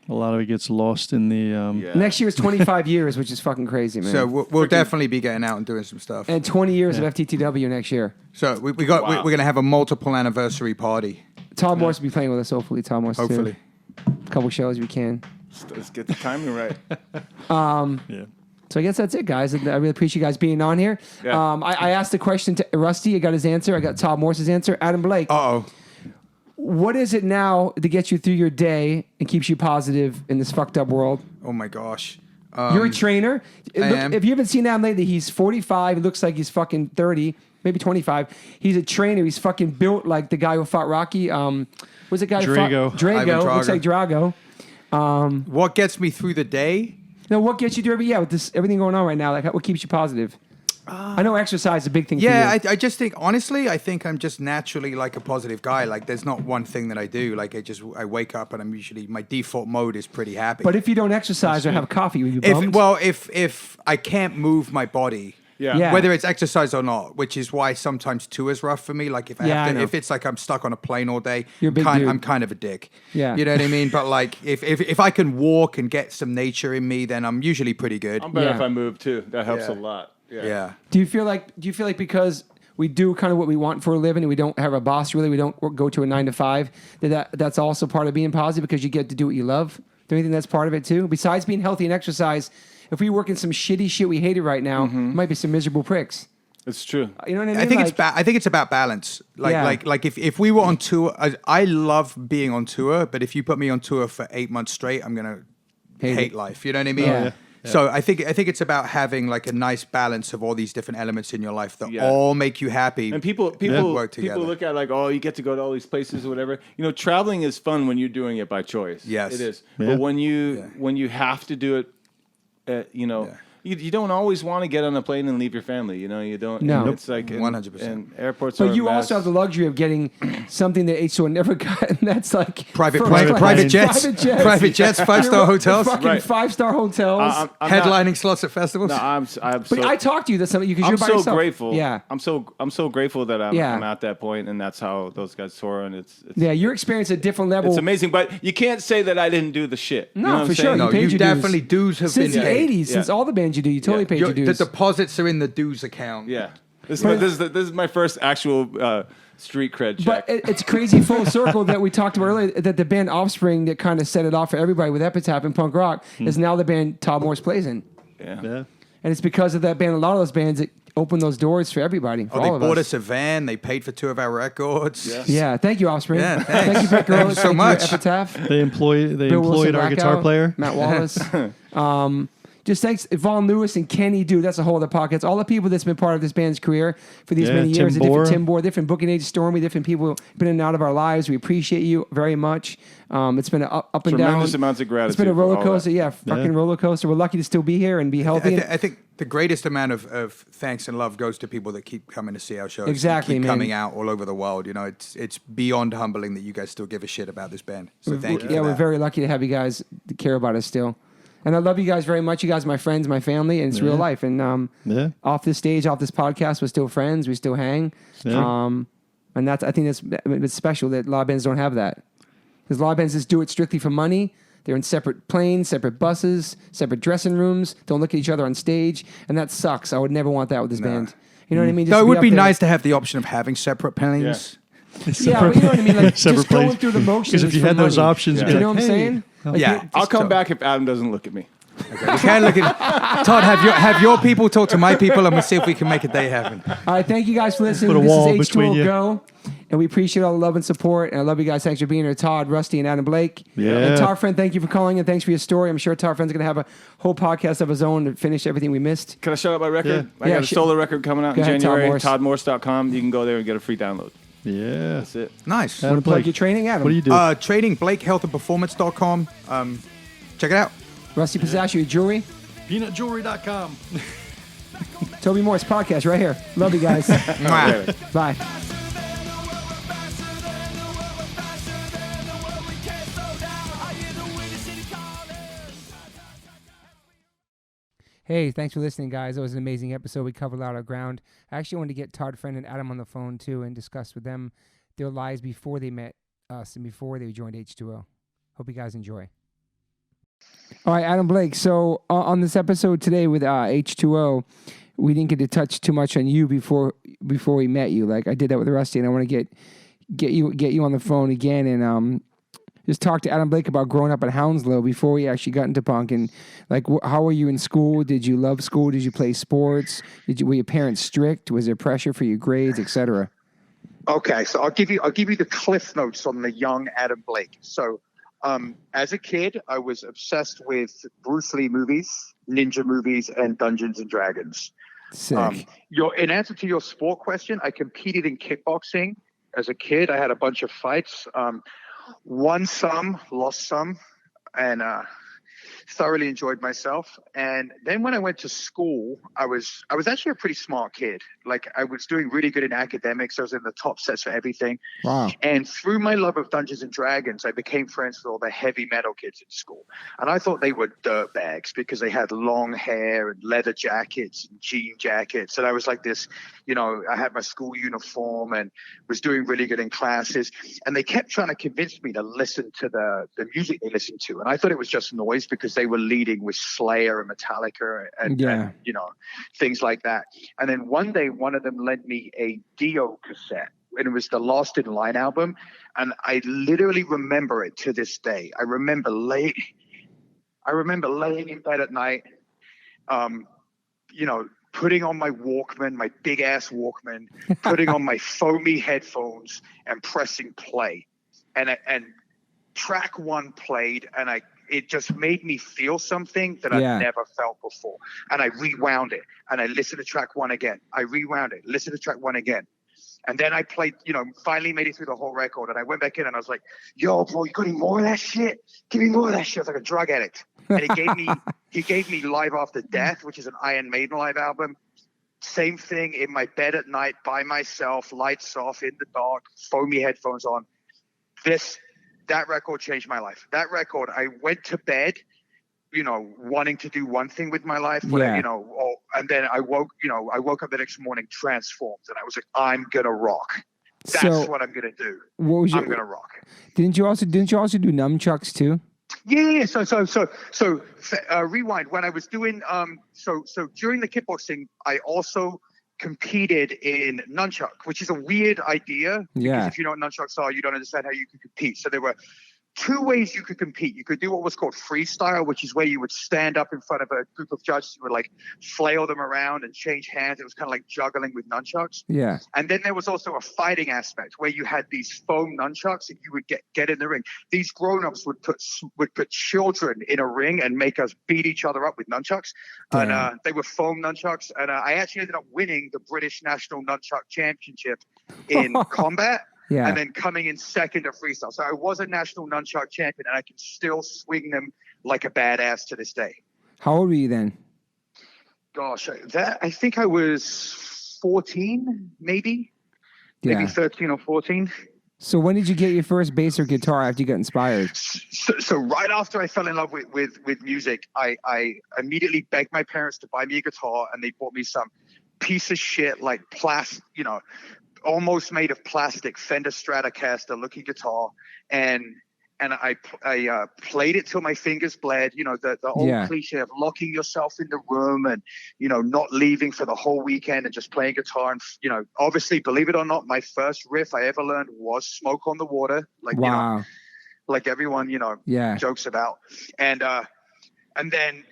S3: A lot of it gets lost in the.
S5: Yeah.
S1: Next year is 25 years, which is fucking crazy, man.
S4: So we'll definitely be getting out and doing some stuff.
S1: and 20 years of FTTW next year.
S4: So we're
S5: Wow.
S4: going to have a multiple anniversary party.
S1: Todd Morse will be playing with us, hopefully. Todd Morse,
S4: Hopefully.
S1: too. A couple shows if we can.
S5: Let's get the timing right.
S3: Yeah.
S1: So I guess that's it, guys. I really appreciate you guys being on here.
S5: Yeah.
S1: I asked the question to Rusty. I got his answer. I got Todd Morse's answer. Adam Blake,
S4: Uh-oh.
S1: what is it now to get you through your day and keeps you positive in this fucked up world?
S4: Oh, my gosh.
S1: You're a trainer.
S4: am.
S1: If you haven't seen Adam lately, he's 45. He looks like he's fucking 30, maybe 25. He's a trainer. He's fucking built like the guy who fought Rocky. What's the guy who
S3: Drago.
S1: fought? Drago.
S4: Ivan
S1: Looks
S4: Drago.
S1: like Drago.
S4: What gets me through the day?
S1: Now, what gets you through with this everything going on right now? Like, what keeps you positive? I know exercise is a big thing
S4: Yeah,
S1: for you.
S4: I just think, honestly, I think I'm just naturally like a positive guy. Like, there's not one thing that I do. Like, I wake up and I'm usually, my default mode is pretty happy.
S1: But if you don't exercise or have coffee, will you bummed?
S4: if I can't move my body,
S1: Yeah.
S4: whether it's exercise or not, which is why sometimes tour is rough for me. Like if I
S1: Yeah, I
S4: have
S1: know.
S4: to, if it's like I'm stuck on a plane all day,
S1: You're a big dude.
S4: I'm kind of a dick.
S1: Yeah.
S4: You know what I mean? But like if I can walk and get some nature in me, then I'm usually pretty good.
S5: I'm better
S1: Yeah.
S5: if I move too. That helps
S4: Yeah.
S5: a lot.
S4: Yeah.
S1: Do you feel like because we do kind of what we want for a living and we don't have a boss really, we don't go to a 9 to 5, that's also part of being positive because you get to do what you love? Do you think that's part of it too? Besides being healthy and exercise, if we work in some shitty shit we hated right now, might be some miserable pricks.
S5: It's true.
S1: You know what I mean?
S4: I think
S1: Like,
S4: I think it's about balance.
S1: Yeah.
S4: Like if we were on tour, I love being on tour, but if you put me on tour for 8 months straight, I'm gonna
S1: Hate
S4: hate
S1: it.
S4: life. You know what I mean?
S1: Yeah.
S4: So I think it's about having like a nice balance of all these different elements in your life that
S5: Yeah.
S4: all make you happy.
S5: And people
S4: work together.
S5: look at like, oh, you get to go to all these places or whatever. You know, traveling is fun when you're doing it by choice.
S4: Yes.
S5: it is.
S3: Yeah.
S5: But when you have to do it, you don't always want to get on a plane and leave your family. You know, you don't.
S1: No.
S5: It's like
S4: 100%.
S5: And airports are
S1: But
S5: a
S1: you
S5: mess.
S1: also have the luxury of getting something that H2O never got, and that's like
S4: Private
S1: first
S4: plane,
S1: class.
S4: private jets,
S1: Private jets,
S4: private jets, 5-star hotels,
S1: fucking
S5: Right.
S1: 5-star hotels.
S5: I'm not-
S4: headlining slots at festivals.
S5: No, I'm
S1: but
S5: so,
S1: I talked to you. That's something because
S5: I'm
S1: you're by
S5: so
S1: yourself.
S5: grateful.
S1: Yeah,
S5: I'm so grateful that I'm
S1: Yeah.
S5: at that point, and that's how those guys tour, and it's
S1: yeah. Your experience at different level.
S5: It's amazing. But you can't say that I didn't do the shit. You
S1: No,
S5: know what
S1: for
S5: I'm
S1: sure.
S5: saying?
S4: No,
S1: paid
S4: you
S1: your
S4: definitely dues have
S1: since
S4: been
S1: the
S4: paid.
S1: '80s, since all the bands you do. You totally
S5: Yeah.
S1: paid your
S4: The
S1: dues.
S4: deposits are in the dues account.
S5: Yeah. This is my first actual street cred check.
S1: But it's crazy full circle that we talked about earlier, that the band Offspring that kind of set it off for everybody with Epitaph and punk rock is now the band Todd Morse plays in.
S5: yeah.
S3: Yeah.
S1: And it's because of that band, a lot of those bands that opened those doors for everybody, for
S4: Oh, they
S1: all of
S4: bought
S1: us.
S4: us a van. They paid for 2 of our records.
S5: Yeah.
S1: Yeah, thank you, Offspring.
S4: Yeah,
S1: thank you, Beck
S4: Thank you so much.
S1: Epitaph.
S3: They employed
S1: Bill Wilson,
S3: our guitar
S1: Blackout,
S3: player.
S1: Matt Wallace. Just thanks, Vaughn Lewis and Kenny Dude. That's a whole other podcast. All the people that's been part of this band's career for these
S3: Yeah,
S1: many
S3: Tim
S1: years. The different
S3: Bohr.
S1: Tim Bohr, different booking agent, Stormy, different people been in and out of our lives. We appreciate you very much. It's been an up and down.
S5: Tremendous amounts of gratitude.
S1: It's been a
S5: for all
S1: roller coaster.
S5: that.
S1: Yeah, fucking roller coaster. We're lucky to still be here and be healthy.
S4: I think the greatest amount of thanks and love goes to people that keep coming to see our shows.
S1: Exactly,
S4: keep
S1: man.
S4: coming out all over the world. You know, it's beyond humbling that you guys still give a shit about this band. So thank you.
S1: Yeah,
S4: for
S1: we're
S4: that.
S1: very lucky to have you guys that care about us still. And I love you guys very much. You guys are my friends, my family, and it's real life. And
S3: Yeah.
S1: off this stage, off this podcast, we're still friends. We still hang.
S3: Yeah.
S1: And I think it's special that a lot of bands don't have that. Because a lot of bands just do it strictly for money. They're in separate planes, separate buses, separate dressing rooms, don't look at each other on stage. And that sucks. I would never want that with this band. You know what I mean? Just
S4: No,
S1: to
S4: it would
S1: up
S4: be
S1: there.
S4: nice to have the option of having separate planes.
S1: Yeah, but you know what I mean? Like,
S3: Separate
S1: just going
S3: planes.
S1: through the motions.
S3: Because if you
S1: for
S3: had those
S1: money.
S3: options,
S5: Yeah.
S3: you'd
S1: You
S3: be
S1: know what
S3: like,
S1: I'm
S3: hey.
S1: saying? Like,
S4: Yeah.
S5: I'll come back if Adam doesn't look at me.
S4: We can look at Todd. Have your people talk to my people, and we'll see if we can make a day happen.
S1: All right, thank you guys for listening.
S3: Put a
S1: This
S3: wall
S1: is
S3: between
S1: H2O
S3: you.
S1: Go, and we appreciate all the love and support. And I love you guys. Thanks for being here, Todd, Rusty, and Adam Blake.
S3: Yeah.
S1: And Todd Friend, thank you for calling, and thanks for your story. I'm sure Todd Friend's going to have a whole podcast of his own to finish everything we missed.
S5: Can I shout out my record?
S3: Yeah.
S5: I
S1: Yeah,
S5: got a solo record coming out
S1: Go
S5: in
S1: ahead, Todd
S5: January.
S1: Morse.
S5: ToddMorse.com. You can go there and get a free download.
S3: Yeah.
S5: That's it.
S4: Nice.
S3: Adam
S1: Plug
S3: Blake,
S1: your training, Adam.
S3: what do you do?
S4: Trading BlakeHealthAndPerformance.com. Check it out.
S1: Rusty Pistacio, your jewelry.
S3: PeanutJewelry.com.
S1: Toby Morse podcast right here. Love you guys.
S4: Mwah.
S1: Bye. Hey, thanks for listening, guys. That was an amazing episode. We covered a lot of ground. I actually wanted to get Todd Friend and Adam on the phone, too, and discuss with them their lives before they met us and before they joined H2O. Hope you guys enjoy. All right, Adam Blake. So on this episode today with H2O, we didn't get to touch too much on you before we met you. Like I did that with Rusty, and I want to get you on the phone again and just talk to Adam Blake about growing up in Hounslow before we actually got into punk. And like, how were you in school? Did you love school? Did you play sports? Were your parents strict? Was there pressure for your grades, etc.?
S9: Okay, so I'll give you the cliff notes on the young Adam Blake. So, as a kid, I was obsessed with Bruce Lee movies, ninja movies, and Dungeons and Dragons.
S1: Sick.
S9: In answer to your sport question, I competed in kickboxing as a kid. I had a bunch of fights. Won some, lost some, and thoroughly enjoyed myself. And then when I went to school, I was actually a pretty smart kid. Like I was doing really good in academics. I was in the top sets for everything.
S1: Wow.
S9: And through my love of Dungeons and Dragons, I became friends with all the heavy metal kids in school. And I thought they were dirtbags because they had long hair and leather jackets and jean jackets. And I was like this, I had my school uniform and was doing really good in classes. And they kept trying to convince me to listen to the music they listened to. And I thought it was just noise because they were leading with Slayer and Metallica and things like that. And then one day, one of them lent me a Dio cassette, and it was the Lost in Line album. And I literally remember it to this day. I remember laying in bed at night, putting on my Walkman, my big ass Walkman, putting on my foamy headphones and pressing play. And track one played, and it just made me feel something that I'd never felt before. And I rewound it, and I listened to track one again. I rewound it, listened to track one again. And then I played, finally made it through the whole record. And I went back in and I was like, yo, bro, you got any more of that shit? Give me more of that shit. I was like a drug addict. And it gave me He gave me Live After Death, which is an Iron Maiden live album. Same thing in my bed at night by myself, lights off, in the dark, foamy headphones on. That record changed my life. That record, I went to bed, wanting to do one thing with my life, and then I woke up the next morning transformed, and I was like, I'm gonna rock. That's what I'm gonna do. I'm gonna rock.
S1: Didn't you also do nunchucks too?
S9: Yeah. So rewind. When I was doing so during the kickboxing, I also competed in nunchuck, which is a weird idea.
S1: Yeah.
S9: Because if you know what nunchucks are, you don't understand how you can compete. So there were two ways you could compete. You could do what was called freestyle, which is where you would stand up in front of a group of judges. You would like flail them around and change hands. It was kind of like juggling with nunchucks.
S1: Yeah.
S9: And then there was also a fighting aspect where you had these foam nunchucks and you would get in the ring. These grown-ups would put children in a ring and make us beat each other up with nunchucks.
S1: Damn.
S9: And they were foam nunchucks. And I actually ended up winning the British National Nunchuck Championship in combat.
S1: Yeah.
S9: And then coming in second at freestyle. So I was a national nunchuck champion, and I can still swing them like a badass to this day.
S1: How old were you then?
S9: Gosh, I think I was 14, maybe 13 or 14.
S1: So when did you get your first bass or guitar after you got inspired?
S9: So right after I fell in love with music, I immediately begged my parents to buy me a guitar, and they bought me some piece of shit like plastic, almost made of plastic Fender Stratocaster looking guitar, and I played it till my fingers bled. The old cliche of locking yourself in the room and not leaving for the whole weekend and just playing guitar. And obviously, believe it or not, my first riff I ever learned was "Smoke on the Water." Like like everyone jokes about. And then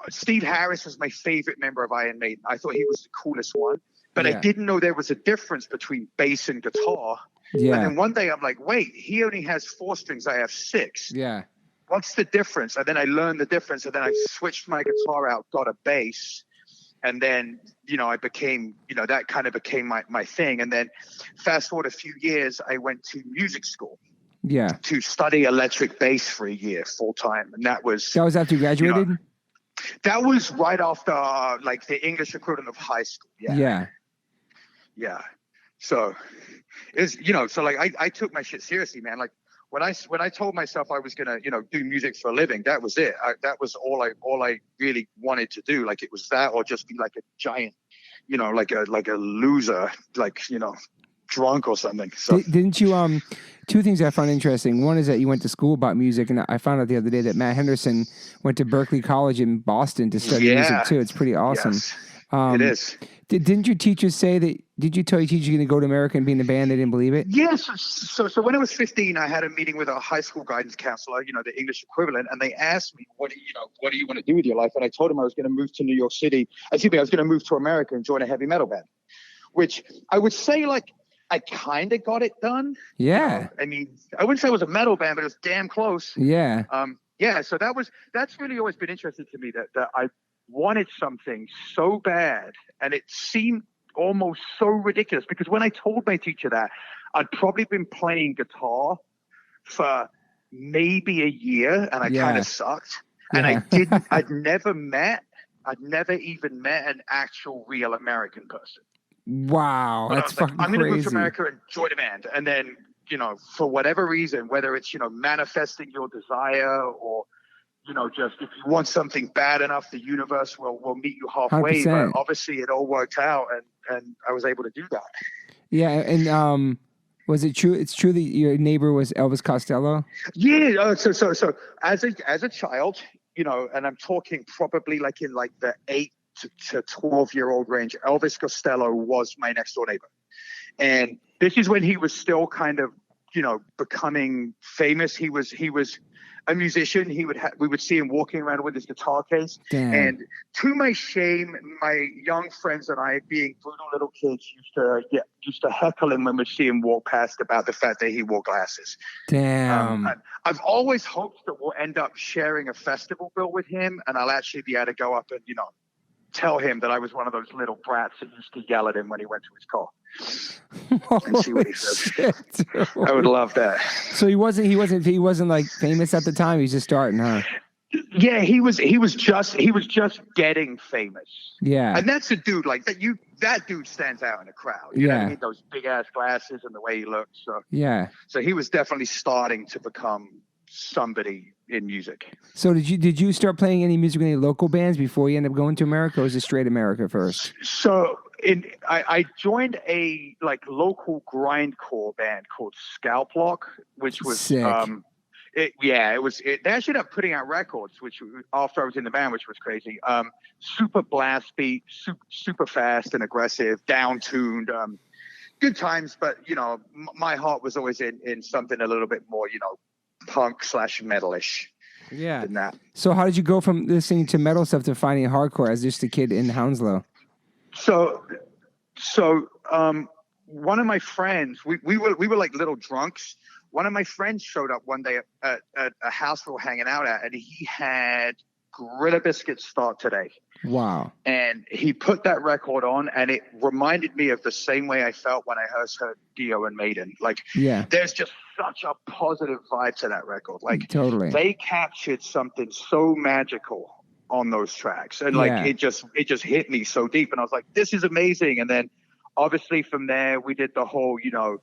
S9: Steve Harris was my favorite member of Iron Maiden. I thought he was the coolest one. But I didn't know there was a difference between bass and guitar. Yeah. And then one day I'm like, wait, he only has 4 strings. I have 6.
S1: Yeah.
S9: What's the difference? And then I learned the difference. And then I switched my guitar out, got a bass. And then, I became, that kind of became my thing. And then fast forward a few years, I went to music school.
S1: Yeah.
S9: To study electric bass for a year full time. And that was
S1: after you graduated?
S9: That was right after the English equivalent of high school. Yeah. Yeah. So it's, I took my shit seriously, man. Like when I told myself I was going to, do music for a living, that was it. That was all I really wanted to do. Like it was that, or just be like a giant, like a loser, drunk or something. So
S1: didn't you, 2 things I found interesting. One is that you went to school about music, and I found out the other day that Matt Henderson went to Berklee College in Boston to study music too. It's pretty awesome.
S9: Yes, it is.
S1: Didn't your teachers say that? Did you tell your teacher you're going to go to America and be in the band? They didn't believe it?
S9: Yes. So when I was 15, I had a meeting with a high school guidance counselor, the English equivalent, and they asked me, what do you want to do with your life? And I told them I was going to move to New York City. I was going to move to America and join a heavy metal band, which I would say I kind of got it done.
S1: Yeah.
S9: I mean, I wouldn't say it was a metal band, but it was damn close.
S1: Yeah.
S9: So that's really always been interesting to me, that I wanted something so bad, and it seemed almost so ridiculous, because when I told my teacher that, I'd probably been playing guitar for maybe a year, and I kind of sucked. And I'd never even met an actual real American person.
S1: Wow,
S9: but
S1: that's fucking crazy.
S9: I'm going to move to America and join a band. And then, for whatever reason, whether it's, manifesting your desire, or, just if you want something bad enough, the universe will meet you halfway.
S1: 100%.
S9: But obviously it all worked out, and I was able to do that.
S1: Yeah, and was it true? It's true that your neighbor was Elvis Costello?
S9: Yeah, so as a child, and I'm talking probably in the 8 to 12-year-old range, Elvis Costello was my next door neighbor. And this is when he was still kind of, becoming famous. He was a musician. We would see him walking around with his guitar case.
S1: Damn.
S9: And to my shame, my young friends and I, being brutal little kids, used to heckle him when we see him walk past about the fact that he wore glasses.
S1: Damn.
S9: I've always hoped that we'll end up sharing a festival bill with him, and I'll actually be able to go up and, tell him that I was one of those little brats that used to yell at him when he went to his car. And see what he says. I would love that.
S1: So he wasn't like famous at the time. He was just starting, huh?
S9: Yeah, he was just getting famous.
S1: Yeah.
S9: And that's a dude like that dude stands out in a crowd. You know what I
S1: Yeah.
S9: mean? Those big ass glasses and the way he looks.
S1: Yeah.
S9: So he was definitely starting to become somebody in music.
S1: So did you start playing any music with any local bands before you ended up going to America, or was it straight America first?
S9: So I joined a like local grindcore band called Scalp Lock, which was
S1: Sick.
S9: they actually ended up putting out records, which after I was in the band, which was crazy. Super blast beat, super fast and aggressive, down tuned. Good times, but you know, my heart was always in something a little bit more, you know, punk / metalish.
S1: Yeah.
S9: Than that.
S1: So how did you go from listening to metal stuff to finding hardcore as just a kid in Hounslow?
S9: So one of my friends, we were like little drunks. One of my friends showed up one day at a house we were hanging out at, and he had Gorilla Biscuits Start Today.
S1: Wow.
S9: And he put that record on, and it reminded me of the same way I felt when I first heard Dio and Maiden. Like,
S1: Yeah.
S9: there's just such a positive vibe to that record. Like,
S1: Totally.
S9: they captured something so magical on those tracks, and like
S1: Yeah.
S9: it just hit me so deep, and I was like, this is amazing. And then obviously from there we did the whole, you know,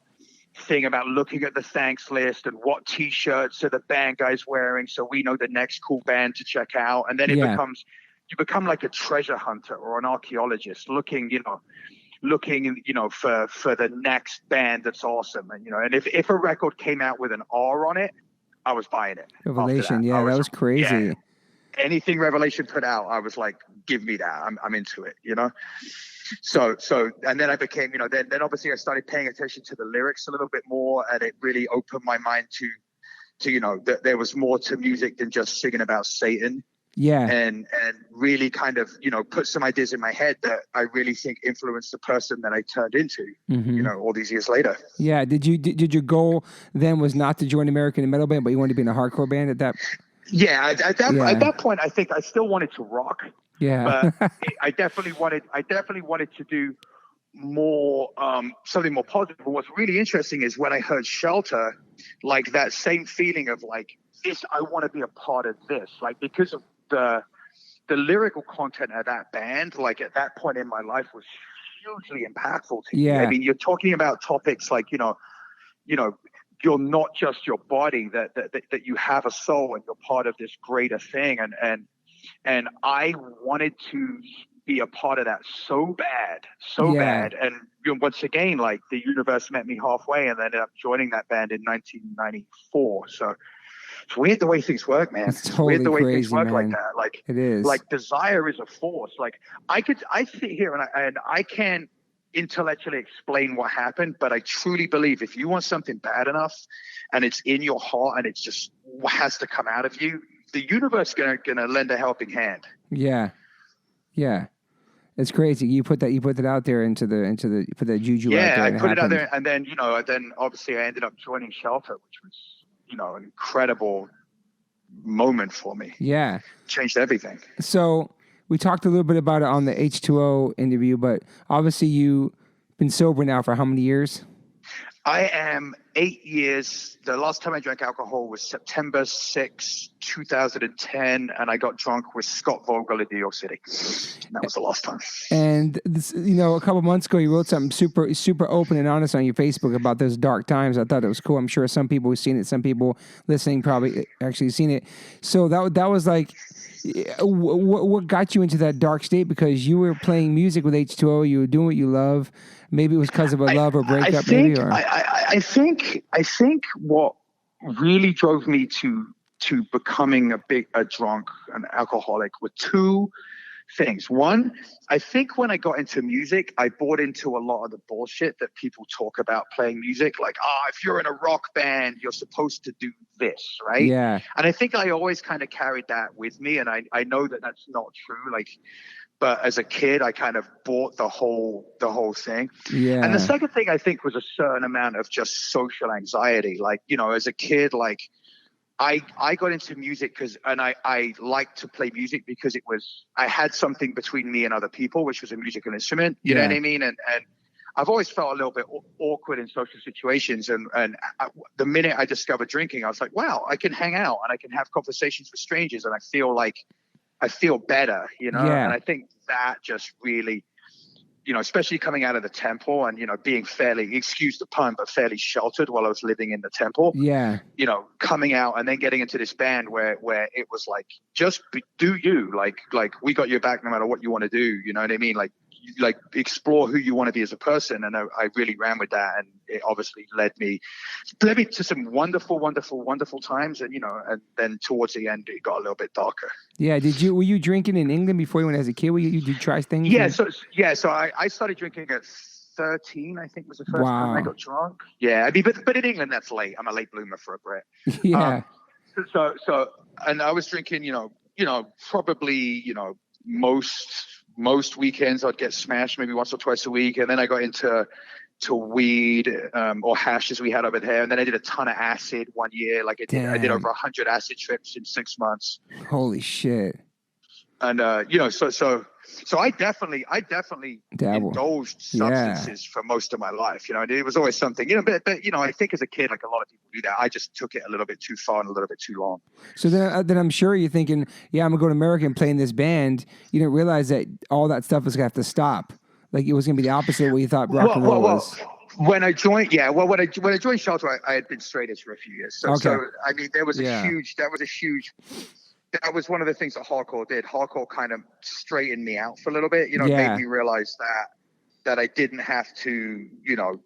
S9: thing about looking at the thanks list and what t-shirts are the band guys wearing, so we know the next cool band to check out. And then
S1: Yeah.
S9: you become like a treasure hunter or an archaeologist looking for the next band that's awesome. And you know, and if a record came out with an R on it, I was buying it. After
S1: Revelation.
S9: that.
S1: Yeah, that was crazy.
S9: Yeah. Anything Revelation put out, I was like, give me that. I'm into it, you know? So, and then I became, you know, then obviously I started paying attention to the lyrics a little bit more, and it really opened my mind to, you know, that there was more to music than just singing about Satan.
S1: Yeah.
S9: And really kind of, you know, put some ideas in my head that I really think influenced the person that I turned into, you know, all these years later.
S1: Yeah. Did your goal then was not to join American metal band, but you wanted to be in a hardcore band at that?
S9: Yeah. At that point, I think I still wanted to rock.
S1: Yeah.
S9: But I definitely wanted to do more, something more positive. But what's really interesting is when I heard Shelter, like that same feeling of like, this, I want to be a part of this, like, because of the lyrical content of that band, like at that point in my life was hugely impactful to me. I mean, you're talking about topics like, you know, you're not just your body, that you have a soul and you're part of this greater thing. And I wanted to be a part of that so bad. And you know, once again, like the universe met me halfway and ended up joining that band in 1994. So it's weird the way things work, man.
S1: It's totally
S9: weird the way
S1: crazy,
S9: things work
S1: man.
S9: like that. Like
S1: It is.
S9: Like desire is a force. Like I sit here and I can't intellectually explain what happened, but I truly believe if you want something bad enough and it's in your heart and it's just has to come out of you, the universe gonna lend a helping hand.
S1: Yeah. It's crazy. You put that out there into the put that juju out there.
S9: Yeah, I
S1: and
S9: put it out there, and then, you know, then obviously I ended up joining Shelter, which was, you know, an incredible moment for me.
S1: Yeah.
S9: Changed everything.
S1: So we talked a little bit about it on the H2O interview, but obviously you've been sober now for how many years?
S9: I am 8 years. The last time I drank alcohol was September 6, 2010, and I got drunk with Scott Vogel in New York City. And that was the last time.
S1: And this, you know, a couple months ago, you wrote something super open and honest on your Facebook about those dark times. I thought it was cool. I'm sure some people who've seen it, some people listening probably actually seen it. So that was like, what got you into that dark state? Because you were playing music with H2O, you were doing what you love. Maybe it was because of a love or breakup.
S9: I think what really drove me to becoming a drunk, an alcoholic, were two things. One, I think when I got into music, I bought into a lot of the bullshit that people talk about playing music. Like, if you're in a rock band, you're supposed to do this, right?
S1: Yeah.
S9: And I think I always kind of carried that with me. And I know that that's not true. Like, but as a kid, I kind of bought the whole thing.
S1: Yeah.
S9: And the second thing I think was a certain amount of just social anxiety. Like, you know, as a kid, like I got into music I liked to play music because I had something between me and other people, which was a musical instrument. You know what I mean? And I've always felt a little bit awkward in social situations. And the minute I discovered drinking, I was like, wow, I can hang out and I can have conversations with strangers. And I feel better, you know?
S1: Yeah.
S9: And I think that just really, you know, especially coming out of the temple and, you know, being fairly, excuse the pun, but fairly sheltered while I was living in the temple.
S1: Yeah.
S9: You know, coming out and then getting into this band where it was like, just do you, like we got your back no matter what you want to do. You know what I mean? Like explore who you want to be as a person. And I really ran with that. And it obviously led me to some wonderful, wonderful, wonderful times. And, you know, and then towards the end, it got a little bit darker.
S1: Yeah. Were you drinking in England before you went as a kid? Did you try things?
S9: Yeah. So I started drinking at 13, I think was the first time I got drunk. Yeah. I mean, but in England, that's late. I'm a late bloomer for a Brit.
S1: Yeah.
S9: So, and I was drinking, you know, probably, you know, most weekends I'd get smashed maybe once or twice a week. And then I got into weed or hash as we had over there. And then I did a ton of acid one year. Like I did over 100 acid trips in 6 months.
S1: Holy shit.
S9: And, you know, so I definitely indulged substances for most of my life. You know, and it was always something, you know, but, you know, I think as a kid, like a lot of people do that. I just took it a little bit too far and a little bit too long.
S1: So then I'm sure you're thinking, yeah, I'm going to go to America and play in this band. You didn't realize that all that stuff was going to have to stop. Like it was going to be the opposite of what you thought rock and roll was.
S9: When I joined, when I joined Shelter, I had been straight edge for a few years. So I mean, that was one of the things that hardcore did. Hardcore kind of straightened me out for a little bit, you know, made me realize that I didn't have to, you know,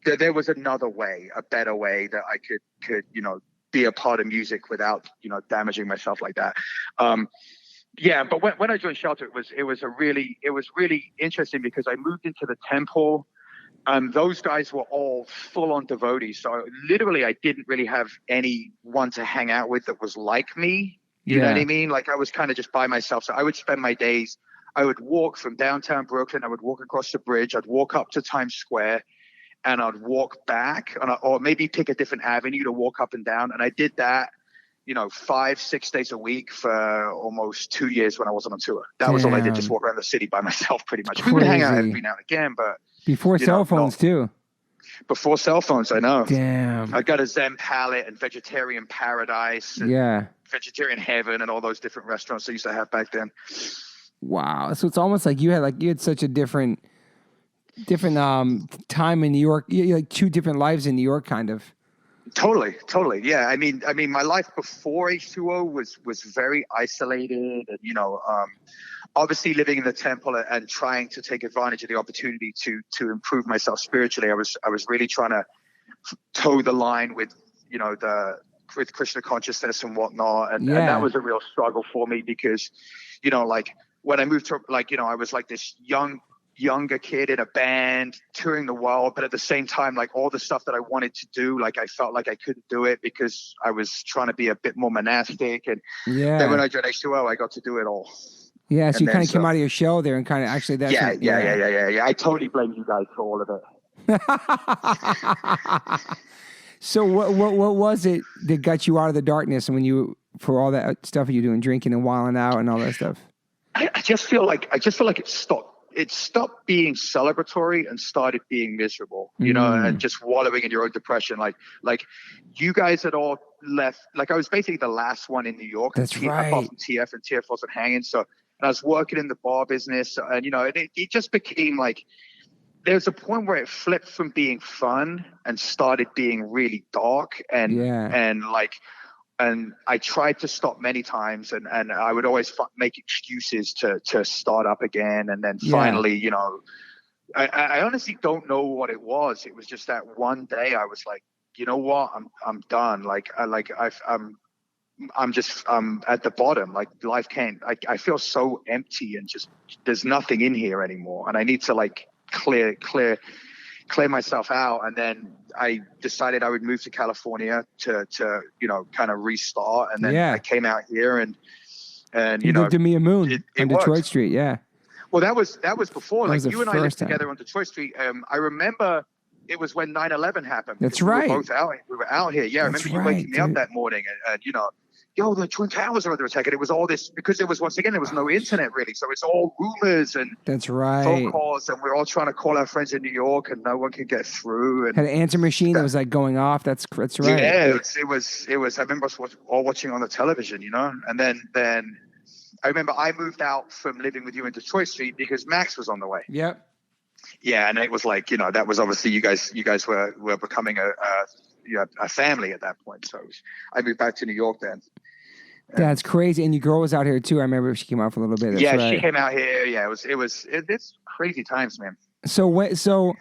S9: there was another way, a better way that I could, you know, be a part of music without, you know, damaging myself like that. Yeah, but when I joined Shelter, it was really interesting because I moved into the temple. Those guys were all full-on devotees. So literally, I didn't really have anyone to hang out with that was like me. You know what I mean? Like I was kind of just by myself. So I would spend my days, I would walk from downtown Brooklyn. I would walk across the bridge. I'd walk up to Times Square and I'd walk back or maybe pick a different avenue to walk up and down. And I did that, you know, 5-6 days a week for almost 2 years when I wasn't on tour. That was all I did, just walk around the city by myself pretty much. We would hang out every now and again, but
S1: before cell phones too.
S9: Before cell phones, I know.
S1: Damn.
S9: I got a Zen Palette and Vegetarian Paradise. And Vegetarian Heaven and all those different restaurants I used to have back then.
S1: Wow. So it's almost like you had such a different time in New York. You had like two different lives in New York, kind of.
S9: Totally. Yeah. I mean, my life before H2O was very isolated, and you know, obviously living in the temple and trying to take advantage of the opportunity to improve myself spiritually. I was really trying to toe the line with, you know, with Krishna consciousness and whatnot, and that was a real struggle for me because, you know, like when I moved to, like, you know, I was like this younger kid in a band touring the world, but at the same time, like all the stuff that I wanted to do, like I felt like I couldn't do it because I was trying to be a bit more monastic. And then when I joined H2O, I got to do it all.
S1: Yeah, so you kind of came out of your shell there and kind of actually that's
S9: yeah. I totally blame you guys for all of it.
S1: So what was it that got you out of the darkness and for all that stuff you doing, drinking and wilding out and all that stuff?
S9: I just feel like it stopped. It stopped being celebratory and started being miserable, you know, and just wallowing in your own depression. Like you guys had all left. Like I was basically the last one in New York.
S1: That's right.
S9: Apart from TF, and TF wasn't hanging. So, and I was working in the bar business, and you know, it just became like there's a point where it flipped from being fun and started being really dark and I tried to stop many times, and I would always make excuses to start up again. And then finally, you know, I honestly don't know what it was. It was just that one day I was like, you know what, I'm done. I'm just at the bottom. Like life can't. I feel so empty and just there's nothing in here anymore. And I need to like clear myself out. And then I decided I would move to California to you know, kind of restart. And then I came out here and you know,
S1: lived in Mia Moon on Detroit Street. Yeah.
S9: Well, that was before. Like you and I lived
S1: time
S9: together on Detroit Street. I remember it was when 9/11 happened.
S1: That's right.
S9: We were out here. Yeah, I remember you waking me up that morning and you know, yo, the Twin Towers are under attack. And it was all this, because there was, once again, there was no internet really. So it's all rumors and
S1: That's right.
S9: phone calls, and we're all trying to call our friends in New York, and no one can get through. And
S1: Had an answer machine that was like going off. That's right.
S9: yeah, it was. I remember us all watching on the television, you know. And then I remember I moved out from living with you in Detroit Street because Max was on the way.
S1: Yep.
S9: Yeah, and it was like, you know, that was obviously you guys were becoming a family at that point. So I moved back to New York then.
S1: That's crazy. And your girl was out here too. I remember she came out for a little bit. That's
S9: yeah,
S1: right.
S9: she came out here. Yeah, it's crazy times, man.
S1: So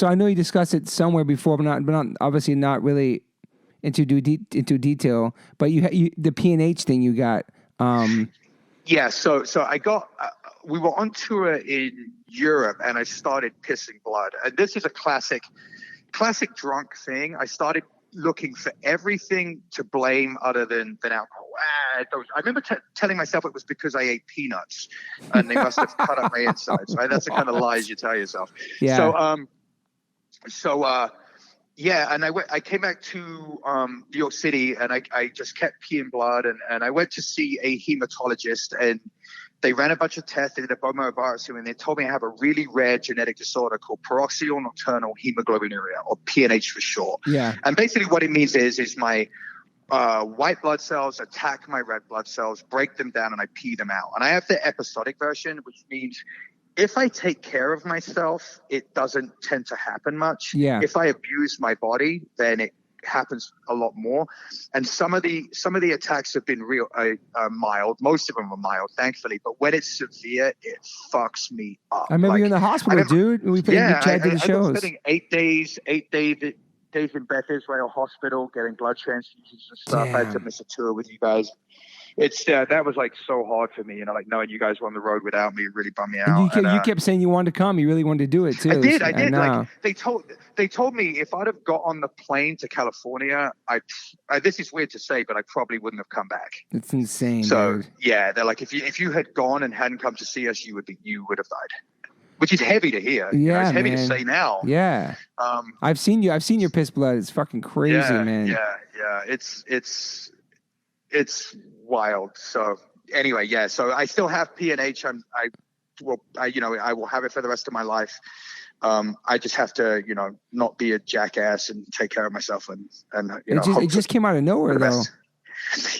S1: I know you discussed it somewhere before, but not obviously not really into detail. But you the P&H thing you got.
S9: Yeah, so I got. We were on tour in Europe, and I started pissing blood. And this is a classic drunk thing. I started looking for everything to blame other than alcohol. I remember telling myself it was because I ate peanuts, and they must have cut up my insides. Right? That's the kind of lies you tell yourself.
S1: Yeah.
S9: Yeah, and I came back to New York City, and I just kept peeing blood, and I went to see a hematologist, and they ran a bunch of tests, they did a bone marrow biopsy, and they told me I have a really rare genetic disorder called paroxysmal nocturnal hemoglobinuria, or PNH for short.
S1: Yeah.
S9: And basically what it means is my white blood cells attack my red blood cells, break them down, and I pee them out. And I have the episodic version, which means if I take care of myself, it doesn't tend to happen much.
S1: Yeah.
S9: If I abuse my body, then it happens a lot more. And some of the attacks have been real mild. Most of them are mild, thankfully. But when it's severe, it fucks me up.
S1: I remember you in the hospital, dude. We played the
S9: I
S1: shows.
S9: was spending 8 days in Beth Israel Hospital getting blood transfusions and stuff.
S1: Damn.
S9: I had to miss a tour with you guys. It's that was like so hard for me, you know, like knowing you guys were on the road without me really bummed me out.
S1: And you kept saying you wanted to come. You really wanted to do it too.
S9: I did.
S1: Know.
S9: Like they told me if I'd have got on the plane to California, this is weird to say, but I probably wouldn't have come back.
S1: It's insane.
S9: So
S1: dude.
S9: yeah, they're like, if you had gone and hadn't come to see us, you would have died. Which is heavy to hear.
S1: Yeah,
S9: you know, it's heavy
S1: man.
S9: to say now.
S1: Yeah. I've seen your piss blood. It's fucking crazy, man.
S9: Yeah. It's wild. So anyway, yeah. So I still have PNH. I will have it for the rest of my life. I just have to, you know, not be a jackass and take care of myself and you know.
S1: It just came out of nowhere though.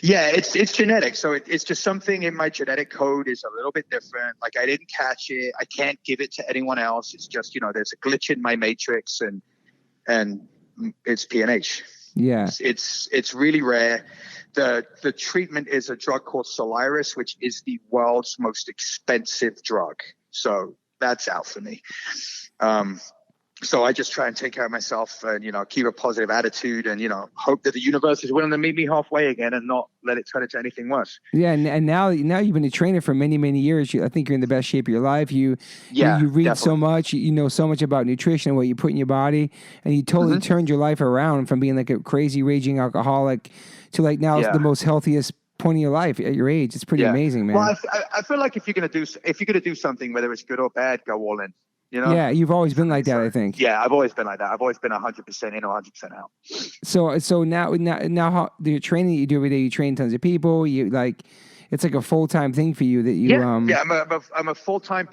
S9: Yeah, it's genetic. So it's just something in my genetic code is a little bit different. Like I didn't catch it. I can't give it to anyone else. It's just, you know, there's a glitch in my matrix and it's PNH.
S1: Yeah.
S9: It's really rare. The treatment is a drug called Soliris, which is the world's most expensive drug. So that's out for me. So I just try and take care of myself and, you know, keep a positive attitude and, you know, hope that the universe is willing to meet me halfway again and not let it turn into anything worse.
S1: Yeah. And now you've been a trainer for many, many years. I think you're in the best shape of your life. You read
S9: definitely.
S1: so much, you know so much about nutrition and what you put in your body, and you totally turned your life around from being like a crazy raging alcoholic to like now it's the most healthiest point of your life at your age. It's pretty amazing, man.
S9: Well, I feel like if you're gonna do something, whether it's good or bad, go all in. You know?
S1: Yeah, you've always been like that, I think.
S9: Yeah, I've always been like that. I've always been 100% in or 100% out.
S1: So now how the training that you do every day, you train tons of people. You like, it's like a full-time thing for you that you
S9: I'm a full-time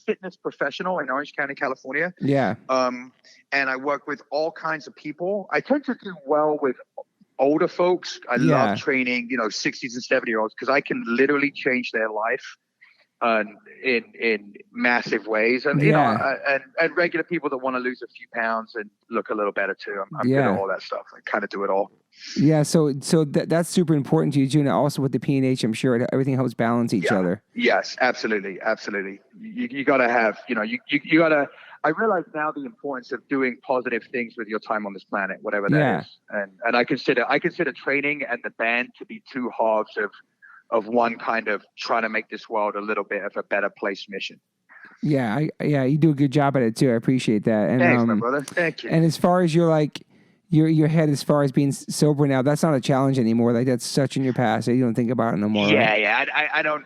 S9: fitness professional in Orange County, California.
S1: Yeah.
S9: And I work with all kinds of people. I tend to do well with older folks. I love training, you know, 60s and 70-year-olds because I can literally change their life in massive ways, and you know, and regular people that want to lose a few pounds and look a little better too. I'm good at all that stuff. I kind of do it all.
S1: Yeah, so that's super important to you too, and also with the PNH, I'm sure everything helps balance each other.
S9: Yes, absolutely. You got to have, you know, you got to. I realize now the importance of doing positive things with your time on this planet, whatever that is, and I consider training and the band to be two halves of one kind of trying to make this world a little bit of a better place mission.
S1: Yeah, you do a good job at it too. I appreciate that. And,
S9: thanks, my brother. Thank you.
S1: And as far as your head, as far as being sober now, that's not a challenge anymore. Like that's such in your past that you don't think about it no more.
S9: Yeah, right? I don't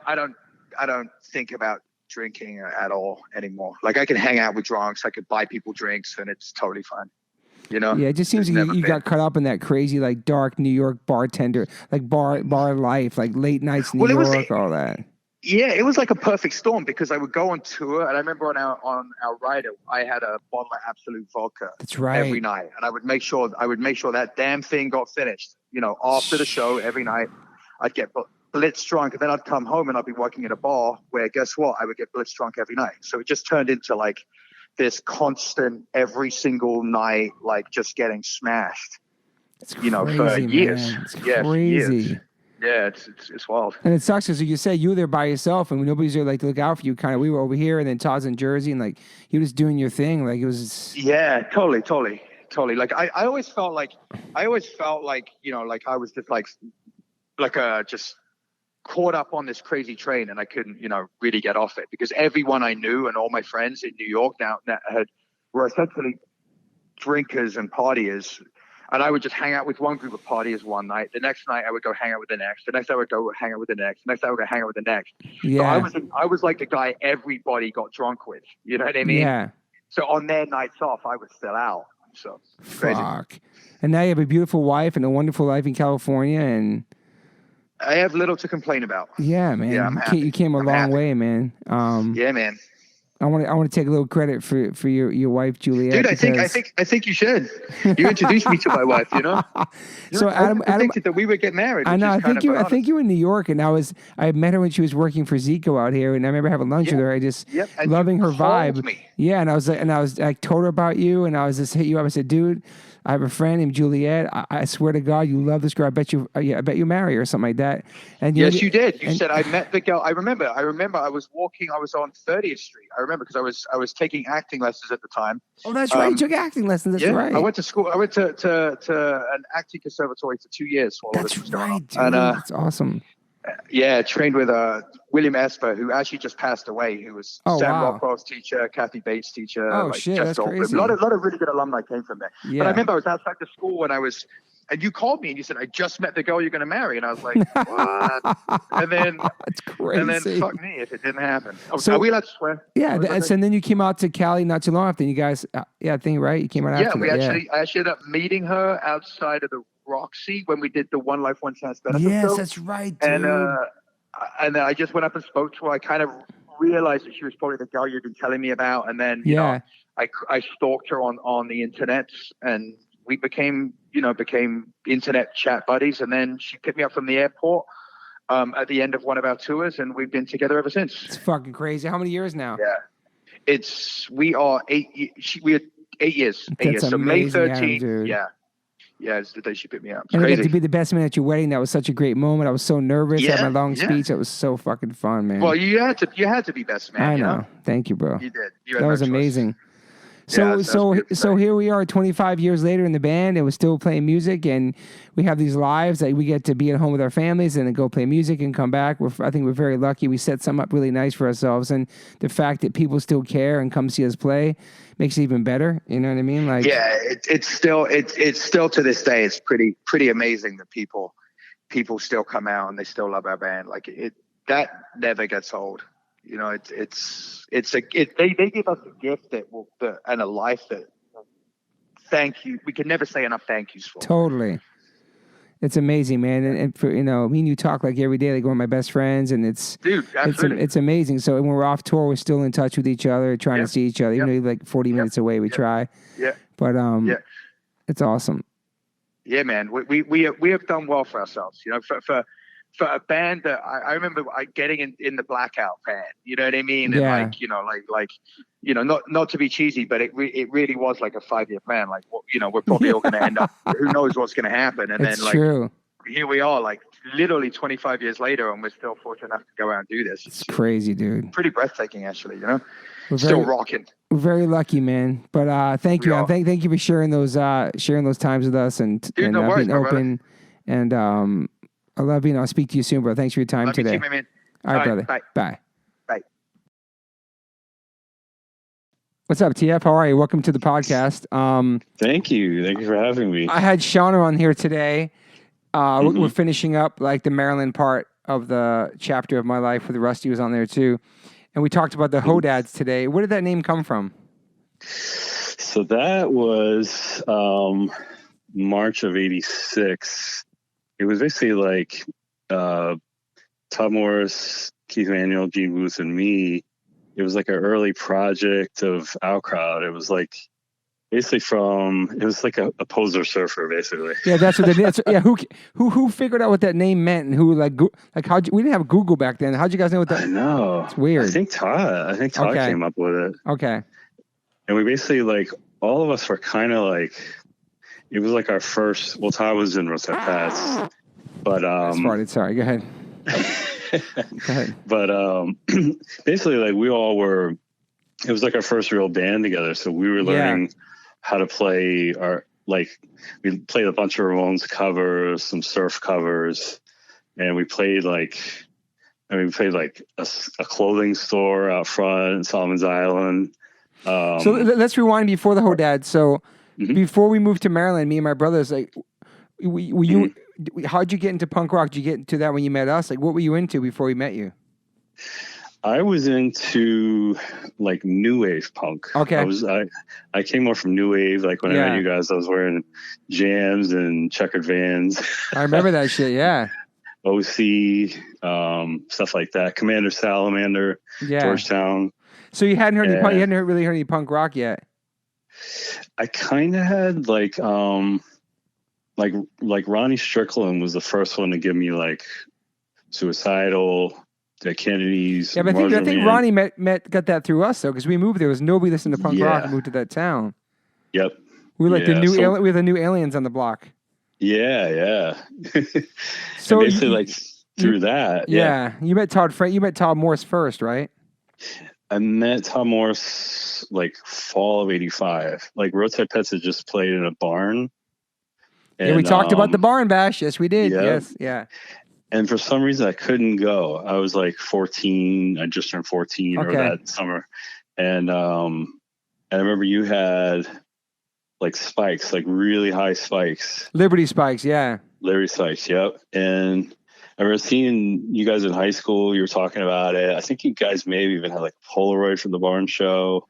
S9: think about drinking at all anymore. Like I can hang out with drunks, I could buy people drinks, and it's totally fine. You know?
S1: Yeah, it just seems
S9: There's
S1: like
S9: never
S1: you
S9: been.
S1: got caught up in that crazy, like, dark New York bartender, like bar life, like late nights New
S9: Well,
S1: York, all that.
S9: Yeah, it was like a perfect storm because I would go on tour, and I remember on our rider, I had a bottle of Absolute vodka
S1: That's right.
S9: every night, and I would make sure that damn thing got finished. You know, after the show every night, I'd get blitz drunk, and then I'd come home and I'd be working at a bar where, guess what, I would get blitz drunk every night. So it just turned into like this constant every single night, like just getting smashed.
S1: It's
S9: for
S1: crazy,
S9: years.
S1: man. It's
S9: Yeah, for
S1: crazy.
S9: years. Yeah, it's wild.
S1: And it sucks because you say you were there by yourself and nobody's there like to look out for you. Kind of, we were over here and then Todd's in Jersey and like you were just doing your thing. Like it was.
S9: Yeah, totally. Like I always felt like you know, like I was just like just caught up on this crazy train and I couldn't, you know, really get off it because everyone I knew and all my friends in New York now were essentially drinkers and partiers. And I would just hang out with one group of partiers one night. The next night I would go hang out with the next. The next I would go hang out with the next. The next I would go hang out with the next.
S1: Yeah.
S9: So I was like the guy everybody got drunk with. You know what I mean?
S1: Yeah.
S9: So on their nights off, I was still out. So crazy.
S1: Fuck. And now you have a beautiful wife and a wonderful life in California, and
S9: I have little to complain about.
S1: yeah, man,
S9: Yeah, I'm
S1: you
S9: happy.
S1: you came a
S9: I'm
S1: long
S9: happy.
S1: way, man.
S9: Yeah, man.
S1: I want to take a little credit for your wife, Juliet.
S9: Dude, I
S1: because-
S9: think you should. You introduced me to my wife, you know?
S1: So Adam,
S9: I predicted that we would get married.
S1: I
S9: which
S1: know.
S9: is
S1: I
S9: kind
S1: think
S9: of
S1: I think you were in New York, and I met her when she was working for Zico out here, and I remember having lunch with her. I just
S9: Yep, and
S1: loving
S9: you
S1: her vibe.
S9: called me.
S1: Yeah, and I told her about you, and I was just hit you up. I said, dude, I have a friend named Juliet. I swear to God, you love this girl. I bet you marry her or something like that. And
S9: Yes, you did. You said I met the girl. I remember. I was walking. I was on 30th Street. I remember because I was taking acting lessons at the time.
S1: Oh, that's right. You took acting lessons. That's
S9: yeah,
S1: right.
S9: I went to school. I went to an acting conservatory for 2 years. While all
S1: That's
S9: this was going
S1: right,
S9: on.
S1: dude.
S9: And
S1: That's awesome.
S9: yeah, trained with William Esper, who actually just passed away. Who was
S1: Oh,
S9: Sam
S1: wow.
S9: Rockwell's teacher, Kathy Bates' teacher.
S1: Oh, shit,
S9: Jeff
S1: that's
S9: Goldblum.
S1: crazy.
S9: A lot of really good alumni came from there.
S1: Yeah.
S9: But I remember I was outside the school when and you called me and you said, I just met the girl you're going to marry. And I was like, what? and then
S1: That's crazy.
S9: And then fuck me if it didn't happen. Oh,
S1: So-
S9: are we allowed to swear?
S1: Yeah,
S9: What was
S1: and then you came out to Cali not too long after. And you guys, I think, right? You came out
S9: yeah,
S1: after
S9: we
S1: that.
S9: I actually ended up meeting her outside of the Roxy when we did the One Life, One Chance benefit
S1: Yes,
S9: show.
S1: that's right, dude.
S9: And then I just went up and spoke to her. I kind of realized that she was probably the girl you've been telling me about. And then, you know, I stalked her on the internet, and we became internet chat buddies. And then she picked me up from the airport at the end of one of our tours, and we've been together ever since.
S1: It's fucking crazy. How many years now?
S9: Yeah, we are 8 years. 8 years.
S1: That's
S9: So May
S1: amazing, Adam,
S9: 13th.
S1: dude.
S9: Yeah, it's the day she picked me up. It's
S1: And I got to
S9: crazy.
S1: be the best man at your wedding. That was such a great moment. I was so nervous. I had my long speech. That was so fucking fun, man.
S9: Well, you had to be best man.
S1: I
S9: you
S1: know. Thank you, bro.
S9: You did. You had
S1: That
S9: no
S1: was
S9: choice.
S1: amazing.
S9: Yeah,
S1: So
S9: that's beautiful.
S1: so here we are 25 years later in the band, and we're still playing music, and we have these lives that we get to be at home with our families and then go play music and come back. I think we're very lucky. We set something up really nice for ourselves, and the fact that people still care and come see us play makes it even better. You know what I mean? Like,
S9: Yeah, it's still to this day. It's pretty amazing that people still come out and they still love our band. Like that never gets old. You know, they give us a gift and a life that, thank you. We can never say enough thank yous for.
S1: Totally. It's amazing, man. And for, me and you talk like every day, like one of my best friends, and
S9: Dude, absolutely.
S1: it's amazing. So when we're off tour, we're still in touch with each other, trying to see each other. Even though you're like 40 minutes away, we try.
S9: Yeah.
S1: But it's awesome.
S9: Yeah, man. We have done well for ourselves. You know, for a band that I remember getting in the Blackout band. You know what I mean? And not to be cheesy, but it really was like a 5-year plan. Like, we're probably all going to end up. Who knows what's going to happen? And
S1: It's
S9: then, like,
S1: true.
S9: here we are, like literally 25 years later, and we're still fortunate enough to go out and do this.
S1: It's crazy, dude.
S9: Pretty breathtaking, actually. You know,
S1: We're
S9: still
S1: very-
S9: rocking.
S1: We're very lucky, man. But thank you,
S9: We are.
S1: thank you for sharing those times with us and
S9: no worries,
S1: being
S9: my brother.
S1: open. And I love you. And I'll speak to you soon, bro. Thanks for your time
S9: Love you
S1: today.
S9: too, my man.
S1: All right,
S9: All
S1: brother.
S9: right,
S1: Bye.
S9: Bye.
S1: What's up, TF? How are you? Welcome to the podcast.
S10: Thank you. Thank you for having me.
S1: I had Shauna on here today. We're finishing up like the Maryland part of the chapter of my life with Rusty was on there too. And we talked about the Hodads today. Where did that name come from?
S10: So So that was March of '86. It was basically like Todd Morse, Keith Manuel, Gene Booth, and me. It was like an early project of Outcrowd. It was like basically it was like a poser surfer, basically.
S1: Yeah, that's what who figured out what that name meant and who we didn't have Google back then. How'd you guys know what that?
S10: I know.
S1: It's weird.
S10: I think Todd came up with it.
S1: Okay.
S10: And we basically like all of us were kind of like, it was like our first. Well, Todd was in Rosette Pats, but
S1: Sorry, go ahead. Go ahead.
S10: But basically, like we all were. It was like our first real band together, so we were learning how to play we played a bunch of Ramones covers, some surf covers, and we played a clothing store out front in Solomon's Island.
S1: So let's rewind before the Hodad. So before we moved to Maryland, me and my brothers, like, how'd you get into punk rock? Did you get into that when you met us? Like, what were you into before we met you?
S10: I was into like new wave punk.
S1: Okay.
S10: I came more from new wave. Like when I met you guys, I was wearing jams and checkered Vans.
S1: I remember that shit. Yeah.
S10: OC, stuff like that. Commander Salamander, Georgetown.
S1: So you hadn't heard you hadn't really heard any punk rock yet.
S10: I kind of had like Ronnie Strickland was the first one to give me like Suicidal. The Kennedys.
S1: Yeah, but I think Ronnie got that through us though, because we moved there. There was nobody listening to punk rock and moved to that town.
S10: Yep.
S1: We were like we were the new aliens on the block.
S10: Yeah.
S1: So
S10: and basically through that.
S1: Yeah. You met Todd Morse first, right?
S10: I met Todd Morse like fall of '85. Like Roadside Pets had just played in a barn. And,
S1: we talked about the barn bash. Yes, we did.
S10: Yep.
S1: Yes. Yeah.
S10: And for some reason, I couldn't go. I was like 14. I just turned 14 or that summer. And I remember you had like spikes, like really high spikes.
S1: Liberty spikes, yeah.
S10: Liberty spikes, yep. And I remember seeing you guys in high school. You were talking about it. I think you guys maybe even had like a Polaroid from the barn show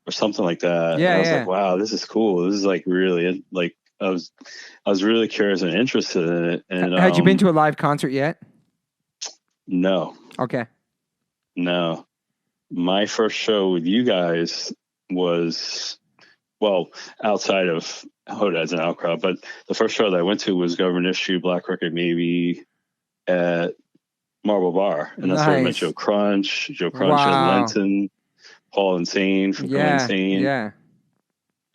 S10: or something like that.
S1: Yeah,
S10: and I was like, wow, this is cool. This is like really like, I was really curious and interested in it. And
S1: had you been to a live concert yet?
S10: No.
S1: Okay.
S10: No. My first show with you guys was, well, outside of Hodad's and Outcrowd, but the first show that I went to was Government Issue, Black Record Maybe at Marble Bar. And that's where I met Joe Crunch and Lenton, Paul Insane from Go Insane.
S1: Yeah.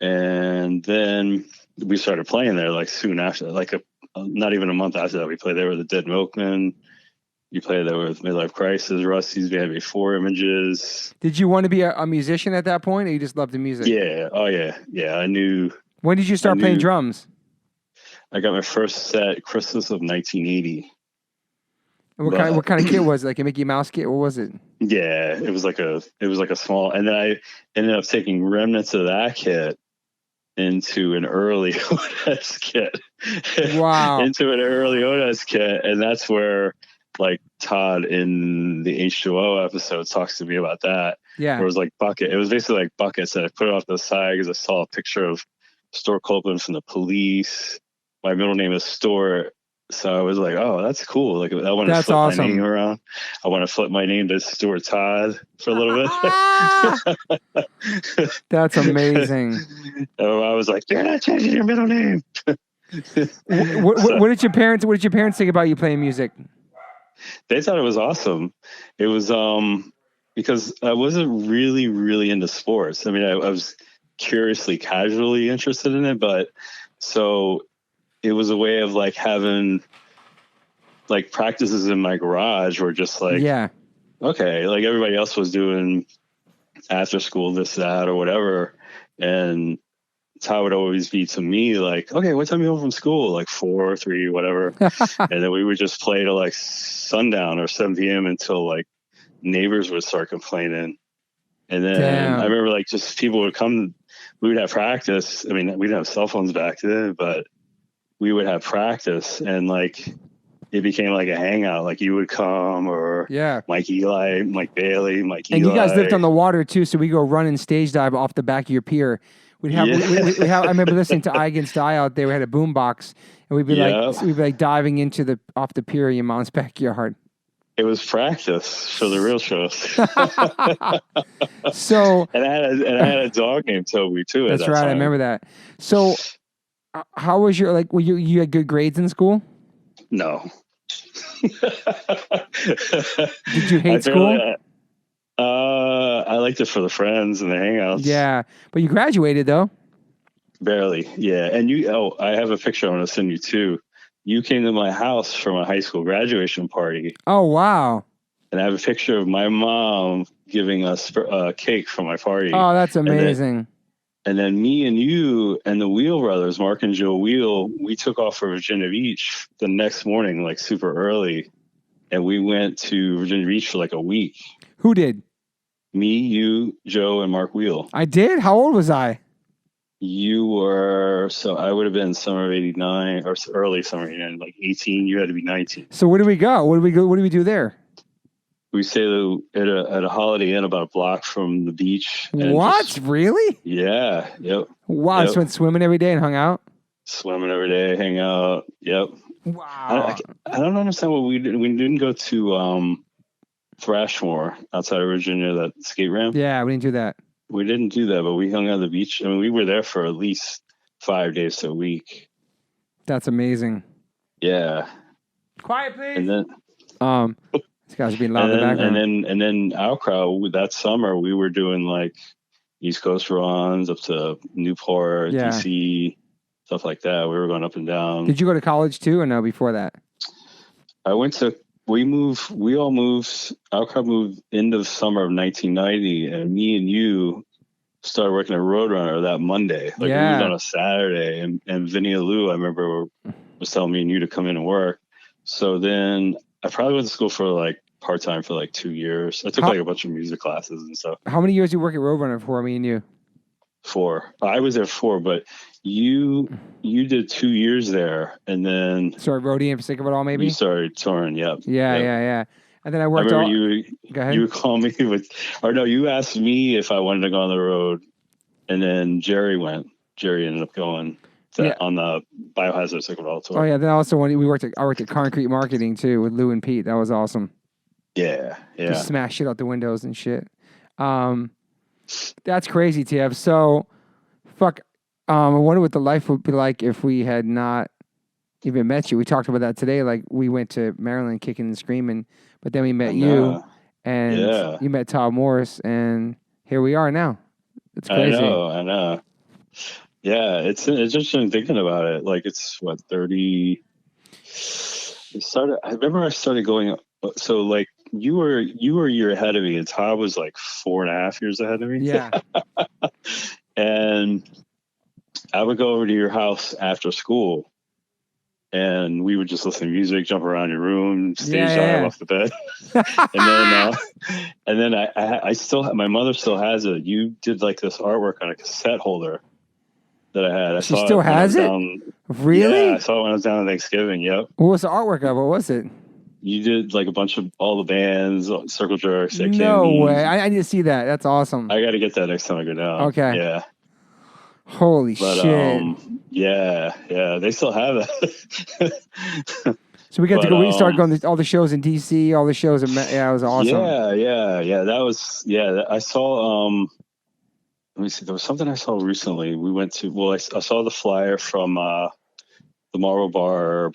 S10: And then we started playing there like soon after, like not even a month after that. We played there with the Dead Milkmen. You played there with Midlife Crisis, Rusty's Band Before Images.
S1: Did you want to be a musician at that point, or you just loved the music?
S10: Yeah. Oh yeah. Yeah. I knew.
S1: When did you start playing drums?
S10: I got my first set Christmas of 1980.
S1: What kind of kit was it? Like a Mickey Mouse kit? What was it?
S10: Yeah, it was like a small, and then I ended up taking remnants of that kit into an early Odes kit.
S1: Wow.
S10: Into an early Odes kit. And that's where like Todd in the H2O episode talks to me about that.
S1: Yeah.
S10: Where it was like bucket. It was basically like buckets, and I put it off to the side because I saw a picture of Stuart Copeland from the Police. My middle name is Stuart. So I was like, oh, that's cool. Like I want to flip my name around. I want to flip my name to Stuart Todd for a little bit.
S1: That's amazing.
S10: So I was like, you're not changing your middle name.
S1: What did your parents think about you playing music?
S10: They thought it was awesome. It was because I wasn't really, really into sports. I mean, I was curiously, casually interested in it, but so it was a way of like having like practices in my garage were just like, okay, like everybody else was doing after school, this, that, or whatever. And it's how it would always be to me, like, okay, what time are you home from school? Like 4 or 3, whatever. And then we would just play till like sundown or 7 p.m. until like neighbors would start complaining. And then I remember like just people would come, we would have practice. I mean, we didn't have cell phones back then, but we would have practice, and like it became like a hangout. Like you would come, or Mike Eli, Mike Bailey, Mike Eli.
S1: And you guys lived on the water too, so we go run and stage dive off the back of your pier. We'd have, we'd have. I remember listening to Eye Against Eye out there. We had a boombox, and we'd be like diving into off the pier in your mom's backyard.
S10: It was practice for the real shows.
S1: So,
S10: and I had a dog named Toby too.
S1: That's right. Time. I remember that. So, how was your Were you had good grades in school?
S10: No.
S1: Did you hate school?
S10: I liked it for the friends and the hangouts.
S1: Yeah, but you graduated though.
S10: Barely. Yeah, and I have a picture I want to send you too. You came to my house for my high school graduation party.
S1: Oh, wow.
S10: And I have a picture of my mom giving us cake for my party.
S1: Oh, that's amazing.
S10: And then me and you and the Wheel brothers, Mark and Joe Wheel, we took off for Virginia Beach the next morning, like super early. And we went to Virginia Beach for like a week.
S1: Who did?
S10: Me, you, Joe, and Mark Wheel.
S1: I did? How old was I?
S10: You were, so I would have been summer of 89 or early summer of 89, like 18. You had to be 19.
S1: So where did we go? What did we do there?
S10: We stayed at a Holiday Inn about a block from the beach.
S1: What? Really?
S10: Yeah. Yep.
S1: Wow.
S10: Yep.
S1: So went swimming every day and hung out?
S10: Swimming every day, hang out. Yep.
S1: Wow.
S10: I don't understand what we did. We didn't go to Thrashmore outside of Virginia, that skate ramp.
S1: Yeah, we didn't do that.
S10: We didn't do that, but we hung out on the beach. I mean, we were there for at least 5 days to a week.
S1: That's amazing.
S10: Yeah.
S1: Quiet, please.
S10: And then,
S1: these guys are being loud in the background.
S10: And then our crowd that summer, we were doing like East Coast runs up to Newport, DC, stuff like that. We were going up and down.
S1: Did you go to college too, or no? Before that,
S10: we all moved. Our crowd moved into the summer of 1990, and me and you started working at Roadrunner that Monday. Like we moved on a Saturday, and Vinny Lou, I remember, was telling me and you to come in and work. So then I probably went to school for like part-time for like 2 years. I took like a bunch of music classes and stuff.
S1: How many years did you work at Roadrunner for, me and you?
S10: 4. I was there 4, but you did 2 years there, and then
S1: started roadieing for sick of it all. Maybe
S10: you started touring. Yep.
S1: Yeah. And then I worked.
S10: I remember you would call me you asked me if I wanted to go on the road, and then Jerry ended up going on the Biohazard Sick of It All tour.
S1: Oh yeah. Then also when I worked at Concrete Marketing too with Lou and Pete. That was awesome.
S10: Yeah.
S1: Just smash shit out the windows and shit. That's crazy, TF. So, I wonder what the life would be like if we had not even met you. We talked about that today. Like, we went to Maryland kicking and screaming, but then we met you, and you met Todd Morse, and here we are now. It's crazy.
S10: I know. Yeah, it's interesting thinking about it. Like, it's, 30... I remember I started going... So, like, you were a year ahead of me, and Todd was like 4.5 years ahead of me.
S1: Yeah.
S10: And I would go over to your house after school, and we would just listen to music, jump around your room, stage dive off the bed. and then I still have, my mother still has it. You did like this artwork on a cassette holder that I had.
S1: She still has it? Really?
S10: Yeah, I saw it when I was down on Thanksgiving. Yep.
S1: What was the artwork of? What was it?
S10: You did like a bunch of all the bands, Circle Jerks.
S1: No way. I need to see that. That's awesome.
S10: I got to get that next time I go down.
S1: Okay.
S10: Yeah.
S1: Holy shit.
S10: Yeah. They still have it.
S1: So we got to go. We started going to all the shows in DC, all the shows. It was awesome.
S10: Yeah. That was, I saw, let me see. There was something I saw recently. We went to, I saw the flyer from, the Marble Bar,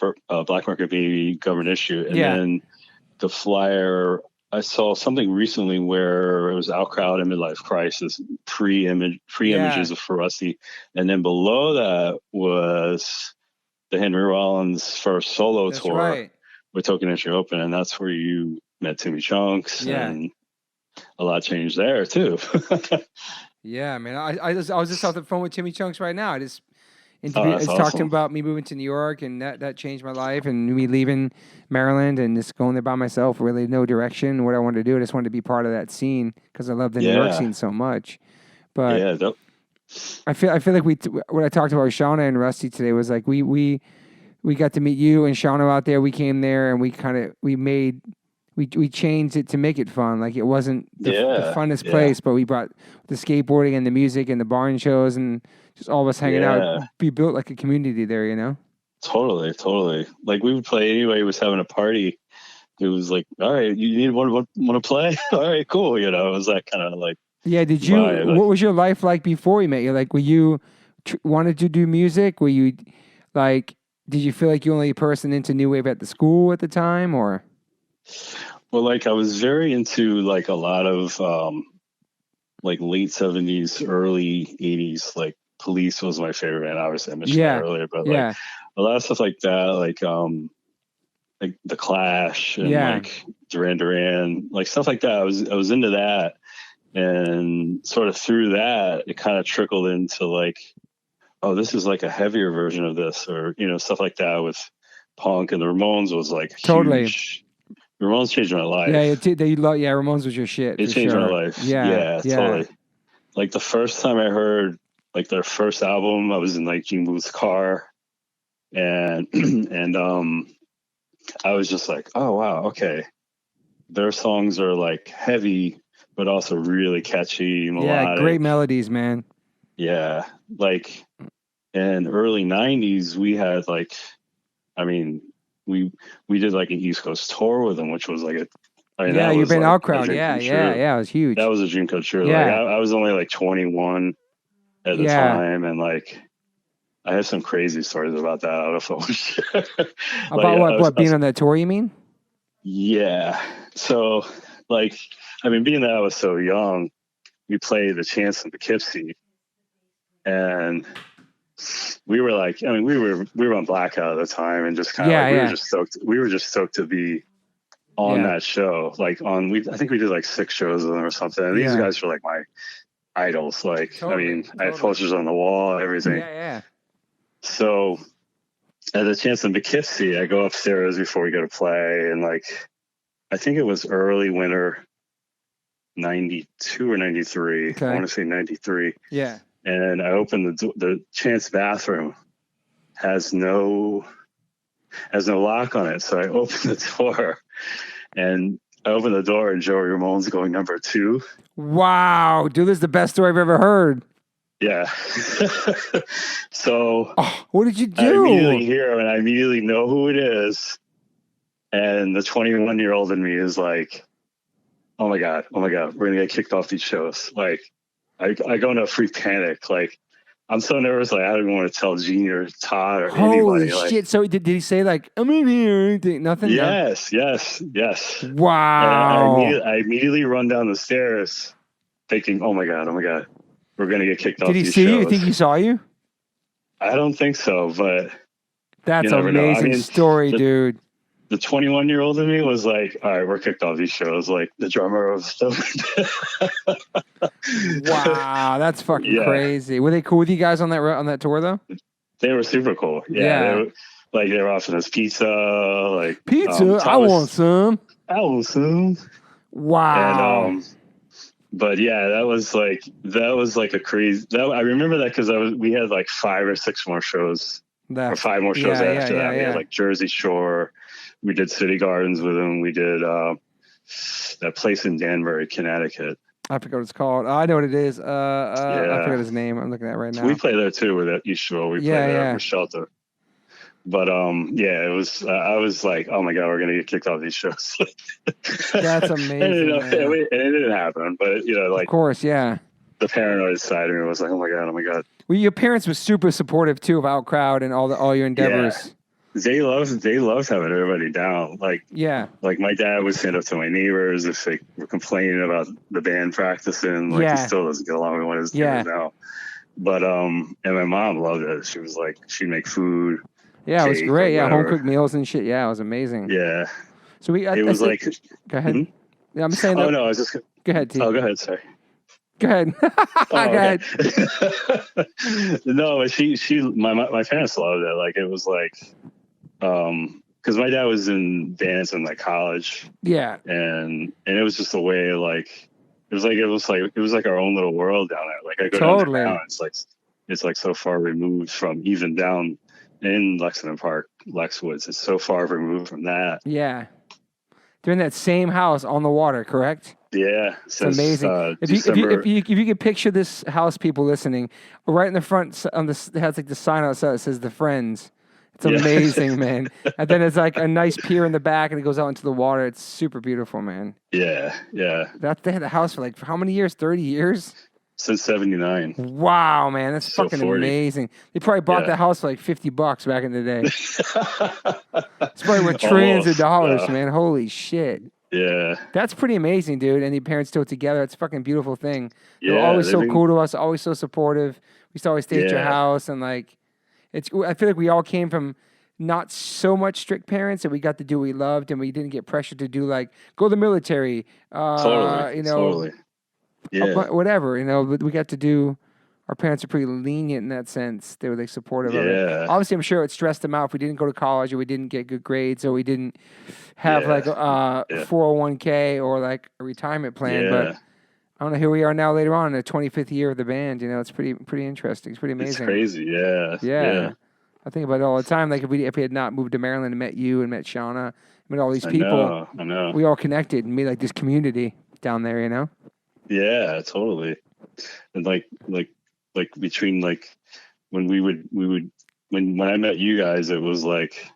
S10: Black Market Baby government issue. And then the flyer, I saw something recently where it was Out Crowd and Midlife Crisis, pre-images of Ferrusty. And then below that was the Henry Rollins first solo tour with Token Entry Open. And that's where you met Timmy Chunks. And a lot changed there too.
S1: Yeah, man. I was just off the phone with Timmy Chunks right now. I just
S10: awesome.
S1: Talked to him about me moving to New York, and that changed my life, and me leaving Maryland and just going there by myself, really no direction, what I wanted to do. I just wanted to be part of that scene because I love the New York scene so much. But I feel like what I talked about with Shauna and Rusty today was like we got to meet you and Shauna out there. We came there and we made we changed it to make it fun. Like it wasn't the funnest
S10: Yeah.
S1: place, but we brought the skateboarding and the music and the barn shows and just all of us hanging out. We built like a community there, you know?
S10: Totally. Like we would play anybody was having a party. It was like, all right, you need want to play? All right, cool. You know, it was that kind of like.
S1: Yeah. Did you?
S10: vibe.
S1: What was your life like before we met you? Like, were you wanted to do music? Were you like? Did you feel like you were only a person into new wave at the school at the time, or?
S10: Well, like I was very into like a lot of like late 70s, early 80s. Like Police was my favorite band. Obviously, I mentioned that earlier, but like a lot of stuff like that, like The Clash and like Duran, like stuff like that. I was into that, and sort of through that, it kind of trickled into like, oh, this is like a heavier version of this, or you know, stuff like that with punk. And the Ramones was like huge. The Ramones changed my life.
S1: Ramones was your shit.
S10: It changed my life. Yeah, totally. Like the first time I heard like their first album, I was in like Gene Booth's car, and I was just like, oh wow, okay. Their songs are like heavy, but also really catchy, melodic.
S1: Yeah, great melodies, man.
S10: Yeah, like in early 90s, we had like, I mean, we did like an East Coast tour with them, which was like
S1: you've been out crowd. Yeah, it was huge.
S10: That was a dream come true.
S1: Yeah.
S10: Like I was only like 21 at the time, and like I have some crazy stories about that. I don't know if I want to share.
S1: About what being on that tour, you mean?
S10: Yeah. So like, I mean, being that I was so young, we played the Chance in Poughkeepsie, and we were like, I mean, we were on blackout at the time, and just kind of we were just stoked. We were just stoked to be on that show. Like I think we did like 6 shows with them or something. And these guys were like my idols. Like, I mean, I had posters on the wall, everything.
S1: Yeah.
S10: So at the Chance in Poughkeepsie, I go upstairs before we go to play, and like, I think it was early winter 92 or 93. Okay. I want to say 93.
S1: Yeah.
S10: And I opened the Chance bathroom has no lock on it. So I opened the door, and I opened the door, and Joey Ramone's going number 2.
S1: Wow, dude, this is the best story I've ever heard.
S10: Yeah. So
S1: what did you do?
S10: I immediately hear him, and I immediately know who it is. And the 21-year-old in me is like, oh my God, we're going to get kicked off these shows. Like, I go into a free panic. Like, I'm so nervous. Like, I don't even want to tell Gene or Todd or anybody.
S1: Holy shit. So did he say like, I'm in here or anything? Nothing?
S10: Yes.
S1: Wow.
S10: And I immediately run down the stairs thinking, oh my God, we're going to get kicked off these shows.
S1: Did he see you? You think he saw you?
S10: I don't think so, but
S1: that's an amazing story, dude.
S10: The 21-year-old in me was like, all right, we're kicked off these shows. Like the drummer of stuff.
S1: Wow, that's fucking crazy. Were they cool with you guys on that tour though?
S10: They were super cool. Yeah. They were offering us pizza. Like
S1: pizza? I want some. Wow.
S10: And but yeah, that was like a crazy. I remember that because we had like 5 or 6 more shows, or 5 more shows after that. We had like Jersey Shore. We did City Gardens with them. We did that place in Danbury, Connecticut.
S1: I forgot what it's called. I know what it is. I forgot his name. I'm looking at it right now.
S10: We play there too with that H2O. We play there for Shelter. But it was. I was like, oh my God, we're gonna get kicked off these shows.
S1: That's amazing.
S10: And it didn't happen. But like,
S1: of course, yeah.
S10: The paranoid side of me was like, oh my God.
S1: Well, your parents were super supportive too of Out Crowd and all your endeavors.
S10: Yeah. They loved having everybody down. Like my dad would stand up to my neighbors if they were complaining about the band practicing. Like he still doesn't get along with one of his neighbors now. But and my mom loved it. She was like, she'd make food.
S1: Yeah, it was great. Yeah, home cooked meals and shit. Yeah, it was amazing.
S10: Yeah.
S1: So go ahead.
S10: Mm-hmm.
S1: Yeah, I'm saying.
S10: Oh no, I was just.
S1: Go ahead, T.
S10: Oh, go ahead. Sorry.
S1: Go ahead. Go ahead.
S10: No, but my parents loved it. Like it was like. Because my dad was in dance in like college, and it was just a way like it was like our own little world down there. Like I go down there now, it's like so far removed from even down in Lexington Park, Lexwoods. It's so far removed from that.
S1: Yeah, They're in that same house on the water, correct?
S10: Yeah,
S1: It's amazing. If you could picture this house, people listening, right in the front on this, it has like the sign outside that says "The Friends." It's amazing, man. And then it's like a nice pier in the back, and it goes out into the water. It's super beautiful, man.
S10: Yeah.
S1: They had the house for like how many years? 30 years.
S10: Since '79.
S1: Wow, man, that's
S10: So
S1: fucking
S10: 40.
S1: amazing. They probably bought the house for like $50 back in the day. It's probably worth trillions of dollars, man. Holy shit.
S10: Yeah.
S1: That's pretty amazing, dude. And the parents still together. It's a fucking beautiful thing.
S10: Yeah,
S1: They're always so
S10: they've been-
S1: cool to us, always so supportive. We used to always stay at your
S10: Yeah.
S1: house, and like, I feel like we all came from not so much strict parents, and we got to do what we loved, and we didn't get pressured to do like go to the military.
S10: Totally. Yeah.
S1: Whatever, but we got to do. Our parents are pretty lenient in that sense. They were like supportive of it.
S10: Yeah.
S1: Obviously, I'm sure it stressed them out if we didn't go to college or we didn't get good grades or we didn't have like a 401k or like a retirement plan. But I don't know. Here we are now later on in the 25th year of the band. It's pretty interesting. It's pretty amazing.
S10: It's crazy. Yeah.
S1: I think about it all the time. Like if we had not moved to Maryland and met you and met Shauna, met all these people,
S10: I know.
S1: we all connected and made like this community down there.
S10: Yeah, totally. And like between like when we would when I met you guys, it was like,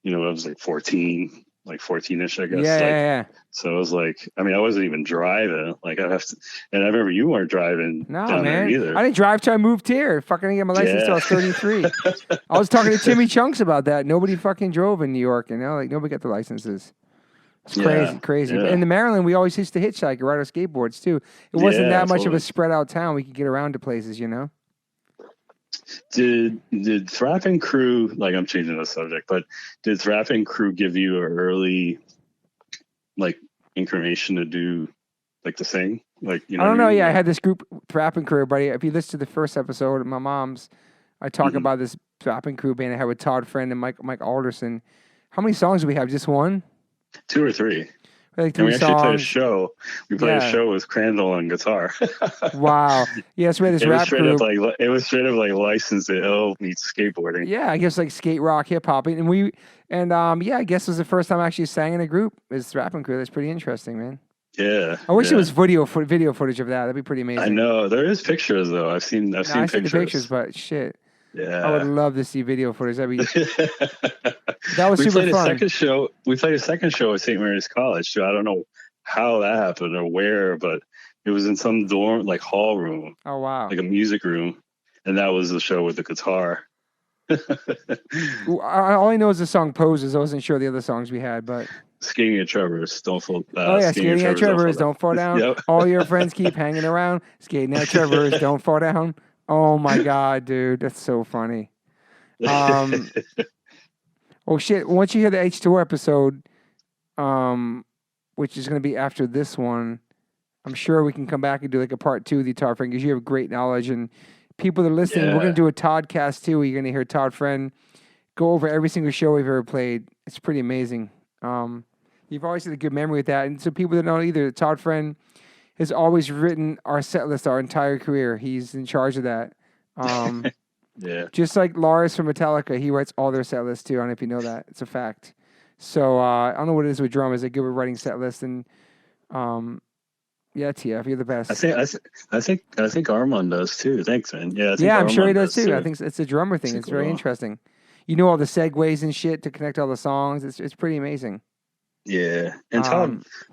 S10: I was like 14, like 14ish, I guess.
S1: Yeah.
S10: So it was like, I wasn't even driving. Like I'd have to, and I remember you weren't driving down there either.
S1: I didn't drive till I moved here. Fucking didn't get my license till I was 33. I was talking to Timmy Chunks about that. Nobody fucking drove in New York, like nobody got the licenses. It's crazy.
S10: Yeah.
S1: But in Maryland, we always used to hitchhike or ride our skateboards too. It wasn't that much of a
S10: totally.
S1: spread out town. We could get around to places,
S10: Did Thrap and Crew, like I'm changing the subject, but did Thrap and Crew give you an early like inclination to do like the sing? Like,
S1: I don't know. Yeah, I had this group, Thrap and Crew, buddy. If you listen to the first episode of my mom's, I talk about this Thrap and Crew band I had with Todd Friend and Mike Alderson. How many songs do we have? Just one?
S10: 2 or 3.
S1: Like
S10: and we
S1: 3
S10: actually played a
S1: songs.
S10: show. We played a show with Crandall on guitar.
S1: Wow. Yes, we had this rap group.
S10: It was straight up like License to Ill meets skateboarding.
S1: Yeah, I guess like skate rock, hip hop, and I guess it was the first time I actually sang in a group. Is Thrap and Crew? That's pretty interesting, man.
S10: Yeah.
S1: I wish it was video footage of that. That'd be pretty amazing.
S10: I know there is pictures though. I've seen
S1: I
S10: pictures.
S1: see the pictures, but shit.
S10: Yeah.
S1: I would love to see video footage. That'd be that was
S10: we
S1: super
S10: played
S1: fun.
S10: We played a second show at St. Mary's College too. I don't know how that happened or where, but it was in some dorm, like hall room.
S1: Oh wow!
S10: Like a music room, and that was the show with the guitar.
S1: All I know is the song "Poses." I wasn't sure the other songs we had, but
S10: Skating at Trevor's, don't fall.
S1: Skating at Trevor's, don't fall down.
S10: Yep.
S1: All your friends keep hanging around. Skating at Trevor's, don't fall down. Oh my god, dude, that's so funny. Oh shit! Once you hear the H2O episode, which is going to be after this one, I'm sure we can come back and do like a part 2 with you, Todd Friend, because you have great knowledge. And people that are listening, we're going to do a Toddcast too. Where you're going to hear Todd Friend go over every single show we've ever played. It's pretty amazing. You've always had a good memory with that. And so people that don't either, Todd Friend has always written our set list our entire career. He's in charge of that.
S10: Yeah.
S1: Just like Lars from Metallica, he writes all their set lists too. I don't know if you know that. It's a fact. So I don't know what it is with drummers. They're good with writing set lists, and TF, you're the best.
S10: I think Armand does too. Thanks, man. Yeah,
S1: I'm sure he does too. I think it's a drummer thing. It's very interesting. You know all the segues and shit to connect all the songs. It's pretty amazing.
S10: Yeah, and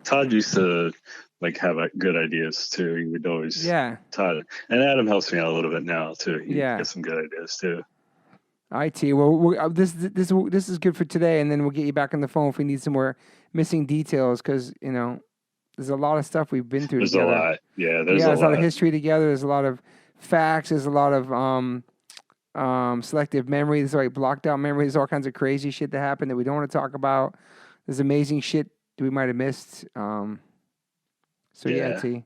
S10: Todd used to like have good ideas too. He would always Todd and Adam helps me out a little bit now too. He gets some good ideas too.
S1: IT. Well, this is good for today, and then we'll get you back on the phone if we need some more missing details, because there's a lot of stuff we've been through together.
S10: There's a lot. Yeah,
S1: there's a lot of history together. There's a lot of facts. There's a lot of selective memory. There's like blocked out memory. There's all kinds of crazy shit that happened that we don't want to talk about. There's amazing shit that we might have missed. T.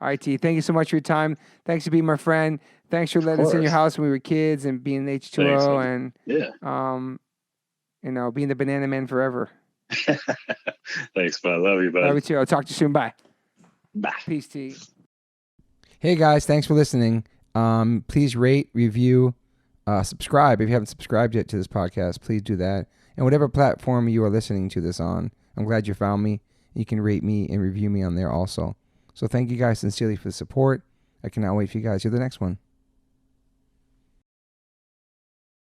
S1: IT, thank you so much for your time. Thanks for being my friend. Thanks for letting us in your house when we were kids and being H2O and being the banana man forever.
S10: Thanks, bud. Love you, bud.
S1: Love you too. I'll talk to you soon. Bye.
S10: Bye.
S1: Peace, T. Hey guys, thanks for listening. Please rate, review, subscribe. If you haven't subscribed yet to this podcast, please do that. And whatever platform you are listening to this on, I'm glad you found me. You can rate me and review me on there also. So thank you guys sincerely for the support. I cannot wait for you guys to hear the next one.